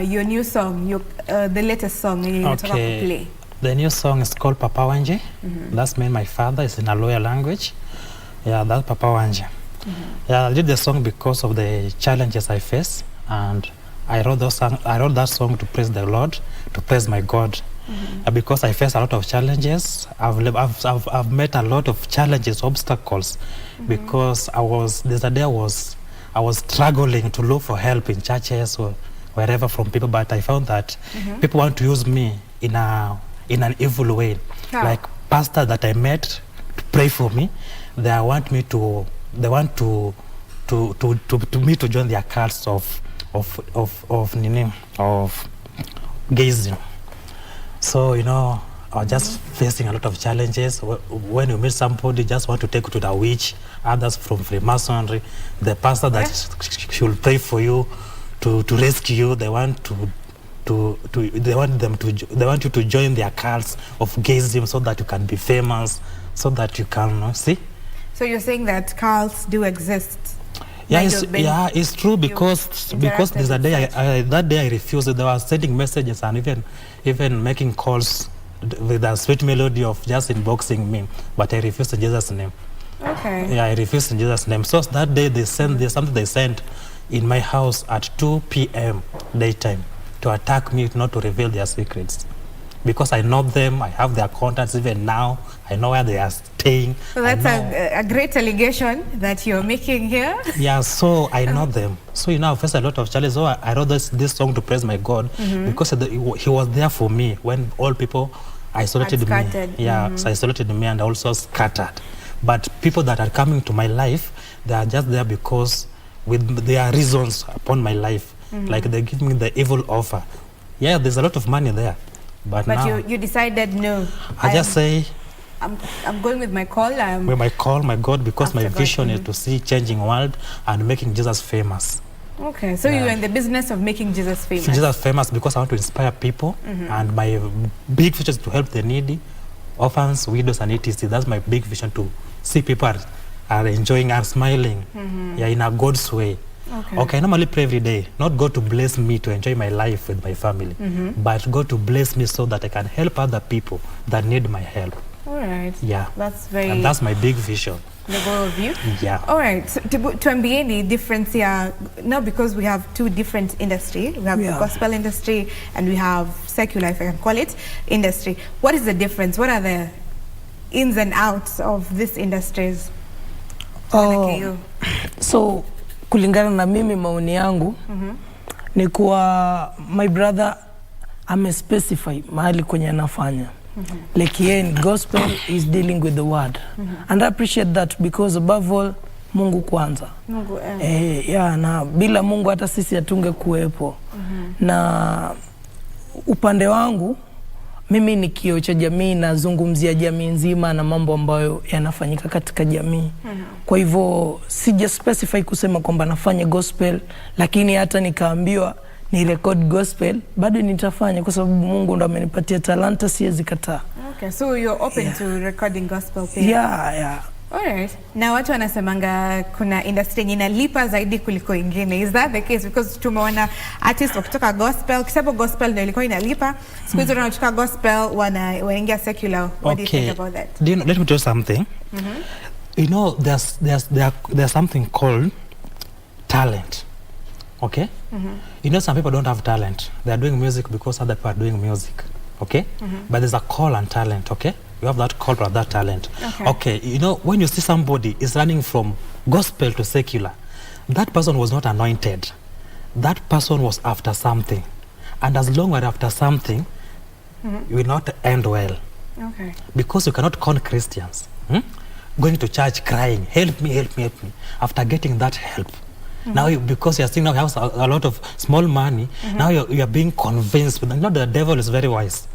your new song, the latest song you talk about play. The new song is called Papa Wanje. That's me and my father. It's in a Loya language. Yeah, that's Papa Wanje. Yeah, I did the song because of the challenges I face, and I wrote that song to praise the Lord, to praise my God. Because I face a lot of challenges. I've met a lot of challenges, obstacles, because I was struggling to look for help in churches or wherever from people, but I found that people want to use me in an evil way. Like pastor that I met to pray for me, they want me to join their cults of gazing. So I was just facing a lot of challenges. When you meet somebody, just want to take you to the witch. Others from Freemasonry, the pastor that should pray for you to rescue you. They want you to join their cults of gazing so that you can be famous, so that you can see. So you're saying that cults do exist? Yeah, it's true, because there's a day that day I refused. They were sending messages and even making calls with a sweet melody of just inboxing me, but I refused in Jesus' name. Okay. Yeah, I refused in Jesus' name. So that day they sent they sent in my house at 2 p.m. daytime to attack me, not to reveal their secrets. Because I know them, I have their contacts even now, I know where they are staying. So that's a great allegation that you're making here. Yeah, so I know them. So I face a lot of challenges. So I wrote this song to praise my God, because he was there for me when all people isolated me. Yeah, so isolated me and also scattered. But people that are coming to my life, they are just there because with their reasons upon my life. Like they give me the evil offer. Yeah, there's a lot of money there. But now you decided no. I just say I'm going with my call. With my call, my God, because my vision is to see changing world and making Jesus famous. Okay, so you're in the business of making Jesus famous. Jesus famous because I want to inspire people, and my big vision is to help the needy, orphans, widows, and etc. That's my big vision, to see people are enjoying and smiling, in a God's way. Okay, I normally pray every day, not God to bless me to enjoy my life with my family, but God to bless me so that I can help other people that need my help. All right. Yeah. And that's my big vision. The goal of you? Yeah. All right. So, tuambieni difference here, now because we have two different industry. We have the gospel industry and we have secular, if I can call it, industry. What is the difference? What are the ins and outs of these industries? So kulingana na mimi maoni yangu ni kuwa my brother specify mahali kwenye anafanya. Like here in gospel is dealing with the word. And I appreciate that because above all Mungu kwanza. Mungu, na bila Mungu hata sisi hatunge kuwepo. Na upande wangu mimi ni kioo cha jamii, nazungumzia jamii nzima na mambo ambayo yanafanyika katika jamii. Kwa hivyo sija specify kusema kwamba nafanya gospel, lakini hata nikaambiwa ni record gospel bado nitafanya kwa sababu Mungu ndo amenipatia talanta, siwezi kataa. Okay, so you're open to recording gospel pia? Yeah. Alright. Na watu wanasemanga kuna industry yenye inalipa zaidi kuliko ingine. Is that the case? Because tumeona artists wakitoka gospel, kisapo gospel ndio ilikuwa inalipa. Siku hizo wanatoka gospel wanaingia secular. What do you think about that? Let me tell you something. You know, there's something called talent. Okay? You know, some people don't have talent. They are doing music because other people are doing music. Okay? But there's a call and talent, okay? You have that call or that talent. Okay, you know, when you see somebody is running from gospel to secular, that person was not anointed. That person was after something. And as long as you're after something, you will not end well. Okay. Because you cannot con Christians. Going to church crying, help me, help me, help me. After getting that help, now because you're seeing now you have a lot of small money, now you're being convinced. But you know, the devil is very wise.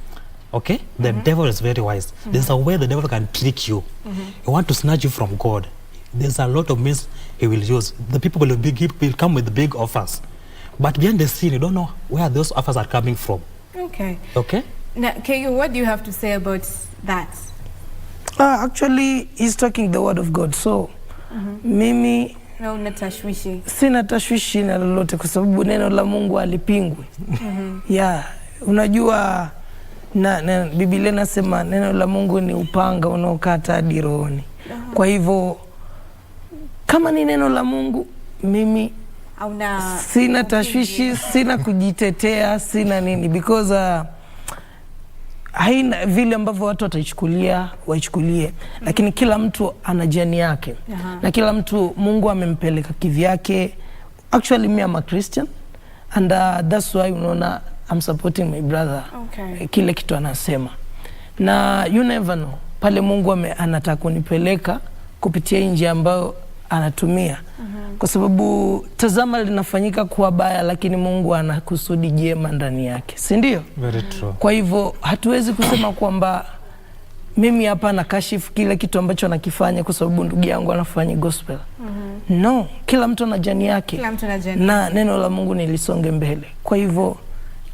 Okay? The devil is very wise. There's a way the devil can trick you. He want to snatch you from God. There's a lot of means he will use. The people will come with big offers. But behind the scene, you don't know where those offers are coming from. Okay. Okay? Now, Keyo, what do you have to say about that? Actually, he's talking the word of God. So, mimi na unatashwishi. Sina tashwishi na lolote kwa sababu neno la Mungu halipingwi. Unajua na Biblia nasema neno la Mungu ni upanga unaokata hadi rohoni. Kwa hivyo kama ni neno la Mungu, mimi sina tashwishi, sina kujitetea, sina nini, because haina vile ambavyo watu waichukulie, lakini kila mtu ana jani yake. Na kila mtu Mungu amempeleka kivyake. Actually me I'm a Christian and that's why unaona I'm supporting my brother. Kile kitu anasema. Na you never know, pale Mungu anataka kunipeleka kupitia njia ambayo anatumia. Kwa sababu tazama linafanyika kwa baya, lakini Mungu ana kusudi jema ndani yake. Si ndio? Very true. Kwa hivyo hatuwezi kusema kwamba mimi hapa na kashifu kile kitu ambacho anakifanya kwa sababu ndugu yangu anafanya gospel. No, kila mtu ana jani yake. Kila mtu ana jani. Na neno la Mungu nilisonge mbele. Kwa hivyo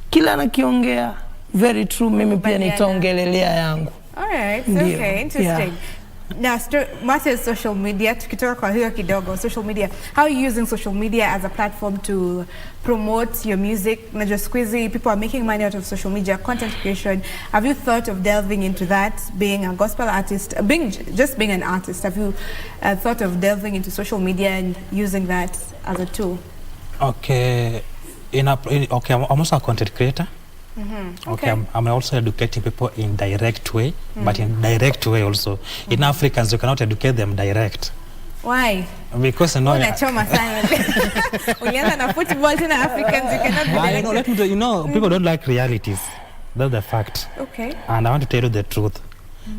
kila anakiongea very true, mimi pia nitaongelelea yangu. Alright, okay, interesting. Now, Martha's social media, tukitoka kwa hiyo kidogo, social media, how are you using social media as a platform to promote your music? Najua siku hizi people are making money out of social media, content creation. Have you thought of delving into that, being a gospel artist, just being an artist? Have you thought of delving into social media and using that as a tool? Okay, I'm also a content creator. Okay, I'm also educating people in direct way, but in direct way also. In Africans, you cannot educate them direct. Why? Because you know, Ulianza na football in Africans, you cannot be direct. People don't like realities. That's the fact. Okay. And I want to tell you the truth.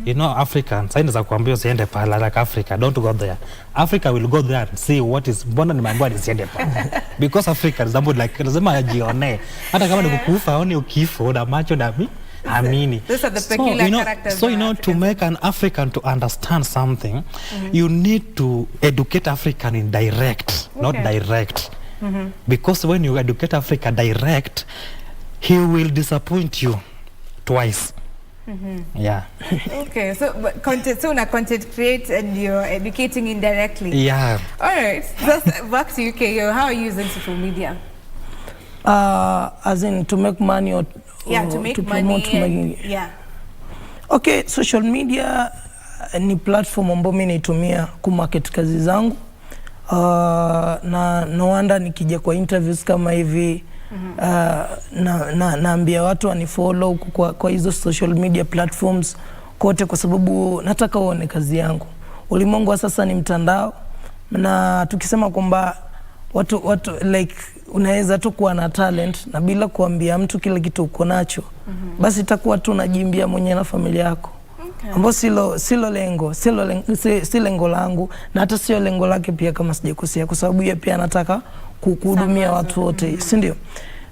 You know, Africans, I know kuambia usiende pala like Africa, don't go there. Africa will go there and see what is mbona nimeambiwa nisiende pala. Because Africa is somebody like lazima ajione. Hata kama ni kukufa aone ukifo na macho na Amini. Those are the peculiar characters. So, to make an African to understand something, you need to educate African in direct, not direct. Because when you educate Africa direct, he will disappoint you twice. Yeah. Okay, so content create and you're educating indirectly. Yeah. All right. So back to UK. How are you using social media? As in to make money or to make promote money. Yeah. Okay, social media ni platform ambayo mimi naitumia kumarket kazi zangu. Na no wonder nikija kwa interviews kama hivi naambia watu wanifollow kwa hizo social media platforms kote, kwa sababu nataka uone kazi yangu. Ulimwengu wa sasa ni mtandao, na tukisema kwamba watu like unaweza tu kuwa na talent na bila kuambia mtu kile kitu uko nacho, basi itakuwa tu unajimbia mwenyewe na familia yako. Ambo si lengo langu, na hata sio lengo lake pia kama sijakosea, kwa sababu yeye pia anataka kuhudumia watu wote, si ndio?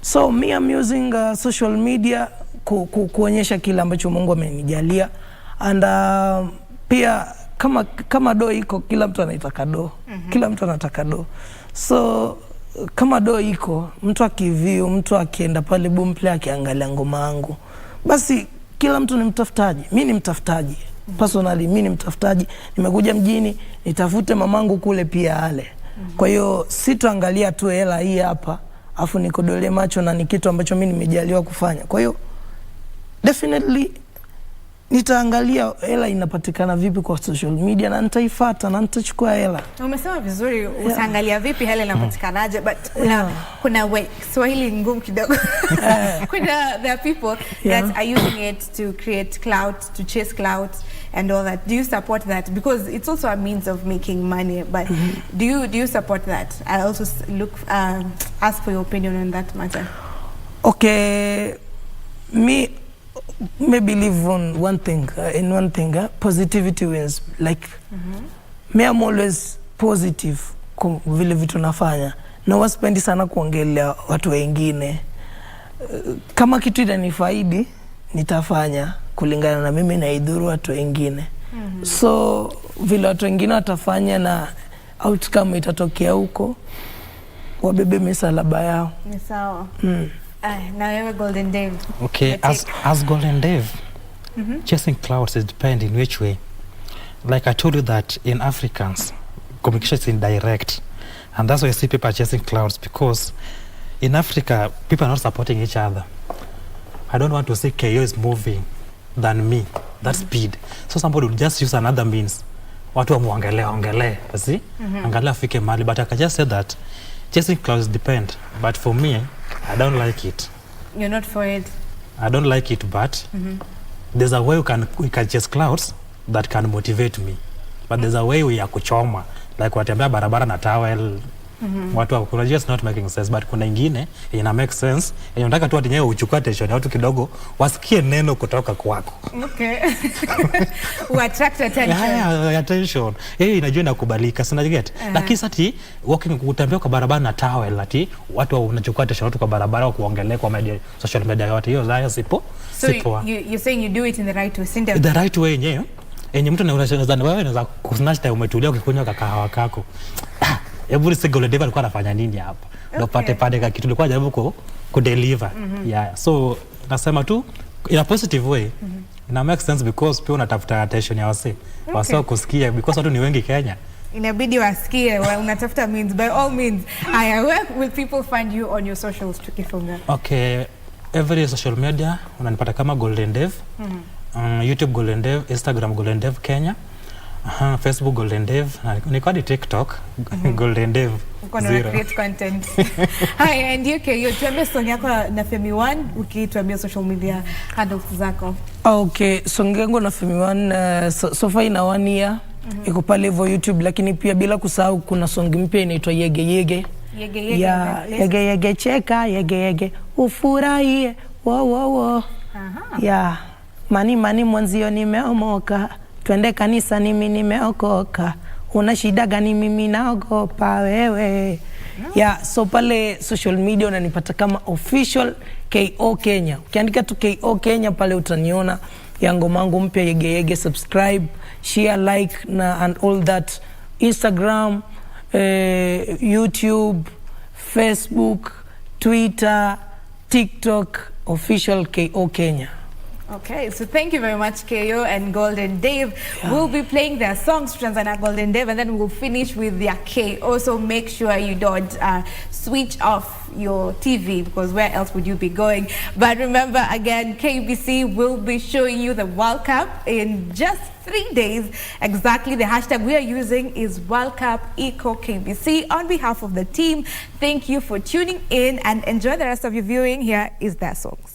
So me I'm using social media kuonyesha kile ambacho Mungu amenijalia, and pia kama do iko, kila mtu anataka do. Kila mtu anataka do. So kama do iko, mtu akiview, mtu akienda pale Boomplay akiangalia ngoma yangu, basi kila mtu ni mtafutaji. Mimi ni mtafutaji. Personally mimi ni mtafutaji. Nimekuja mjini nitafute mamangu kule pia ale. Kwa hiyo sitoangalia tu hela hii hapa afu nikodole macho, na ni kitu ambacho mimi nimejaliwa kufanya. Kwa hiyo definitely nitaangalia hela inapatikana vipi kwa social media, na nitaifuata na nitachukua hela. Umesema vizuri, utaangalia vipi hela inapatikanaje, but kuna Swahili ngumu kidogo. There are people that are using it to create clout, to chase clout and all that. Do you support that? Because it's also a means of making money, but do you support that? I also ask for your opinion on that matter. Okay, me believe on one thing, positivity wins. Like me I'm always positive kwa vile vitu nafanya, na waspendi sana kuongelea watu wengine. Kama kitu inanifaidi nitafanya kulingana na mimi, na idhuru watu wengine. So vile watu wengine watafanya na outcome itatokea huko, wabebe misalaba yao. Ni sawa. Now you're Golden Dave. Okay, as Golden Dave, chasing clouds is depend in which way. Like I told you that in Africans, communication is indirect, and that's why you see people chasing clouds, because in Africa people are not supporting each other. I don't want to see KO is moving than me, that speed. So somebody will just use another means. Watu wamuangalee, see? Angalia afike mahali, but I can just say that chasing clouds depend. But for me, I don't like it. You're not for it? I don't like it, but there's a way we can chase clouds that can motivate me. But there's a way we are kuchoma, like watembea barabara na towel. Watu wa just not making sense, but kuna ingine ina make sense. Unataka tu atinyewe uchukue attention ya watu kidogo, wasikie neno kutoka kwako. Okay. We attract attention. Yeah, attention. Inajua inakubalika, si unaget? Lakini sasa walking kutembea kwa barabara na towel, ati watu wanachukua attention watu kwa barabara wa kuongelea kwa media, social media yote hiyo zaya sipo. So you're saying you do it in the right way, sindio? The right way yenyewe. Mtu anaweza wewe unaweza kusnatch time umetulia ukikunywa kahawa kako. Every single day alikuwa anafanya nini hapa? Ndio pate kitu tulikuwa jaribu ku deliver. Yeah. So nasema tu in a positive way. Ina make sense because pia unatafuta attention ya wase. Wase kusikia because watu ni wengi Kenya. Inabidi wasikie, unatafuta means, by all means. Where will people find you on your socials tukifunga? Okay, every social media unanipata kama Golden Dave. YouTube Golden Dave, Instagram Golden Dave Kenya. Facebook Golden Dave, niko hadi TikTok Golden Dave. Uko na create content. Hi, and you tuambie song yako na Femi One, ukituambia social media handles zako. Okay, song yangu na Femi One so far ina 1 year. Iko pale hivyo YouTube, lakini pia bila kusahau kuna song mpya inaitwa Yege Yege. Yege Yege cheka, Yege Yege ufurahie, wo. Yeah, mani mwanzio nimeomoka. Twende kanisa mimi nimeokoka. Una shida gani mimi naogopa wewe? Yeah, so pale social media unanipata kama official KO Kenya. Ukiandika tu KO Kenya pale utaniona ya ngoma yangu mpya Yege Yege. Subscribe, share, like na and all that. Instagram, YouTube, Facebook, Twitter, TikTok, official KO Kenya. Okay, so thank you very much, KO and Golden Dave. Yeah. We'll be playing their songs, Tanzania Golden Dave, and then we'll finish with their KO. So make sure you don't switch off your TV, because where else would you be going? But remember, again, KBC will be showing you the World Cup in just 3 days. Exactly, the hashtag we are using is World Cup Eco KBC. On behalf of the team, thank you for tuning in and enjoy the rest of your viewing. Here is their songs.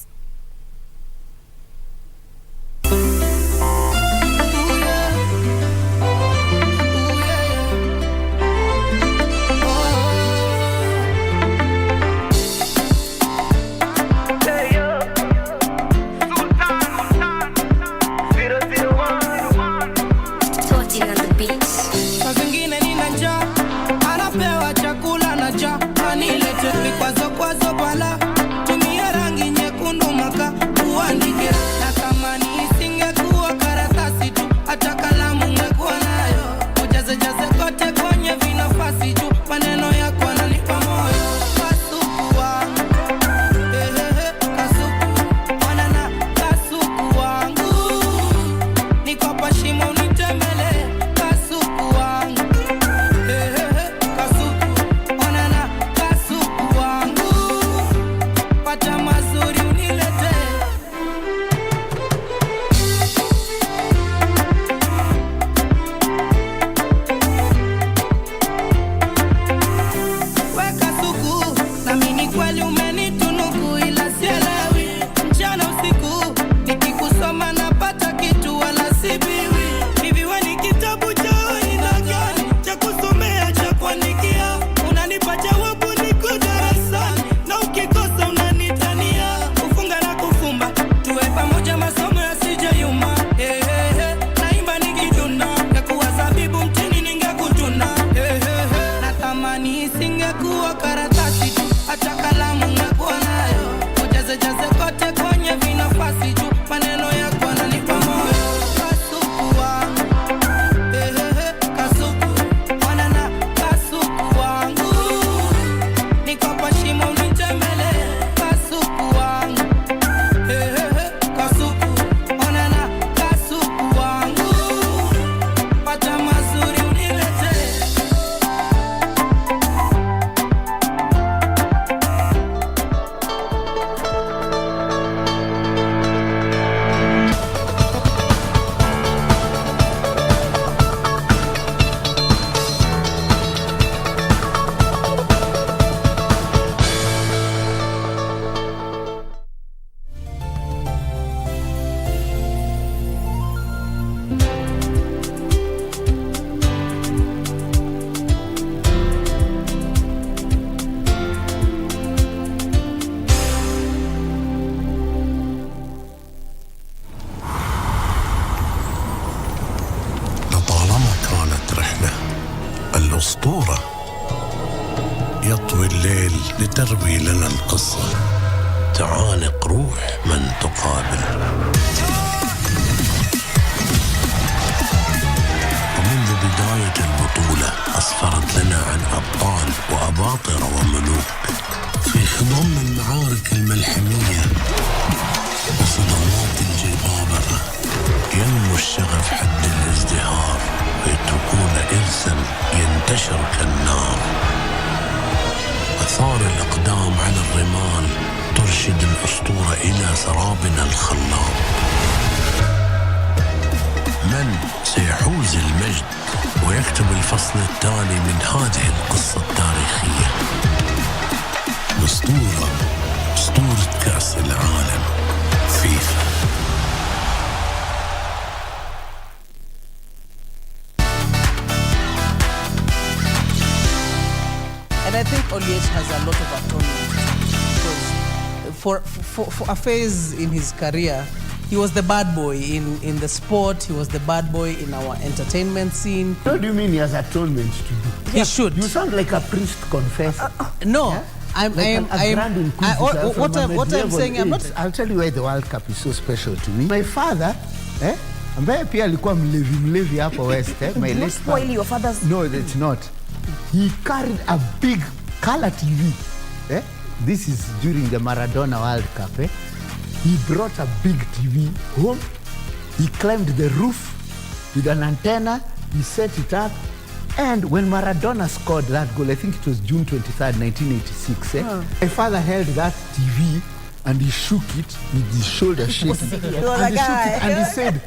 الأسطورة يطوي الليل لتروي لنا القصة. تعانق روح من تقابل. ومنذ بداية البطولة أسفرت لنا عن أبطال وأباطرة وملوك في خضم المعارك الملحمية وصدمات الجبابرة. ينمو الشغف حد الازدهار لتكون إرسا ينتشر كالنار. أثار الأقدام على الرمال ترشد الأسطورة إلى سرابنا الخلاب. من سيحوز المجد ويكتب الفصل التالي من هذه القصة التاريخية؟ أسطورة كأس العالم فيفا. And I think Oliech has a lot of atonement, because for a phase in his career, He was the bad boy in the sport. He was the bad boy in our entertainment scene. What do you mean he has atonement to do? He should. You sound like a priest confessor. No. Yeah? What I'm saying, I'm not. I'll tell you why the World Cup is so special to me. My father, ambaye pia alikuwa mlevi hapo West, my late spoil your father's. No, it's not. He carried a big color TV. This is during the Maradona World Cup. He brought a big TV home. He climbed the roof with an antenna. He set it up. And when Maradona scored that goal, I think it was June 23rd, 1986, my father held that TV and he shook it with his shoulder shaking. And he shook it and he said,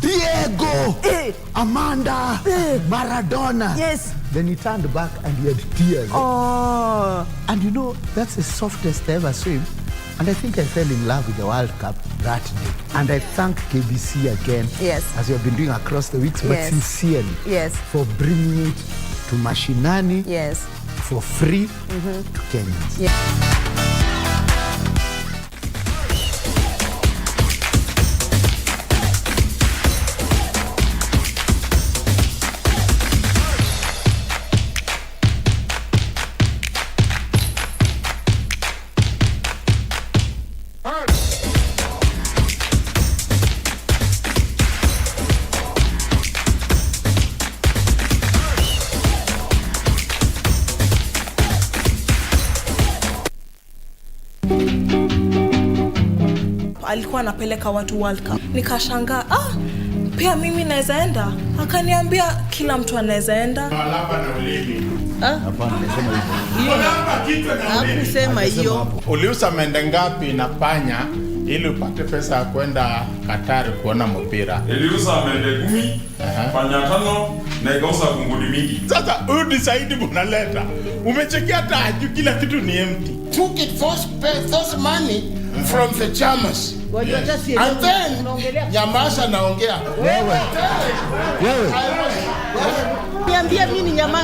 Diego, Amanda, Maradona. Yes. Then he turned back and he had tears. Oh. And you know, that's the softest I ever saw him. And I think I fell in love with the World Cup that day. And I thank KBC again, as you have been doing across the weeks, but sincerely, for bringing it to Mashinani, for free to Kenyans. Alikuwa anapeleka watu World Cup. Nikashangaa, pia mimi naweza enda. Akaniambia kila mtu anaweza enda. Alaba na ulimi. Hapana, nimesema hivyo. Alaba kitu na ulimi. Hakusema hiyo. Uliuza mende ngapi na panya ili upate pesa ya kwenda Qatar kuona mpira? Niliuza mende 10, panya 5 na ikauza kunguni mingi. Sasa udisaidi bunaleta. Umechekia taju kila kitu ni empty. Took it first money from the chairman. And then Nyamasa naongea. Wewe. Niambia mimi Nyamasa.